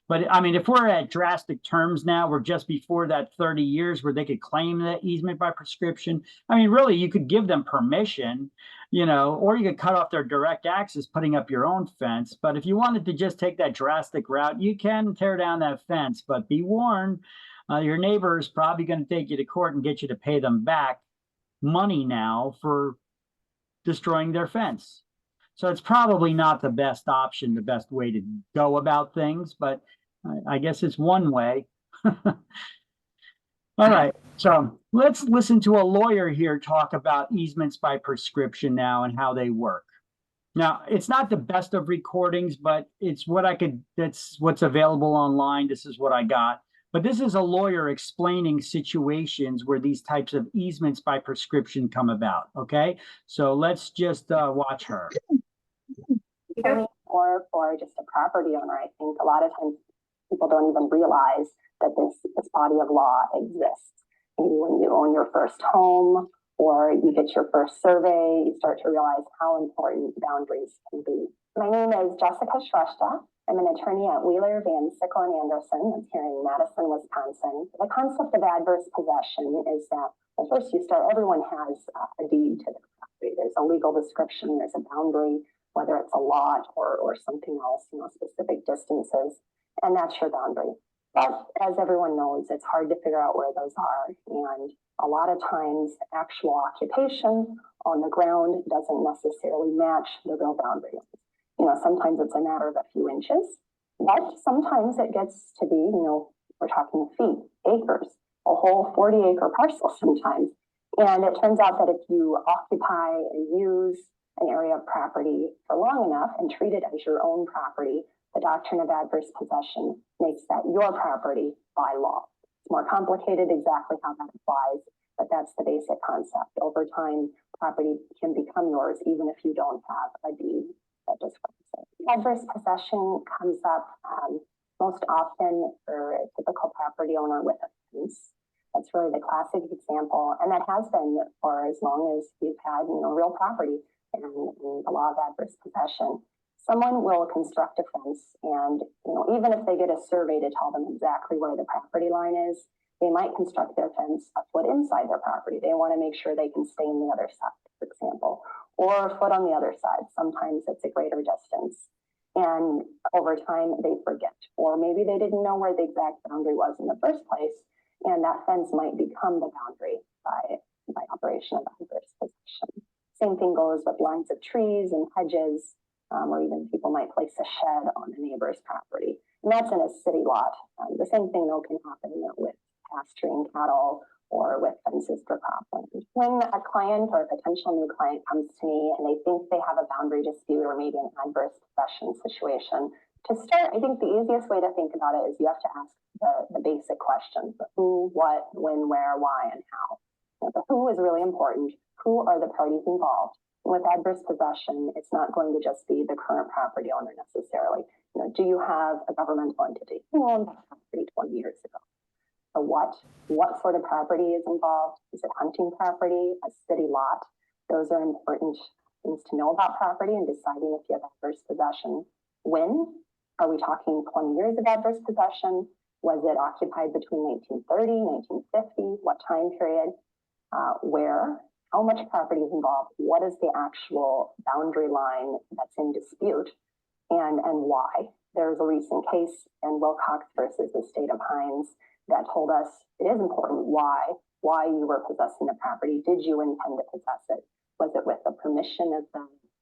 But I mean, if we're at drastic terms now, we're just before that 30 years where they could claim that easement by prescription. I mean, really, you could give them permission, you know, or you could cut off their direct access, putting up your own fence. But if you wanted to just take that drastic route, you can tear down that fence. But be warned, your neighbor is probably going to take you to court and get you to pay them back money now for destroying their fence. So it's probably not the best option, the best way to go about things, but I guess it's one way. All right, so let's listen to a lawyer here talk about easements by prescription now and how they work. Now, it's not the best of recordings, but it's what that's what's available online. This is what I got. But this is a lawyer explaining situations where these types of easements by prescription come about. Okay, so let's just watch her. Or for just a property owner, I think a lot of times people don't even realize that this body of law exists. Maybe when you own your first home or you get your first survey, you start to realize how important boundaries can be. My name is Jessica Shrestha. I'm an attorney at Wheeler, Van Sickle, and Anderson. That's here in Madison, Wisconsin. The concept of adverse possession is that, well, first you start, everyone has a deed to their property. There's a legal description, there's a boundary, whether it's a lot or something else, specific distances, and that's your boundary. But as everyone knows, it's hard to figure out where those are. And a lot of times actual occupation on the ground doesn't necessarily match the real boundary. Sometimes it's a matter of a few inches, but sometimes it gets to be, we're talking feet, acres, a whole 40-acre parcel sometimes. And it turns out that if you occupy and use an area of property for long enough and treat it as your own property, the doctrine of adverse possession makes that your property by law. It's more complicated exactly how that applies, but that's the basic concept. Over time, property can become yours even if you don't have a deed that describes it. Adverse possession comes up most often for a typical property owner with a fence. That's really the classic example, and that has been for as long as you've had, real property and the law of adverse possession. Someone will construct a fence, and even if they get a survey to tell them exactly where the property line is, they might construct their fence a foot inside their property. They want to make sure they can stay on the other side, for example, or a foot on the other side. Sometimes it's a greater distance. And over time, they forget, or maybe they didn't know where the exact boundary was in the first place, and that fence might become the boundary by operation of adverse possession. Same thing goes with lines of trees and hedges, or even people might place a shed on a neighbor's property. And that's in a city lot. The same thing, though, can happen with pasturing cattle or with fences for cropland. When a client or a potential new client comes to me and they think they have a boundary dispute or maybe an adverse possession situation, to start, I think the easiest way to think about it is you have to ask the basic questions: the who, what, when, where, why, and how. The who is really important. Who are the parties involved? With adverse possession, it's not going to just be the current property owner necessarily. Do you have a governmental entity who owned that property 20 years ago? So what sort of property is involved? Is it hunting property, a city lot? Those are important things to know about property and deciding if you have adverse possession. When? Are we talking 20 years of adverse possession? Was it occupied between 1930, 1950? What time period? Where? How much property is involved? What is the actual boundary line that's in dispute? And why? There's a recent case in Wilcox versus the state of Hines that told us it is important why you were possessing the property. Did you intend to possess it? Was it with the permission of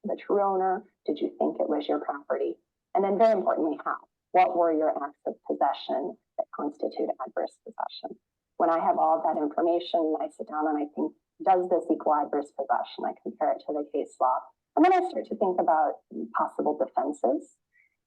the true owner? Did you think it was your property? And then very importantly, how? What were your acts of possession that constitute adverse possession? When I have all of that information, I sit down and I think, does this equal adverse possession? I compare it to the case law. And then I start to think about possible defenses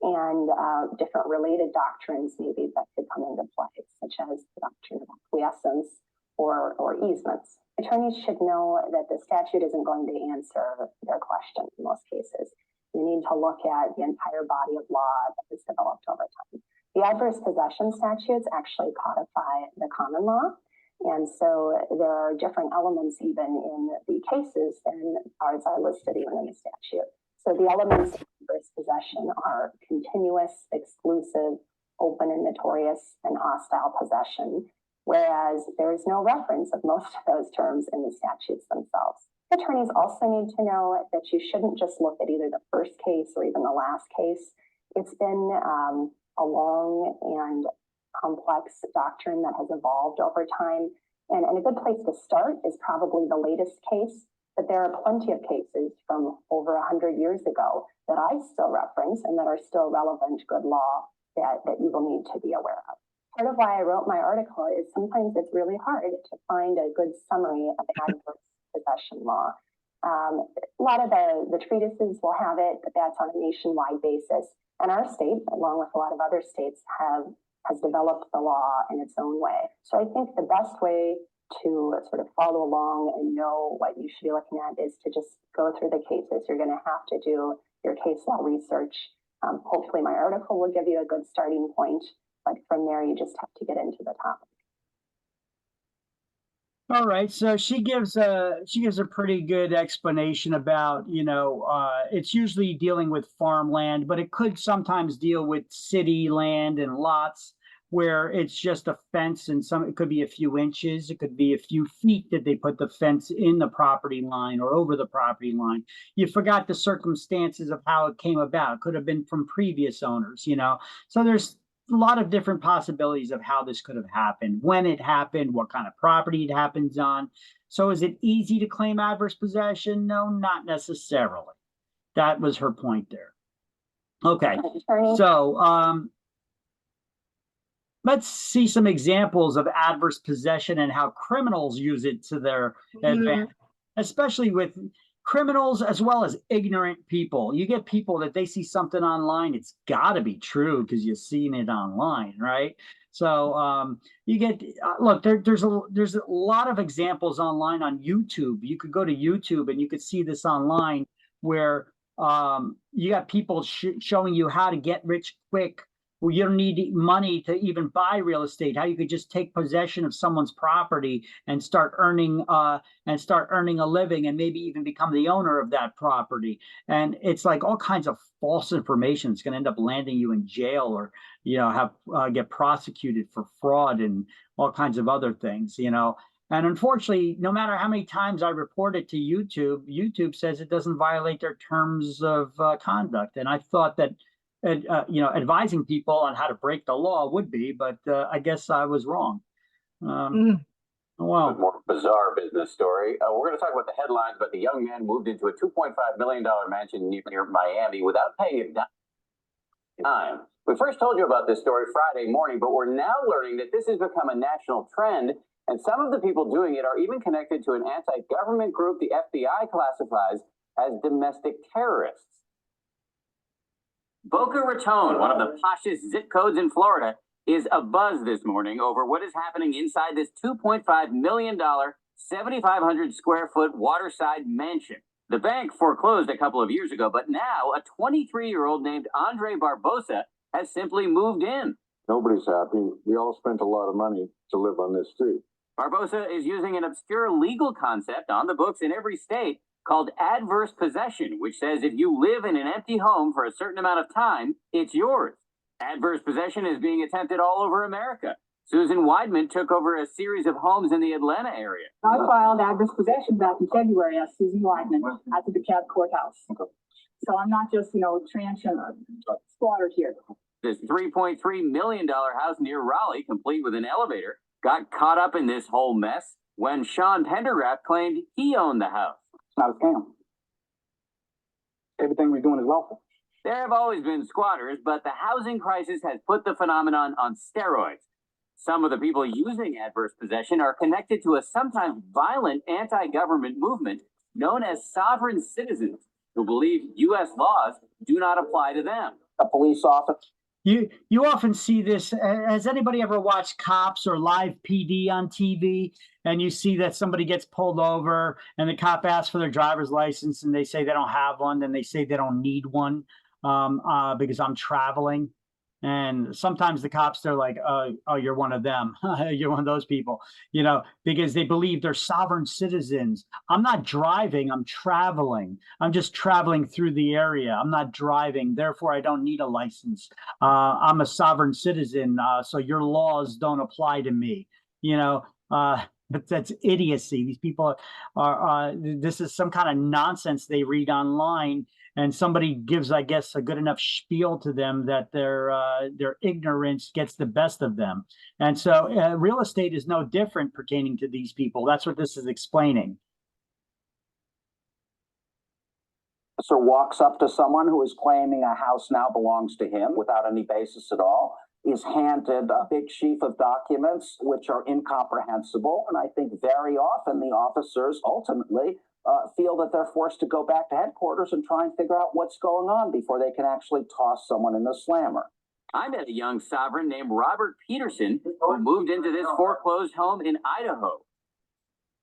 and different related doctrines maybe that could come into play, such as the doctrine of acquiescence or easements. Attorneys should know that the statute isn't going to answer their question in most cases. You need to look at the entire body of law that has developed over time. The adverse possession statutes actually codify the common law. And so there are different elements even in the cases than ours are listed even in the statute. So the elements of adverse possession are continuous, exclusive, open and notorious, and hostile possession, whereas there is no reference of most of those terms in the statutes themselves. Attorneys also need to know that you shouldn't just look at either the first case or even the last case. It's been a long and complex doctrine that has evolved over time. And a good place to start is probably the latest case, but there are plenty of cases from over 100 years ago that I still reference and that are still relevant good law that you will need to be aware of. Part of why I wrote my article is sometimes it's really hard to find a good summary of adverse possession law. A lot of the treatises will have it, but that's on a nationwide basis. And our state, along with a lot of other states, have has developed the law in its own way. So I think the best way to sort of follow along and know what you should be looking at is to just go through the cases. You're going to have to do your case law research. Hopefully my article will give you a good starting point, but from there you just have to get into the topic. All right, so she gives a pretty good explanation about, it's usually dealing with farmland, but it could sometimes deal with city land and lots where it's just a fence, and it could be a few inches, it could be a few feet that they put the fence in the property line or over the property line. You forgot the circumstances of how it came about. It could have been from previous owners, So there's a lot of different possibilities of how this could have happened, when it happened, what kind of property it happens on. So is it easy to claim adverse possession? No, not necessarily. That was her point there. Okay, so let's see some examples of adverse possession and how criminals use it to their advantage, especially with criminals as well as ignorant people. You get people that they see something online, it's got to be true because you've seen it online, right? So you get look, there's a lot of examples online on YouTube. You could go to YouTube and you could see this online where you got people showing you how to get rich quick. Well, you don't need money to even buy real estate. How you could just take possession of someone's property and start earning a living, and maybe even become the owner of that property. And it's like all kinds of false information. It's going to end up landing you in jail, or get prosecuted for fraud and all kinds of other things. And unfortunately, no matter how many times I report it to YouTube, YouTube says it doesn't violate their terms of conduct. And I thought that advising people on how to break the law would be, but I guess I was wrong. Wow. More bizarre business story. We're going to talk about the headlines, but the young man moved into a $2.5 million mansion near Miami without paying a dime. We first told you about this story Friday morning, but we're now learning that this has become a national trend, and some of the people doing it are even connected to an anti-government group the FBI classifies as domestic terrorists. Boca Raton, one of the poshest zip codes in Florida, is abuzz this morning over what is happening inside this $2.5 million, 7,500 square foot waterside mansion. The bank foreclosed a couple of years ago, but now a 23-year-old named Andre Barbosa has simply moved in. Nobody's happy. We all spent a lot of money to live on this street. Barbosa is using an obscure legal concept on the books in every state called adverse possession, which says if you live in an empty home for a certain amount of time, it's yours. Adverse possession is being attempted all over America. Susan Weidman took over a series of homes in the Atlanta area. I filed adverse possession back in February as Susan Weidman at the DeKalb courthouse. So I'm not just, transient squatter here. This $3.3 million house near Raleigh, complete with an elevator, got caught up in this whole mess when Sean Pendergraft claimed he owned the house. It's not a scam. Everything we're doing is lawful. There have always been squatters, but the housing crisis has put the phenomenon on steroids. Some of the people using adverse possession are connected to a sometimes violent anti-government movement known as sovereign citizens, who believe U.S. laws do not apply to them. A police officer. You often see this. Has anybody ever watched Cops or Live PD on TV? And you see that somebody gets pulled over and the cop asks for their driver's license and they say they don't have one. Then they say they don't need one because I'm traveling. And sometimes the cops, they're like, oh, you're one of them. You're one of those people, because they believe they're sovereign citizens. I'm not driving, I'm traveling. I'm just traveling through the area. I'm not driving. Therefore, I don't need a license. I'm a sovereign citizen. So your laws don't apply to me, but that's idiocy. These people this is some kind of nonsense they read online. And somebody gives, I guess, a good enough spiel to them that their ignorance gets the best of them. And so real estate is no different pertaining to these people. That's what this is explaining. Officer walks up to someone who is claiming a house now belongs to him without any basis at all, is handed a big sheaf of documents which are incomprehensible. And I think very often the officers ultimately feel that they're forced to go back to headquarters and try and figure out what's going on before they can actually toss someone in the slammer. I met a young sovereign named Robert Peterson who moved into this foreclosed home in Idaho.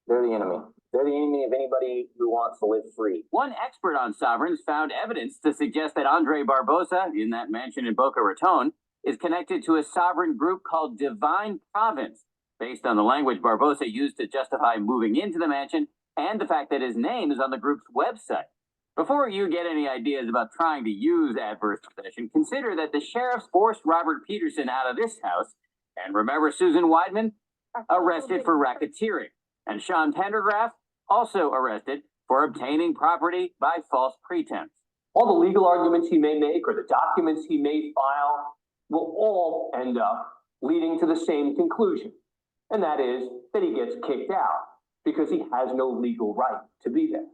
They're the enemy. They're the enemy of anybody who wants to live free. One expert on sovereigns found evidence to suggest that Andre Barbosa, in that mansion in Boca Raton, is connected to a sovereign group called Divine Province, based on the language Barbosa used to justify moving into the mansion and the fact that his name is on the group's website. Before you get any ideas about trying to use adverse possession, consider that the sheriffs forced Robert Peterson out of this house, and remember Susan Weidman, arrested for racketeering, and Sean Pendergraft, also arrested for obtaining property by false pretense. All the legal arguments he may make or the documents he may file will all end up leading to the same conclusion. And that is that he gets kicked out because he has no legal right to be there.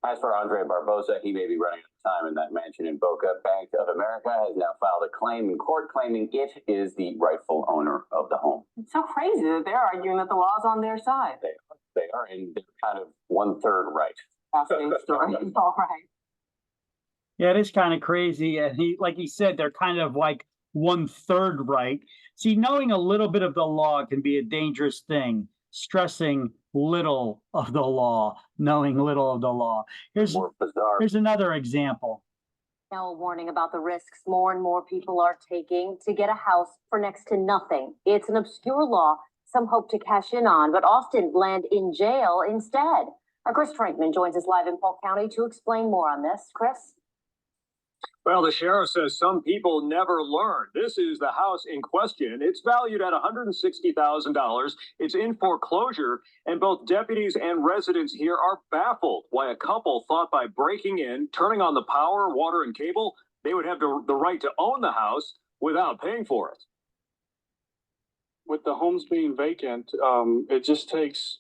As for Andre Barbosa, he may be running out of time in that mansion in Boca. Bank of America has now filed a claim in court claiming it is the rightful owner of the home. It's so crazy that they're arguing that the law's on their side. They are in kind of 1/3 right. Fascinating story. All right. Yeah, it is kind of crazy. And like he said, they're kind of like 1/3 right. See, knowing a little bit of the law can be a dangerous thing. Stressing little of the law, knowing little of the law. Here's another example. Now a warning about the risks more and more people are taking to get a house for next to nothing. It's an obscure law some hope to cash in on, but often land in jail instead. Our Chris Trankman joins us live in Polk County to explain more on this. Chris? Well, the sheriff says some people never learn. This is the house in question. It's valued at $160,000. It's in foreclosure, and both deputies and residents here are baffled why a couple thought by breaking in, turning on the power, water, and cable, they would have the right to own the house without paying for it. With the homes being vacant, it just takes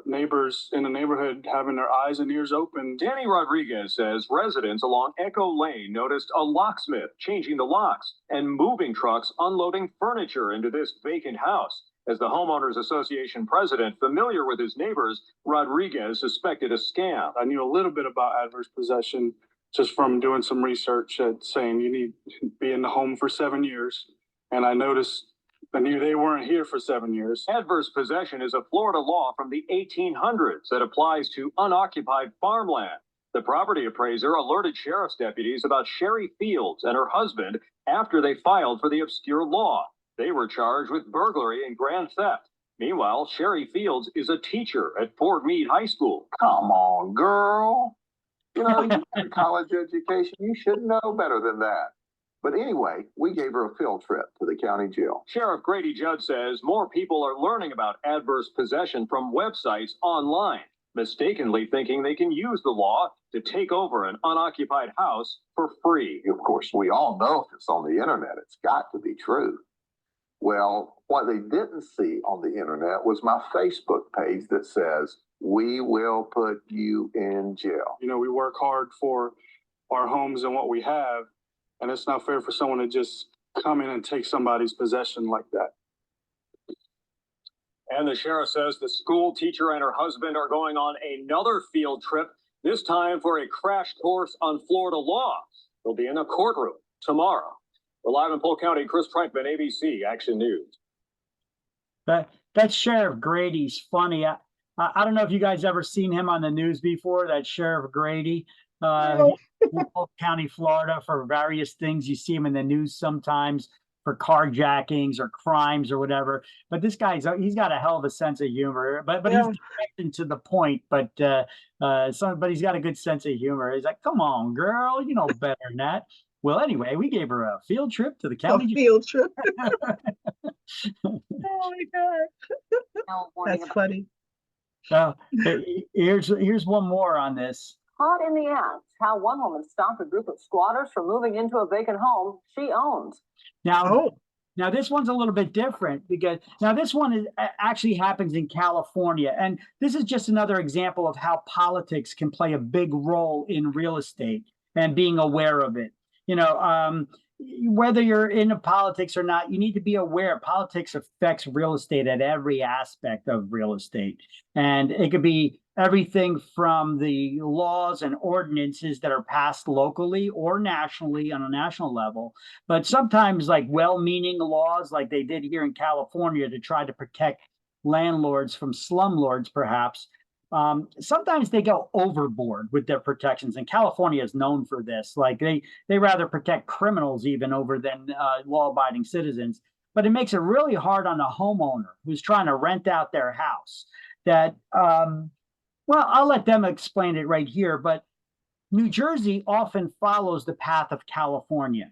neighbors in the neighborhood having their eyes and ears open. Danny Rodriguez says residents along Echo Lane noticed a locksmith changing the locks and moving trucks unloading furniture into this vacant house. As the Homeowners Association president, familiar with his neighbors, Rodriguez suspected a scam. I knew a little bit about adverse possession just from doing some research saying you need to be in the home for 7 years. And I knew they weren't here for 7 years. Adverse possession is a Florida law from the 1800s that applies to unoccupied farmland. The property appraiser alerted sheriff's deputies about Sherry Fields and her husband after they filed for the obscure law. They were charged with burglary and grand theft. Meanwhile, Sherry Fields is a teacher at Fort Meade High School. Come on, girl. You know, you had a college education. You should know better than that. But anyway, we gave her a field trip to the county jail. Sheriff Grady Judd says more people are learning about adverse possession from websites online, mistakenly thinking they can use the law to take over an unoccupied house for free. Of course, we all know if it's on the internet, it's got to be true. Well, what they didn't see on the internet was my Facebook page that says, "We will put you in jail." You know, we work hard for our homes and what we have. And it's not fair for someone to just come in and take somebody's possession like that. And the sheriff says the school teacher and her husband are going on another field trip, this time for a crash course on Florida law. They'll be in a courtroom tomorrow. We're live in Polk County. Chris Trankman, ABC Action News. That Sheriff Grady's funny. I don't know if you guys ever seen him on the news before, that Sheriff Grady. In Polk County, Florida, for various things. You see him in the news sometimes for carjackings or crimes or whatever. But this guy's he's got a hell of a sense of humor. But he's directing to the point. But he's got a good sense of humor. He's like, "Come on, girl, you know better than that." Well, anyway, we gave her a field trip to the county. Field trip. Oh my God, that's funny. Here's one more on this. Caught in the act, how one woman stopped a group of squatters from moving into a vacant home she owned. Now this one's a little bit different because now this one actually happens in California. And this is just another example of how politics can play a big role in real estate and being aware of it. You know, whether you're into politics or not, you need to be aware politics affects real estate at every aspect of real estate. And it could be everything from the laws and ordinances that are passed locally or nationally on a national level. But sometimes like well-meaning laws like they did here in California to try to protect landlords from slumlords, perhaps. Sometimes they go overboard with their protections, and California is known for this. Like they rather protect criminals even over than law-abiding citizens. But it makes it really hard on a homeowner who's trying to rent out their house. That well, I'll let them explain it right here. But New Jersey often follows the path of California.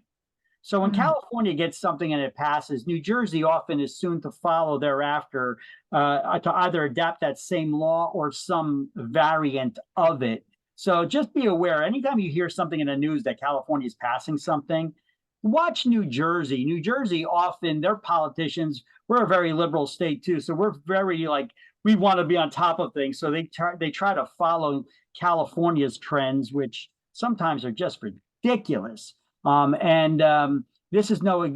So when California gets something and it passes, New Jersey often is soon to follow thereafter to either adapt that same law or some variant of it. So just be aware, anytime you hear something in the news that California is passing something, watch New Jersey. New Jersey often, their politicians, we're a very liberal state too. So we're very like, we want to be on top of things. So they try to follow California's trends, which sometimes are just ridiculous. This is no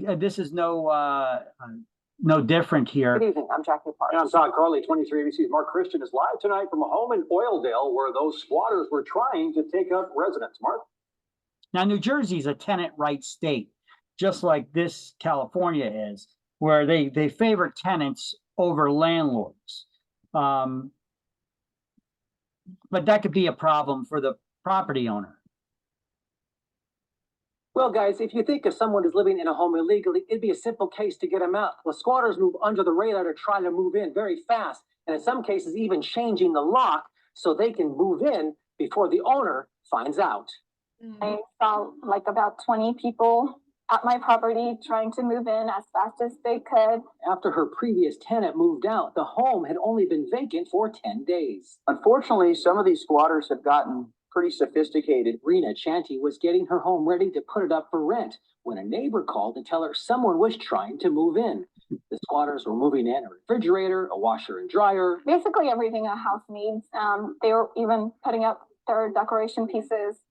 different here. Good evening, I'm Jackie Parks. And I'm Todd Carley, 23 ABC's Mark Christian is live tonight from a home in Oildale where those squatters were trying to take up residence. Mark? Now, New Jersey is a tenant rights state, just like this California is, where they favor tenants over landlords. But that could be a problem for the property owner. Well, guys, if you think if someone is living in a home illegally, it'd be a simple case to get them out. The squatters move under the radar to try to move in very fast, and in some cases even changing the lock so they can move in before the owner finds out. I saw like about 20 people at my property trying to move in as fast as they could. After her previous tenant moved out, the home had only been vacant for 10 days. Unfortunately, some of these squatters have gotten pretty sophisticated. Rena Chanty was getting her home ready to put it up for rent when a neighbor called to tell her someone was trying to move in. The squatters were moving in a refrigerator, a washer and dryer. Basically everything a house needs. They were even putting up their decoration pieces,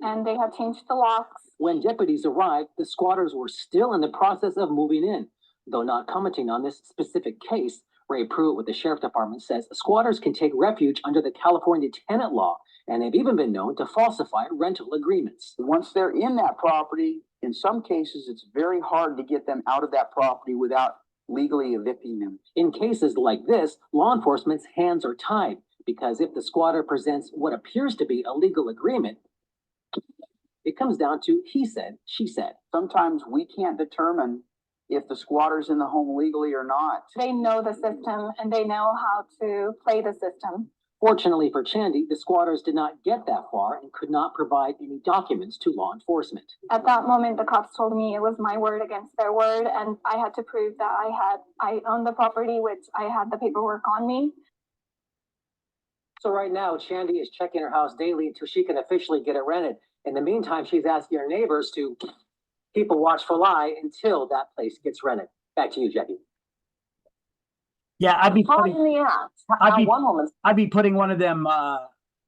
and they had changed the locks. When deputies arrived, the squatters were still in the process of moving in. Though not commenting on this specific case, Ray Pruitt with the Sheriff Department says squatters can take refuge under the California tenant law, and they've even been known to falsify rental agreements. Once they're in that property, in some cases, it's very hard to get them out of that property without legally evicting them. In cases like this, law enforcement's hands are tied because if the squatter presents what appears to be a legal agreement, it comes down to he said, she said. Sometimes we can't determine if the squatter's in the home legally or not. They know the system and they know how to play the system. Fortunately for Chandy, the squatters did not get that far and could not provide any documents to law enforcement. At that moment, the cops told me it was my word against their word, and I had to prove that I owned the property, which I had the paperwork on me. So right now, Chandy is checking her house daily until she can officially get it rented. In the meantime, she's asking her neighbors to keep a watchful eye until that place gets rented. Back to you, Jackie. Yeah, I'd be putting one of them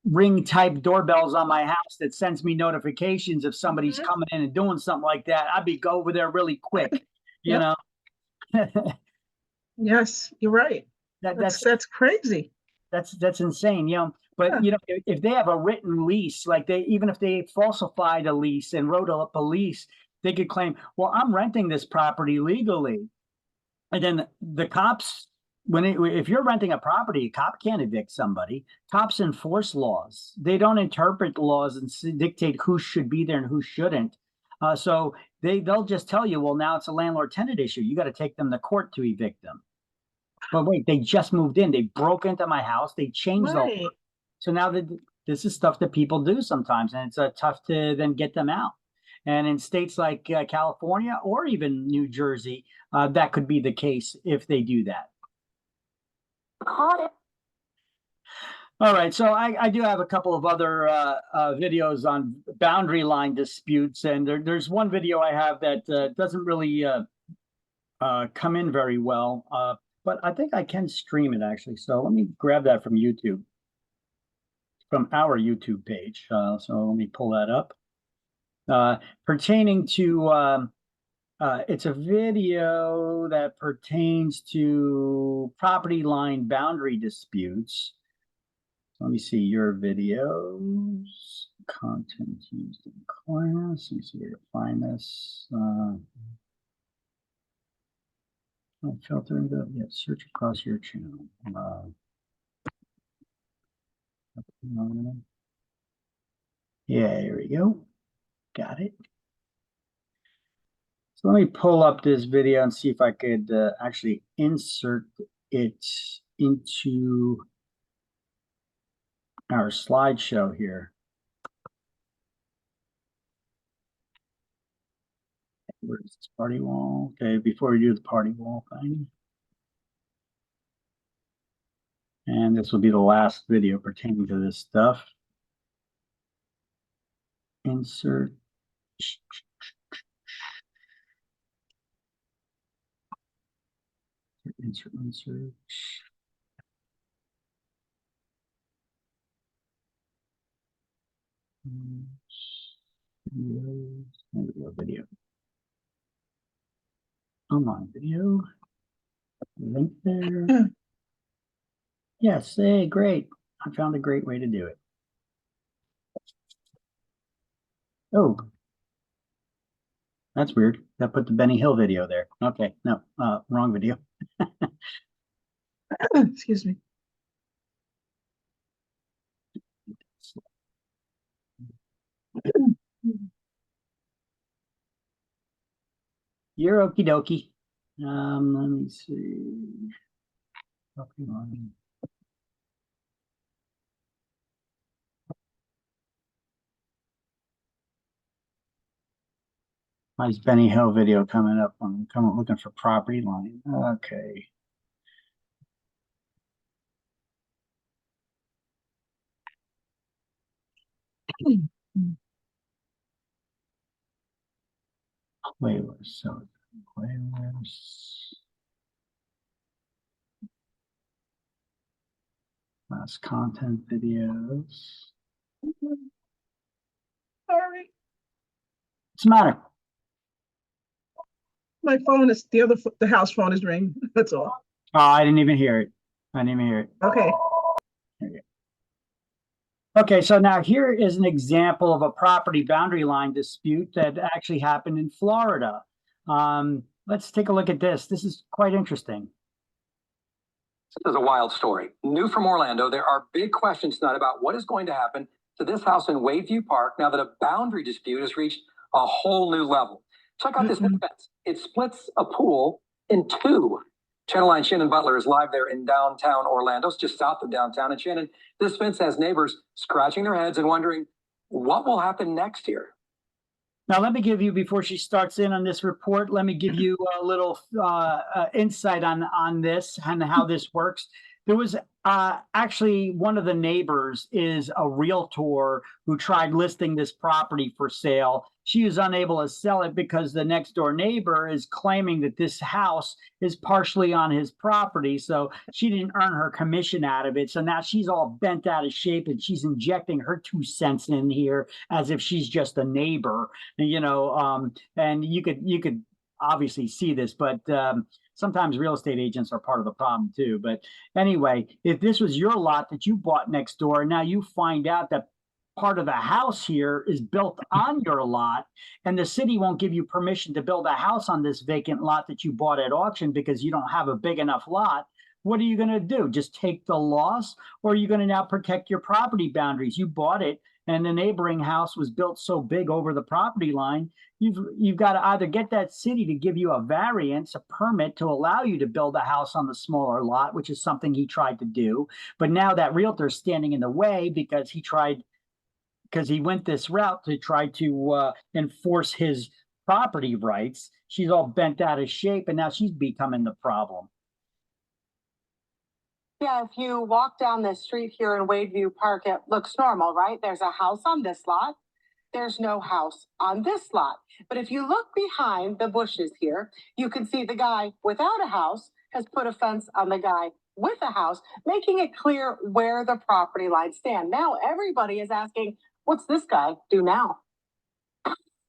ring type doorbells on my house that sends me notifications if somebody's coming in and doing something like that. I'd be go over there really quick, you know. Yes, you're right. That's crazy. That's insane, you know. But you know, if they have a written lease, like even if they falsified a lease and wrote up a lease, they could claim, well, I'm renting this property legally. And then the cops, if you're renting a property, a cop can't evict somebody. Cops enforce laws. They don't interpret laws and dictate who should be there and who shouldn't. So they'll just tell you, well, now it's a landlord-tenant issue. You got to take them to court to evict them. But wait, they just moved in. They broke into my house. They changed the law. So now this is stuff that people do sometimes, and it's tough to then get them out. And in states like California or even New Jersey, that could be the case if they do that. Caught it. All right, so I do have a couple of other videos on boundary line disputes, and there's one video I have that doesn't really come in very well, but I think I can stream it actually. So let me grab that from YouTube, from our YouTube page. So let me pull that up. pertaining to, it's a video that pertains to property line boundary disputes. Let me see your videos, content used in class. Let me see where to find this. Filter, yeah, search across your channel. Yeah, here we go. Got it. So let me pull up this video and see if I could actually insert it into our slideshow here. Where's this party wall? Okay, before we do the party wall thing. And this will be the last video pertaining to this stuff. Insert. Insert. Video. Online video. Link there. Yes, hey, great. I found a great way to do it. Oh, that's weird. That put the Benny Hill video there. Okay, no, wrong video. Excuse me. You're okie dokie. Let me see. Nice Benny Hill video coming up. I'm coming looking for property line. Okay. Playlist. So playlist. Last content videos. Sorry. What's the matter? My phone is the house phone is ringing. That's all. Oh, I didn't even hear it. I didn't even hear it. Okay. Okay, so now here is an example of a property boundary line dispute that actually happened in Florida. Let's take a look at this. This is quite interesting. This is a wild story. New from Orlando, there are big questions tonight about what is going to happen to this house in Waveview Park now that a boundary dispute has reached a whole new level. Check out this fence. It splits a pool in two. Channel 9 Shannon Butler is live there in downtown Orlando, it's just south of downtown. And Shannon, this fence has neighbors scratching their heads and wondering what will happen next here. Now, let me give you, before she starts in on this report, let me give you a little insight on this and how this works. There was actually one of the neighbors is a realtor who tried listing this property for sale. She was unable to sell it because the next door neighbor is claiming that this house is partially on his property. So she didn't earn her commission out of it. So now she's all bent out of shape and she's injecting her 2 cents in here as if she's just a neighbor, you know, and you could obviously see this, but sometimes real estate agents are part of the problem too. But anyway, if this was your lot that you bought next door, now you find out that part of the house here is built on your lot and the city won't give you permission to build a house on this vacant lot that you bought at auction because you don't have a big enough lot. What are you going to do? Just take the loss, or are you going to now protect your property boundaries? You bought it and the neighboring house was built so big over the property line. You've got to either get that city to give you a variance, a permit to allow you to build a house on the smaller lot, which is something he tried to do. But now that realtor is standing in the way because he went this route to try to enforce his property rights. She's all bent out of shape and now she's becoming the problem. Yeah, if you walk down this street here in Waveview Park, it looks normal, right? There's a house on this lot. There's no house on this lot. But if you look behind the bushes here, you can see the guy without a house has put a fence on the guy with a house, making it clear where the property lines stand. Now everybody is asking, what's this guy do now?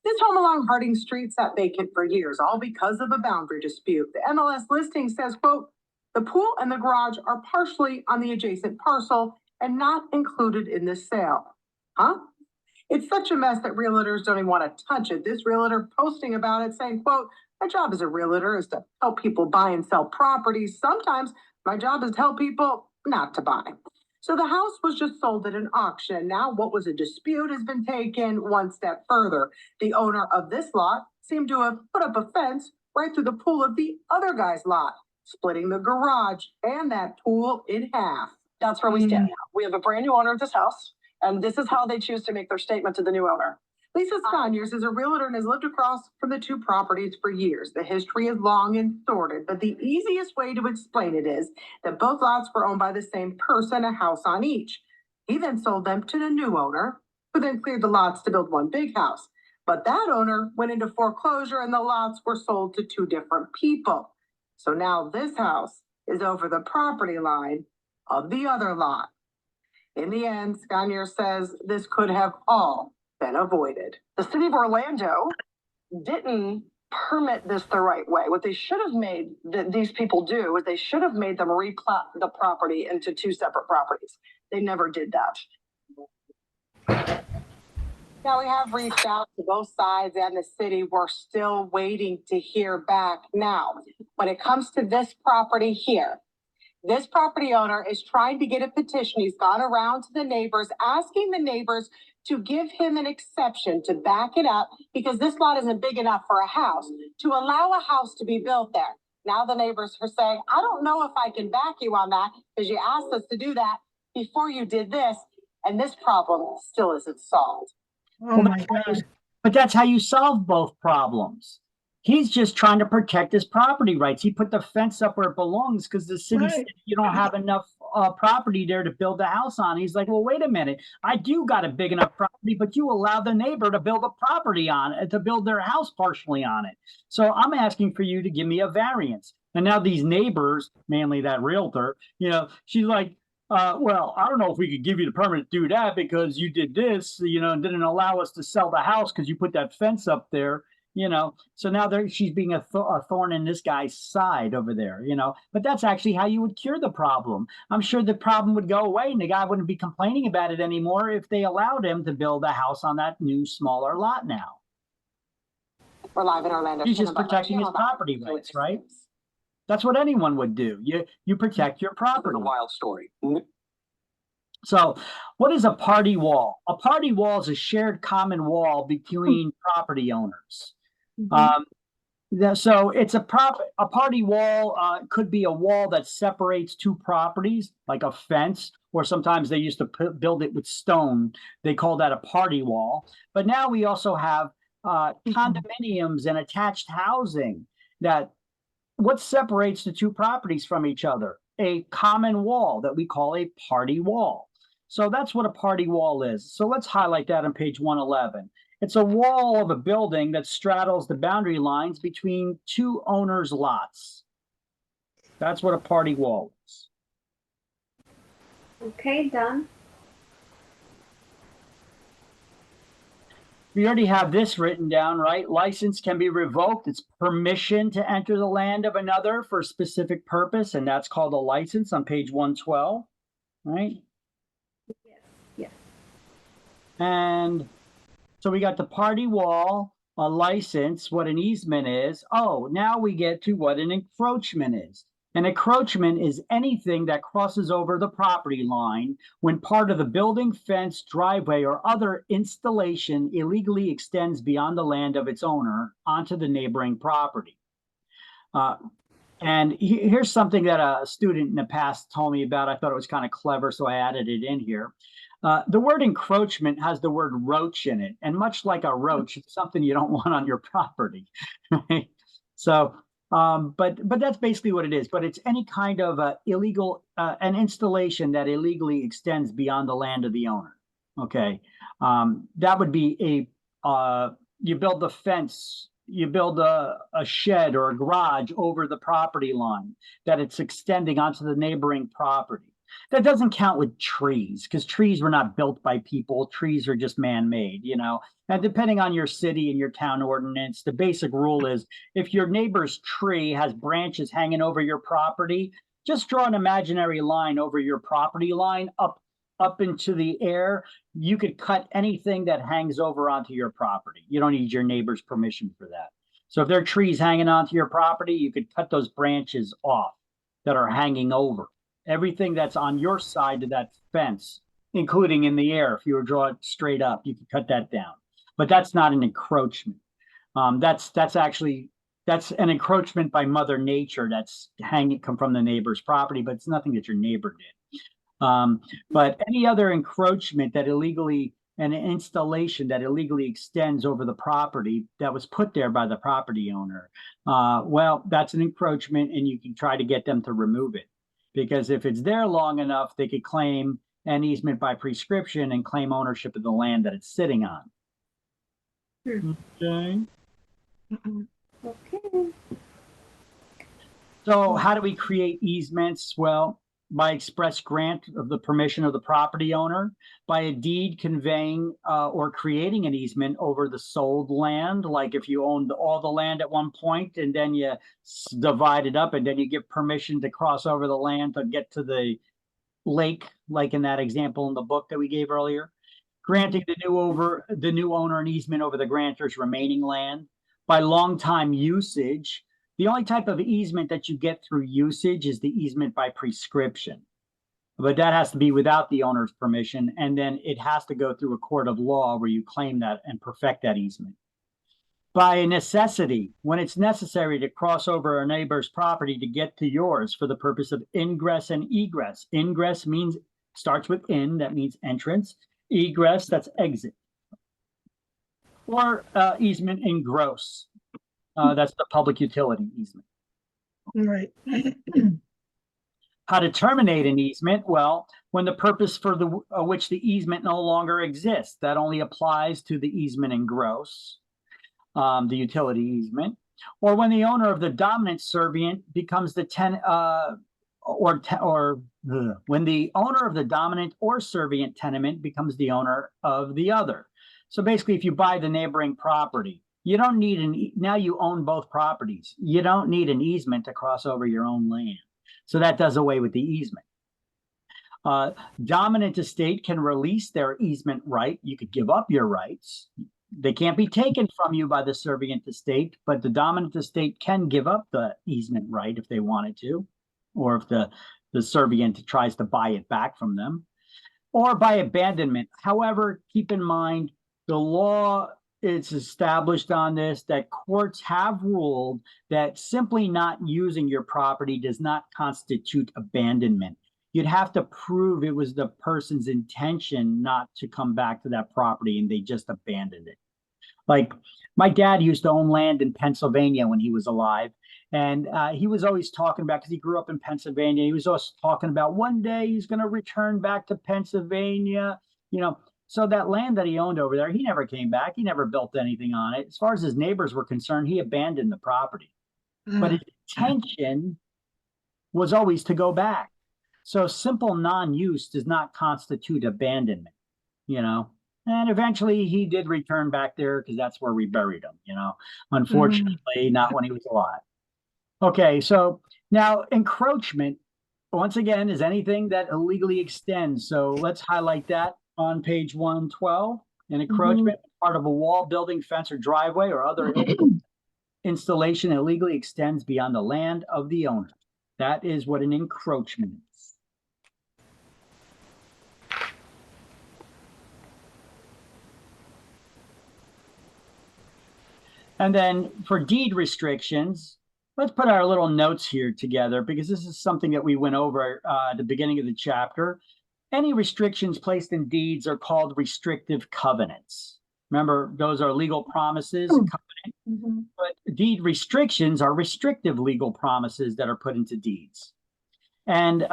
This home along Harding Street sat vacant for years, all because of a boundary dispute. The MLS listing says, quote, the pool and the garage are partially on the adjacent parcel and not included in this sale. Huh? It's such a mess that realtors don't even want to touch it. This realtor posting about it saying, quote, my job as a realtor is to help people buy and sell properties. Sometimes my job is to help people not to buy. So the house was just sold at an auction. Now what was a dispute has been taken one step further. The owner of this lot seemed to have put up a fence right through the pool of the other guy's lot, splitting the garage and that pool in half. That's where we stand now. We have a brand new owner of this house, and this is how they choose to make their statement to the new owner. Lisa Sconiers is a realtor and has lived across from the two properties for years. The history is long and sordid, but the easiest way to explain it is that both lots were owned by the same person, a house on each. He then sold them to the new owner, who then cleared the lots to build one big house. But that owner went into foreclosure and the lots were sold to two different people. So now this house is over the property line of the other lot. In the end, Sconier says this could have all been avoided. The city of Orlando didn't permit this the right way. What they should have made these people do is they should have made them replat the property into two separate properties. They never did that. Now we have reached out to both sides and the city. We're still waiting to hear back. Now, when it comes to this property here, this property owner is trying to get a petition. He's gone around to the neighbors, asking the neighbors to give him an exception to back it up because this lot isn't big enough for a house, to allow a house to be built there. Now the neighbors are saying, I don't know if I can back you on that because you asked us to do that before you did this, and this problem still isn't solved. Oh my God. But that's how you solve both problems. He's just trying to protect his property rights. He put the fence up where it belongs because the city said you don't have enough property there to build a house on. He's like, well, wait a minute. I do got a big enough property, but you allow the neighbor to build a property on it, to build their house partially on it. So I'm asking for you to give me a variance. And now these neighbors, mainly that realtor, she's like, well, I don't know if we could give you the permit to do that because you did this, and didn't allow us to sell the house because you put that fence up there. So now she's being a thorn in this guy's side over there, but that's actually how you would cure the problem. I'm sure the problem would go away and the guy wouldn't be complaining about it anymore if they allowed him to build a house on that new, smaller lot now. We're live in Orlando. He's just protecting his property rights, right? That's what anyone would do. You protect your property. A wild story. So what is a party wall? A party wall is a shared common wall between property owners. So it's a party wall could be a wall that separates two properties, like a fence, or sometimes they used to build it with stone. They call that a party wall. But now we also have condominiums and attached housing. What separates the two properties from each other? A common wall that we call a party wall. So that's what a party wall is. So let's highlight that on page 111. It's a wall of a building that straddles the boundary lines between two owners' lots. That's what a party wall is. Okay, done. We already have this written down, right? License can be revoked. It's permission to enter the land of another for a specific purpose, and that's called a license on page 112, right? Yes. And so we got the party wall, a license, what an easement is. Oh, now we get to what an encroachment is. An encroachment is anything that crosses over the property line when part of the building, fence, driveway, or other installation illegally extends beyond the land of its owner onto the neighboring property. And here's something that a student in the past told me about. I thought it was kind of clever, so I added it in here. The word encroachment has the word roach in it. And much like a roach, it's something you don't want on your property. Right? So, but that's basically what it is. But it's any kind of illegal, an installation that illegally extends beyond the land of the owner. Okay. That would be you build the fence, you build a shed or a garage over the property line, that it's extending onto the neighboring property. That doesn't count with trees, because trees were not built by people. Trees are just man-made, you know. And depending on your city and your town ordinance, the basic rule is if your neighbor's tree has branches hanging over your property, just draw an imaginary line over your property line up into the air. You could cut anything that hangs over onto your property. You don't need your neighbor's permission for that. So if there are trees hanging onto your property, you could cut those branches off that are hanging over. Everything that's on your side of that fence, including in the air, if you were draw it straight up, you could cut that down. But that's not an encroachment. That's an encroachment by Mother Nature that's come from the neighbor's property, but it's nothing that your neighbor did. But any other encroachment that illegally, an installation that illegally extends over the property that was put there by the property owner, well, that's an encroachment, and you can try to get them to remove it. Because if it's there long enough, they could claim an easement by prescription and claim ownership of the land that it's sitting on. Okay. Okay. So how do we create easements? Well, by express grant of the permission of the property owner, by a deed conveying or creating an easement over the sold land. Like if you owned all the land at one point and then you divide it up and then you give permission to cross over the land to get to the lake, like in that example in the book that we gave earlier. Granting the new owner an easement over the grantor's remaining land. By long time usage, the only type of easement that you get through usage is the easement by prescription. But that has to be without the owner's permission, and then it has to go through a court of law where you claim that and perfect that easement. By necessity, when it's necessary to cross over a neighbor's property to get to yours for the purpose of ingress and egress. Ingress starts with in, that means entrance. Egress, that's exit. Or easement in gross. That's the public utility easement. Right. How to terminate an easement? Well, when the purpose for which the easement no longer exists, that only applies to the easement in gross, the utility easement, or when the owner of the dominant servient becomes the when the owner of the dominant or servient tenement becomes the owner of the other. So basically, if you buy the neighboring property, you don't need now you own both properties. You don't need an easement to cross over your own land. So that does away with the easement. Dominant estate can release their easement right. You could give up your rights. They can't be taken from you by the servient estate, but the dominant estate can give up the easement right if they wanted to, or if the servient tries to buy it back from them, or by abandonment. However, keep in mind, the law is established on this that courts have ruled that simply not using your property does not constitute abandonment. You'd have to prove it was the person's intention not to come back to that property and they just abandoned it. Like my dad used to own land in Pennsylvania when he was alive. And he was always talking about, because he grew up in Pennsylvania, he was always talking about one day he's going to return back to Pennsylvania, you know. So that land that he owned over there, he never came back. He never built anything on it. As far as his neighbors were concerned, he abandoned the property. But his intention was always to go back. So simple non-use does not constitute abandonment, you know. And eventually he did return back there because that's where we buried him, you know. Unfortunately, not when he was alive. Okay, so now encroachment, once again, is anything that illegally extends. So let's highlight that on page 112. An encroachment, part of a wall, building, fence, or driveway, or other installation illegally extends beyond the land of the owner. That is what an encroachment is. And then for deed restrictions, let's put our little notes here together because this is something that we went over at the beginning of the chapter. Any restrictions placed in deeds are called restrictive covenants. Remember, those are legal promises, but deed restrictions are restrictive legal promises that are put into deeds. And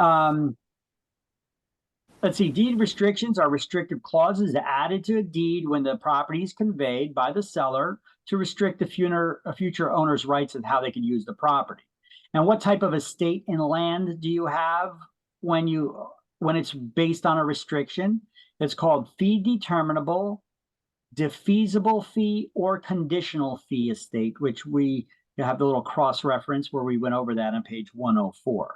let's see, deed restrictions are restrictive clauses added to a deed when the property is conveyed by the seller to restrict the future owner's rights of how they can use the property. And what type of estate in land do you have when you when it's based on a restriction. It's called fee determinable, defeasible fee, or conditional fee estate, which we have the little cross reference where we went over that on page 104.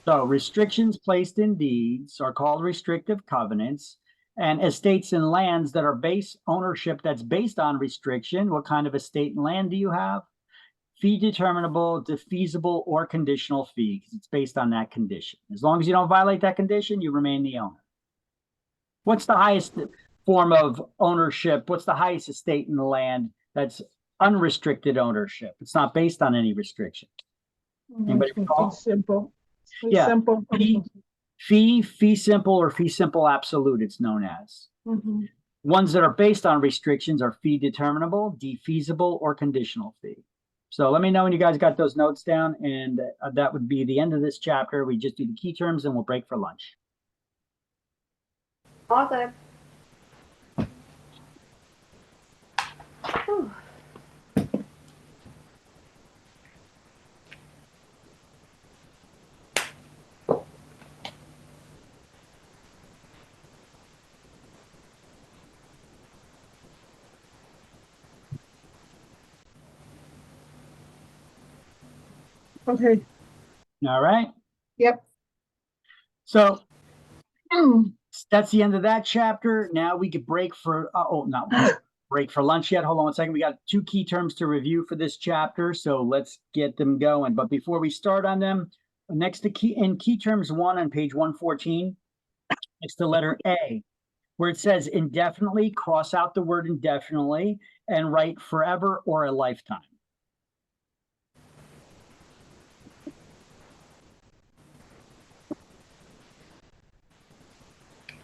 So restrictions placed in deeds are called restrictive covenants, and estates and lands that are base ownership that's based on restriction. What kind of estate and land do you have? Fee determinable, defeasible, or conditional fee, because it's based on that condition. As long as you don't violate that condition, you remain the owner. What's the highest form of ownership? What's the highest estate in the land that's unrestricted ownership? It's not based on any restriction. Anybody recall? Simple. Yeah. Simple. Fee simple, or fee simple absolute, it's known as. Ones that are based on restrictions are fee determinable, defeasible, or conditional fee. So let me know when you guys got those notes down, and that would be the end of this chapter. We just do the key terms and we'll break for lunch. All good. Whew. Okay. All right. Yep. So that's the end of that chapter. Now we could break for, not break for lunch yet. Hold on one second. We got 2 key terms to review for this chapter, so let's get them going. But before we start on them, next to key terms 1 on page 114, it's the letter A, where it says indefinitely, cross out the word indefinitely and write forever or a lifetime.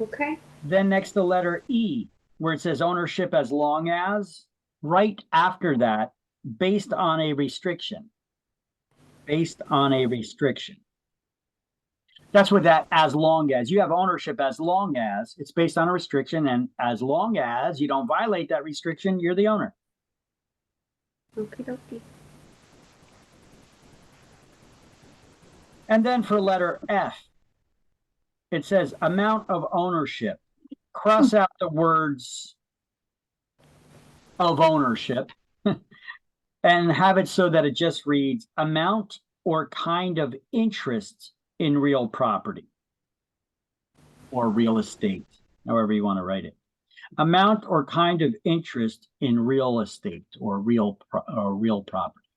Okay. Then next the letter E, where it says ownership as long as, right after that, based on a restriction. Based on a restriction. That's what that as long as. You have ownership as long as, it's based on a restriction, and as long as you don't violate that restriction, you're the owner. Okie dokie. And then for letter F, it says amount of ownership. Cross out the words of ownership and have it so that it just reads amount or kind of interest in real property or real estate, however you want to write it. Amount or kind of interest in real estate or real property.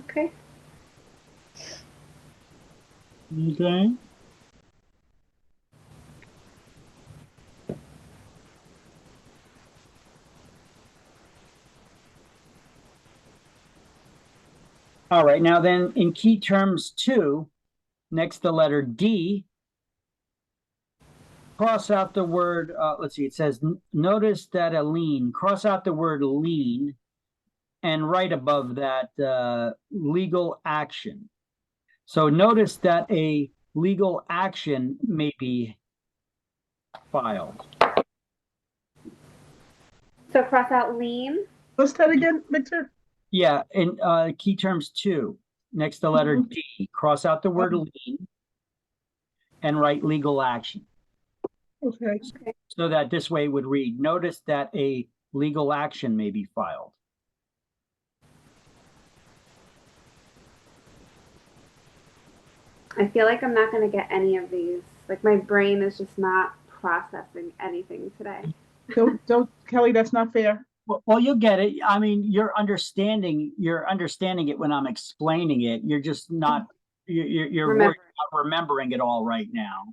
Okay. Okay. All right, now then in key terms 2, next the letter D, cross out the word, let's see, it says, notice that a lien, cross out the word lien and right above that legal action. So notice that a legal action may be filed. So cross out lien. What's that again, Victor? Yeah, in key terms 2, next the letter D, cross out the word lien and write legal action. Okay. So that this way it would read, notice that a legal action may be filed. I feel like I'm not going to get any of these. Like my brain is just not processing anything today. Don't, Kelly, that's not fair. Well, you'll get it. I mean, you're understanding it when I'm explaining it. You're just not, you're worried about remembering it all right now.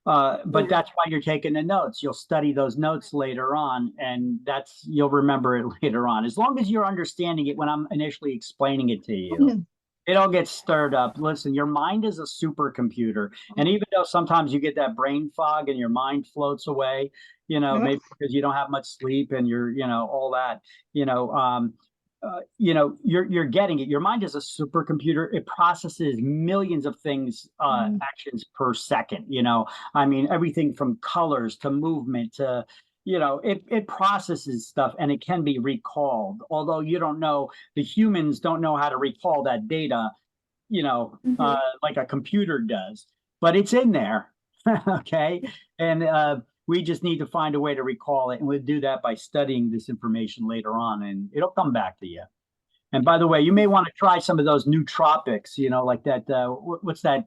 But that's why you're taking the notes. You'll study those notes later on, and you'll remember it later on. As long as you're understanding it when I'm initially explaining it to you, it all gets stirred up. Listen, your mind is a supercomputer. And even though sometimes you get that brain fog and your mind floats away, maybe because you don't have much sleep and you're, all that, you're getting it. Your mind is a supercomputer. It processes millions of things, actions per second, I mean, everything from colors to movement to, it processes stuff and it can be recalled. Although the humans don't know how to recall that data. like a computer does, but it's in there. Okay. And we just need to find a way to recall it. And we'll do that by studying this information later on, and it'll come back to you. And by the way, you may want to try some of those nootropics, like that. What's that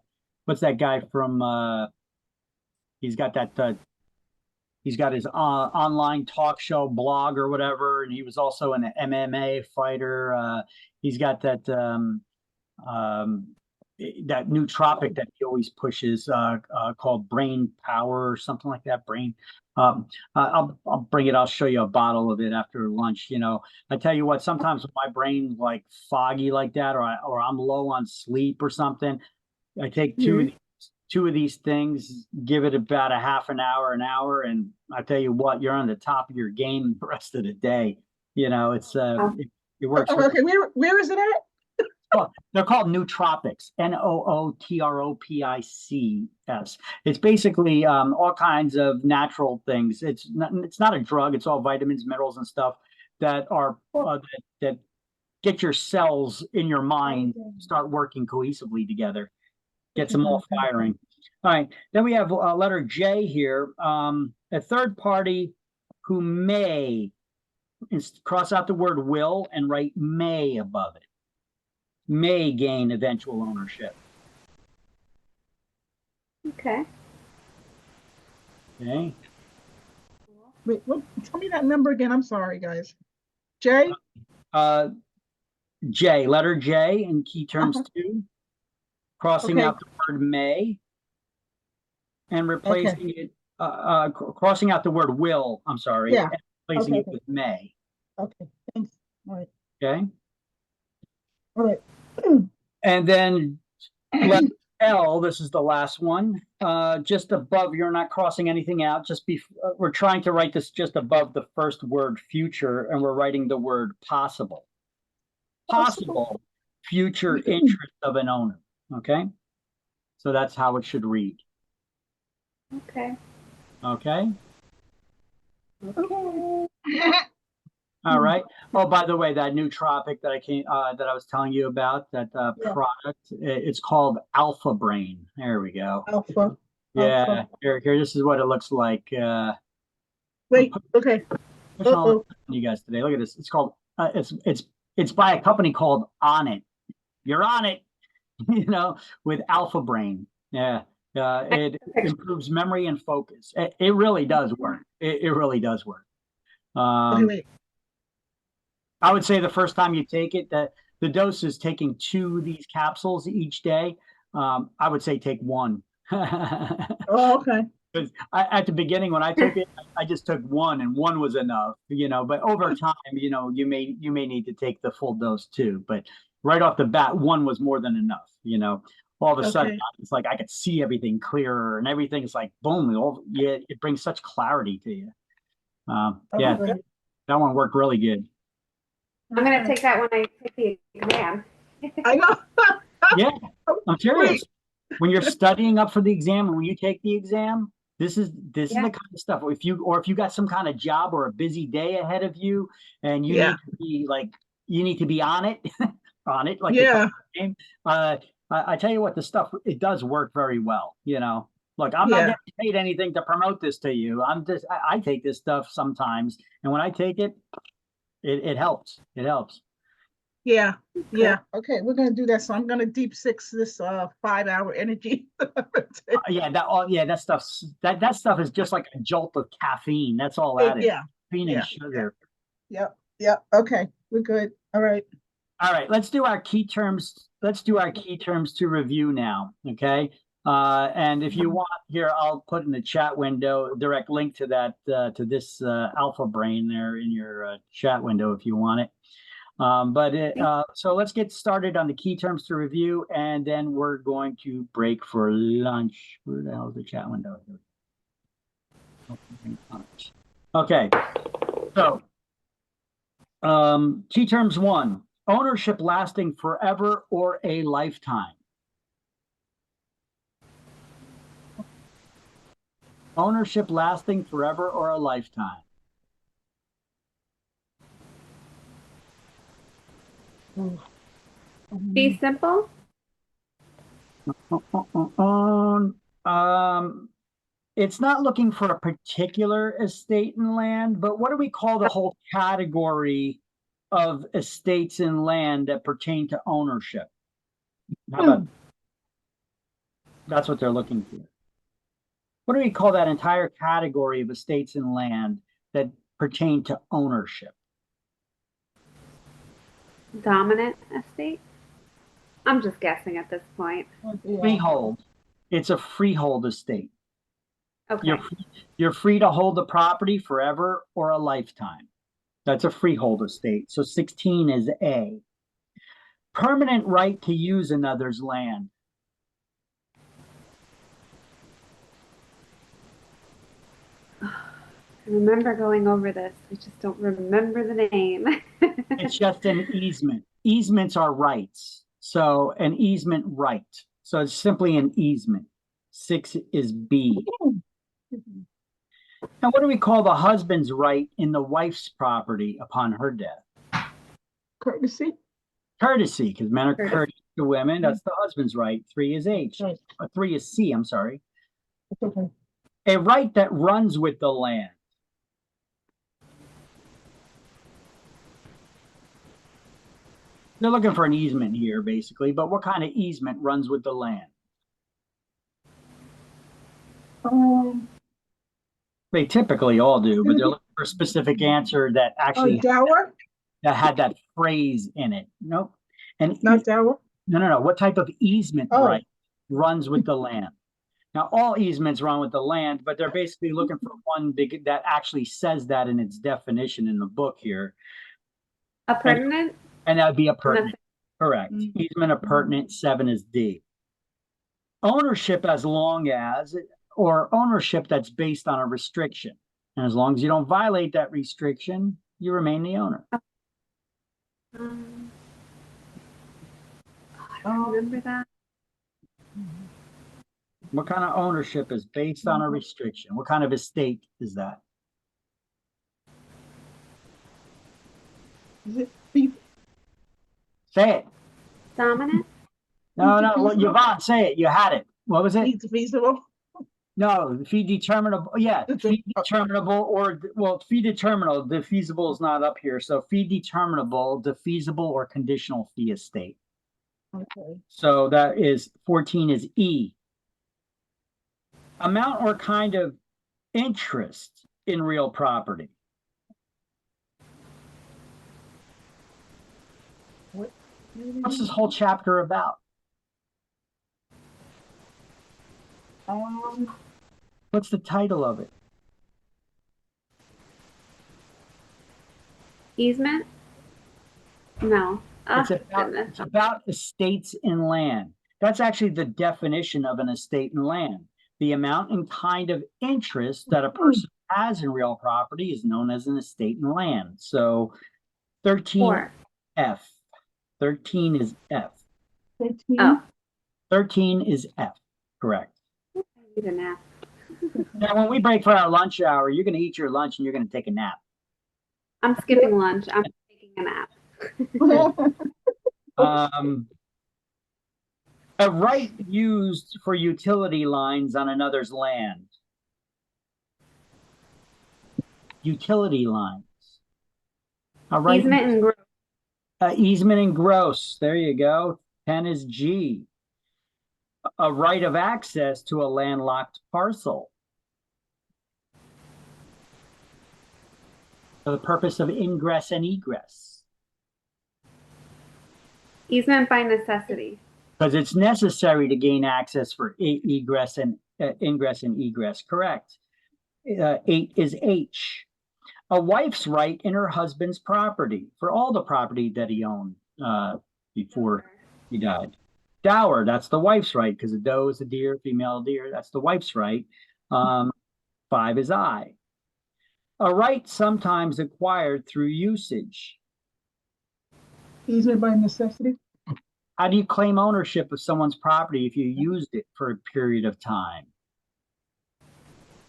guy from, he's got his online talk show blog or whatever. And he was also an MMA fighter. He's got that nootropic that he always pushes called Brain Power or something like that. I'll bring it. I'll show you a bottle of it after lunch. I tell you what, sometimes when my brain's like foggy like that, or I'm low on sleep or something, I take two of these things, give it about a half an hour, and I tell you what, you're on the top of your game the rest of the day. It's it works. Okay, where is it at? Oh, they're called nootropics, nootropics. It's basically all kinds of natural things. It's not a drug. It's all vitamins, minerals, and stuff that are that get your cells in your mind start working cohesively together. Gets them all firing. All right. Then we have letter J here. A third party who may cross out the word will and write may above it. May gain eventual ownership. Okay. Okay. Wait, tell me that number again. I'm sorry, guys. J? J, letter J in key terms 2. Crossing out the word may and replacing it, crossing out the word will, I'm sorry, and replacing it with may. Okay, thanks. All right. Okay. All right. And then letter L, this is the last one, just above, you're not crossing anything out, we're trying to write this just above the first word future, and we're writing the word possible. Possible future interest of an owner. Okay. So that's how it should read. Okay. Okay. All right. Oh, by the way, that nootropic that I was telling you about, that product, it's called Alpha Brain. There we go. Alpha. Yeah. Here, this is what it looks like. Wait. Okay. You guys today. Look at this. It's called. It's by a company called On It. You're on it. With Alpha Brain. Yeah. It improves memory and focus. It really does work. It really does work. Wait. I would say the first time you take it, that the dose is taking 2 of these capsules each day. I would say take 1. Oh, okay. Because at the beginning when I took it, I just took 1, and 1 was enough. But over time, you may need to take the full dose too. But right off the bat, 1 was more than enough. All of a sudden, it's like I could see everything clearer, and everything's like boom. It brings such clarity to you. That one worked really good. I'm gonna take that when I take the exam. I know. Yeah, I'm serious. When you're studying up for the exam, and when you take the exam, this is the kind of stuff. If you got some kind of job or a busy day ahead of you, and you need to be on it, like I tell you what, the stuff, it does work very well. Look, I'm not getting paid anything to promote this to you. I take this stuff sometimes, and when I take it, it helps. It helps. Yeah. Okay, we're gonna do that. So I'm gonna deep 6 this 5-hour energy. That stuff is just like a jolt of caffeine. That's all that is. Caffeine and sugar. Yeah. Okay, we're good. All right. Let's do our key terms. Let's do our key terms to review now. Okay. And if you want, here, I'll put in the chat window a direct link to that, to this Alpha Brain there in your chat window if you want it. So let's get started on the key terms to review, and then we're going to break for lunch. Where the hell is the chat window? Okay. So, key terms 1, ownership lasting forever or a lifetime. Ownership lasting forever or a lifetime. Be simple. It's not looking for a particular estate and land, but what do we call the whole category of estates and land that pertain to ownership? How about that's what they're looking for. What do we call that entire category of estates and land that pertain to ownership? Dominant estate? I'm just guessing at this point. Freehold. It's a freehold estate. Okay. You're free to hold the property forever or a lifetime. That's a freehold estate. So 16 is A. Permanent right to use another's land. I remember going over this. I just don't remember the name. It's just an easement. Easements are rights. So an easement right. So it's simply an easement. 6 is B. And what do we call the husband's right in the wife's property upon her death? Courtesy. Courtesy, because men are courteous to women. That's the husband's right. 3 is H. 3 is C, I'm sorry. Okay. A right that runs with the land. They're looking for an easement here, basically, but what kind of easement runs with the land? They typically all do, but they're looking for a specific answer that actually dower? That had that phrase in it. Nope. And not dower? No. What type of easement right runs with the land? Now, all easements run with the land, but they're basically looking for one big that actually says that in its definition in the book here. Appurtenant? And that would be appurtenant. Correct. Easement appurtenant, 7 is D. Ownership as long as, or ownership that's based on a restriction. And as long as you don't violate that restriction, you remain the owner. I don't remember that. What kind of ownership is based on a restriction? What kind of estate is that? Is it fee? Say it. Dominant? No, well, Yvonne, say it. You had it. What was it? Feasible? No, fee determinable. Yeah, fee determinable or, well, fee determinable. The feasible is not up here. So fee determinable, defeasible or conditional fee estate. Okay. So that is 14 is E. Amount or kind of interest in real property. What's this whole chapter about? What's the title of it? Easement? No. It's about estates and land. That's actually the definition of an estate and land. The amount and kind of interest that a person has in real property is known as an estate and land. So 13 F. 13 is F. 13 is F. Correct. I need a nap. Now, when we break for our lunch hour, you're going to eat your lunch and you're going to take a nap. I'm skipping lunch. I'm taking a nap. A right used for utility lines on another's land. Utility lines. A right. Easement and gross. Easement and gross. There you go. 10 is G. A right of access to a landlocked parcel. For the purpose of ingress and egress. Easement by necessity. Because it's necessary to gain access for egress and ingress and egress. Correct. 8 is H. A wife's right in her husband's property for all the property that he owned before he died. Dower, that's the wife's right because a doe is a deer, female deer. That's the wife's right. 5 is I. A right sometimes acquired through usage. Easement by necessity. How do you claim ownership of someone's property if you used it for a period of time?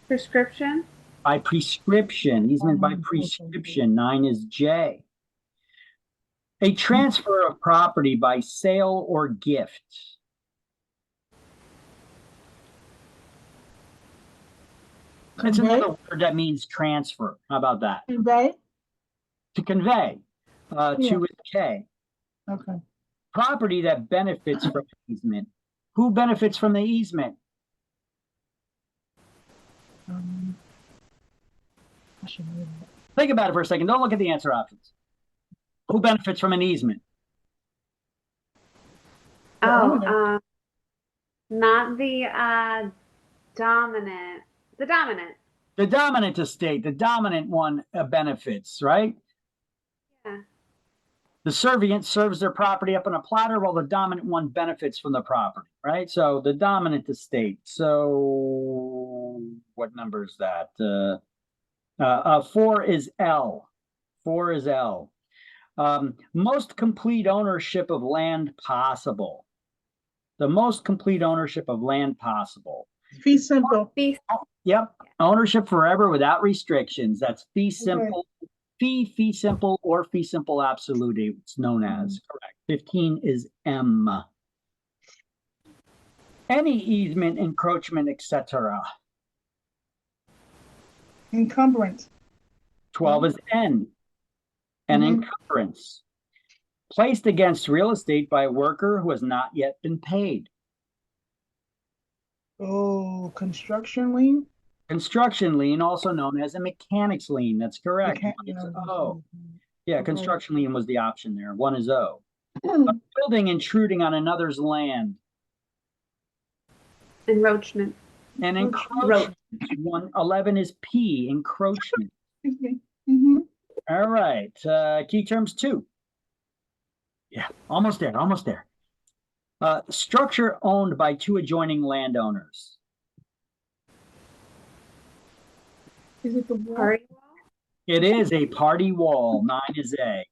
Prescription? By prescription. Easement by prescription. 9 is J. A transfer of property by sale or gift. It's Convey? another word that means transfer. How about that? Convey? To convey. Yeah. To is K. Okay. Property that benefits from an easement. Who benefits from the easement? I should know that. Think about it for a second. Don't look at the answer options. Who benefits from an easement? Oh, not the dominant. The dominant. The dominant estate, the dominant one benefits, right? Yeah. The servient serves their property up on a platter while the dominant one benefits from the property, right? So the dominant estate. So what number is that? 4 is L. 4 is L. Most complete ownership of land possible. The most complete ownership of land possible. Fee simple. Yep. Ownership forever without restrictions. That's fee simple. Fee simple, or fee simple absolute, it's known as. Correct. 15 is M. Any easement, encroachment, etc. Encumbrance. 12 is N. An encumbrance. Placed against real estate by a worker who has not yet been paid. Oh, construction lien? Construction lien, also known as a mechanics lien. That's correct. One is O. Yeah, Okay. construction lien was the option there. 1 is O. A building intruding on another's land. Encroachment. And encroachment. 11 is P, encroachment. All right. Key terms 2. Yeah, almost there, almost there. Structure owned by 2 adjoining landowners. Is it the wall? It is a party wall. 9 is A.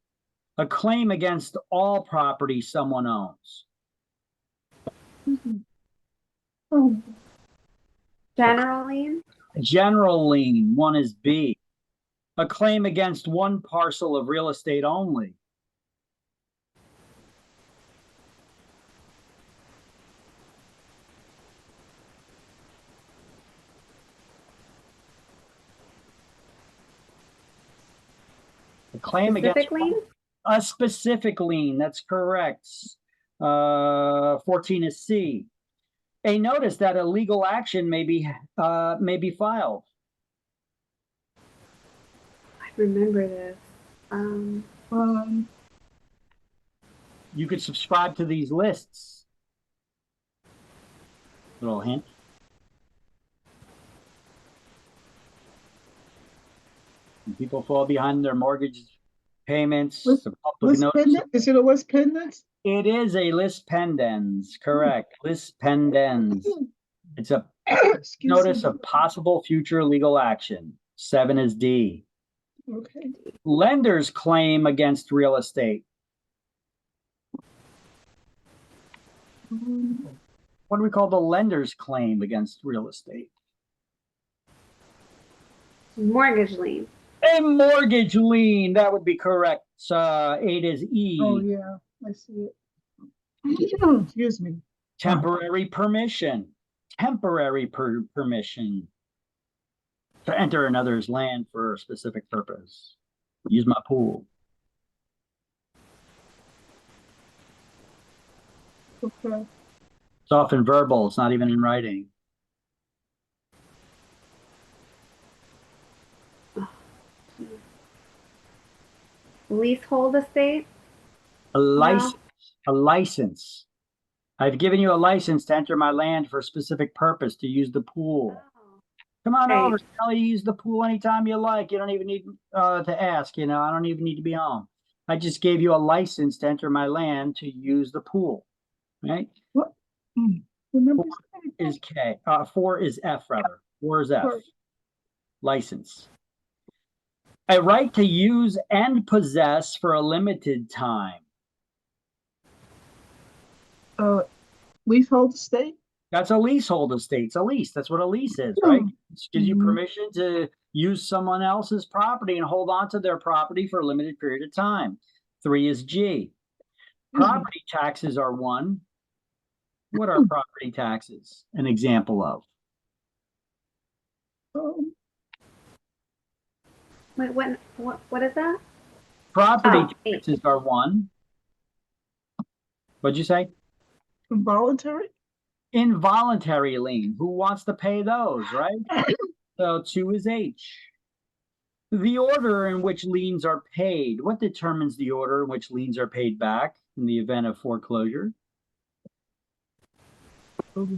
A claim against all property someone owns. Oh, General lien. General lien. 1 is B. A claim against one parcel of real estate only. A claim Specific against lien? a specific lien. That's correct. 14 is C. A notice that a legal action may be filed. I remember this. You could subscribe to these lists. Little hint. When people fall behind their mortgage payments. The public list notice. pendant? Is it a list pendant? It is a lis pendens, correct. Lis pendens. It's a notice of possible future legal action. 7 is D. Okay. Lender's claim against real estate. What do we call the lender's claim against real estate? Mortgage lien. A mortgage lien. That would be correct. 8 is E. Oh, yeah, I see it. Excuse me. Temporary permission. Temporary permission to enter another's land for a specific purpose. Use my pool. Okay. It's often verbal. It's not even in writing. Leasehold estate. A license. A license. I've given you a license to enter my land for a specific purpose, to use the pool. Come on over, Sally. Use the pool anytime you like. You don't even need to ask. I don't even need to be home. I just gave you a license to enter my land to use the pool. Right? What? Remember? 4 is K. 4 is F, rather. 4 is F. License. A right to use and possess for a limited time. Leasehold estate? That's a leasehold estate. It's a lease. That's what a lease is, right? It gives you permission to use someone else's property and hold on to their property for a limited period of time. 3 is G. Property taxes are 1. What are property taxes an example of? Wait, what is that? Property Oh, taxes are one. What'd you say? Involuntary? Involuntary lien. Who wants to pay those, right? So 2 is H. The order in which liens are paid. What determines the order in which liens are paid back in the event of foreclosure? Look,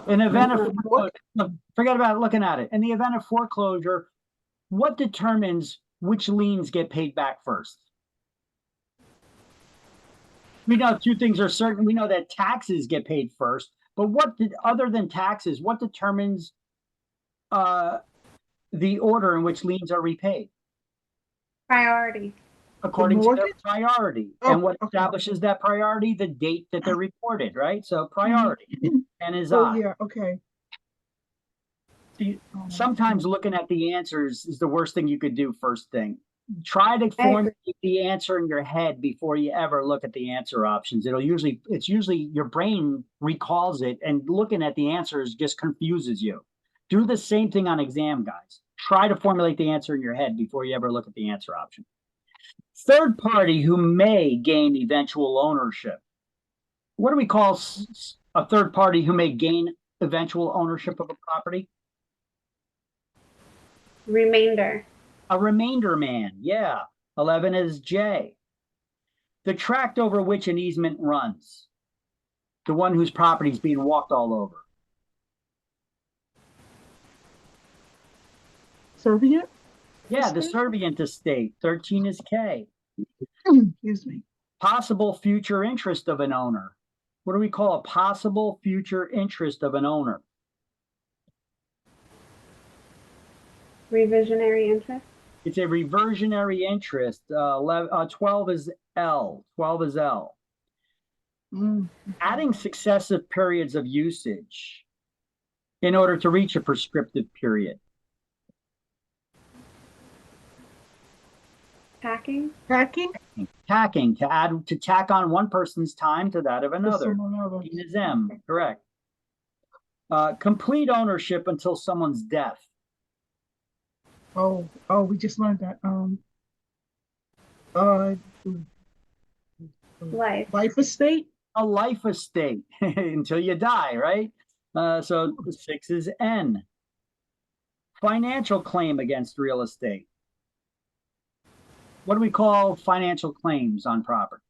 in the event of foreclosure, look, forget about looking at it. In the event of foreclosure, what determines which liens get paid back first? We know 2 things are certain. We know that taxes get paid first, but other than taxes, what determines the order in which liens are repaid? priority. According to their mortgage? priority. Oh, And what okay. establishes that priority? The date that they're reported, right? So priority. And is Oh, I. yeah, okay. Sometimes looking at the answers is the worst thing you could do first thing. Try to formulate the answer in your head before you ever look at the answer options. It's usually your brain recalls it, and looking at the answers just confuses you. Do the same thing on exam, guys. Try to formulate the answer in your head before you ever look at the answer option. Third party who may gain eventual ownership. What do we call a third party who may gain eventual ownership of a property? Remainder. A remainder man, yeah. 11 is J. The tract over which an easement runs. The one whose property is being walked all over. Servient? Yeah, the servient estate. 13 is K. Excuse me. Possible future interest of an owner. What do we call a possible future interest of an owner? Revisionary interest. It's a reversionary interest. 12 is L. 12 is L. Adding successive periods of usage in order to reach a prescriptive period. Tacking. Tacking? Tacking, to tack on one person's time to that of another. someone else. Is M, correct. Complete ownership until someone's death. Oh, we just learned that. Life estate? A life estate until you die, right? So 6 is N. Financial claim against real estate. What do we call financial claims on property?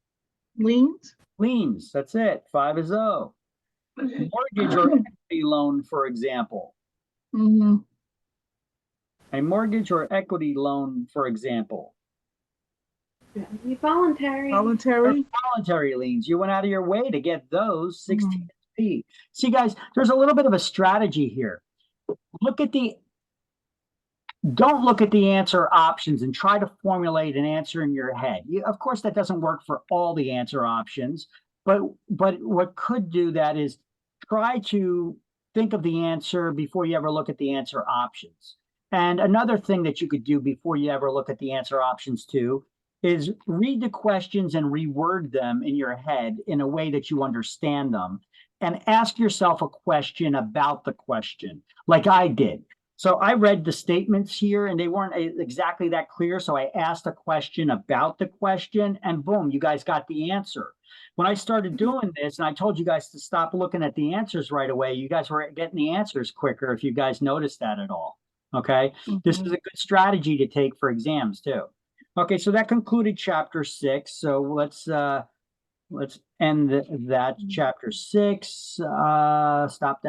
Liens? Liens, that's it. 5 is O. Mortgage or equity loan, for example. A mortgage or equity loan, for example. Voluntary. Voluntary liens. You went out of your way to get those. 16 P. See, guys, there's a little bit of a strategy here. Don't look at the answer options and try to formulate an answer in your head. Of course, that doesn't work for all the answer options, but what could do that is try to think of the answer before you ever look at the answer options. And another thing that you could do before you ever look at the answer options too is read the questions and reword them in your head in a way that you understand them, and ask yourself a question about the question, like I did. So I read the statements here and they weren't exactly that clear. So I asked a question about the question and boom, you guys got the answer. When I started doing this and I told you guys to stop looking at the answers right away, you guys were getting the answers quicker, if you guys noticed that at all. Okay. This is a good strategy to take for exams too. Okay. So that concluded chapter 6. So let's end that chapter 6. Stop that.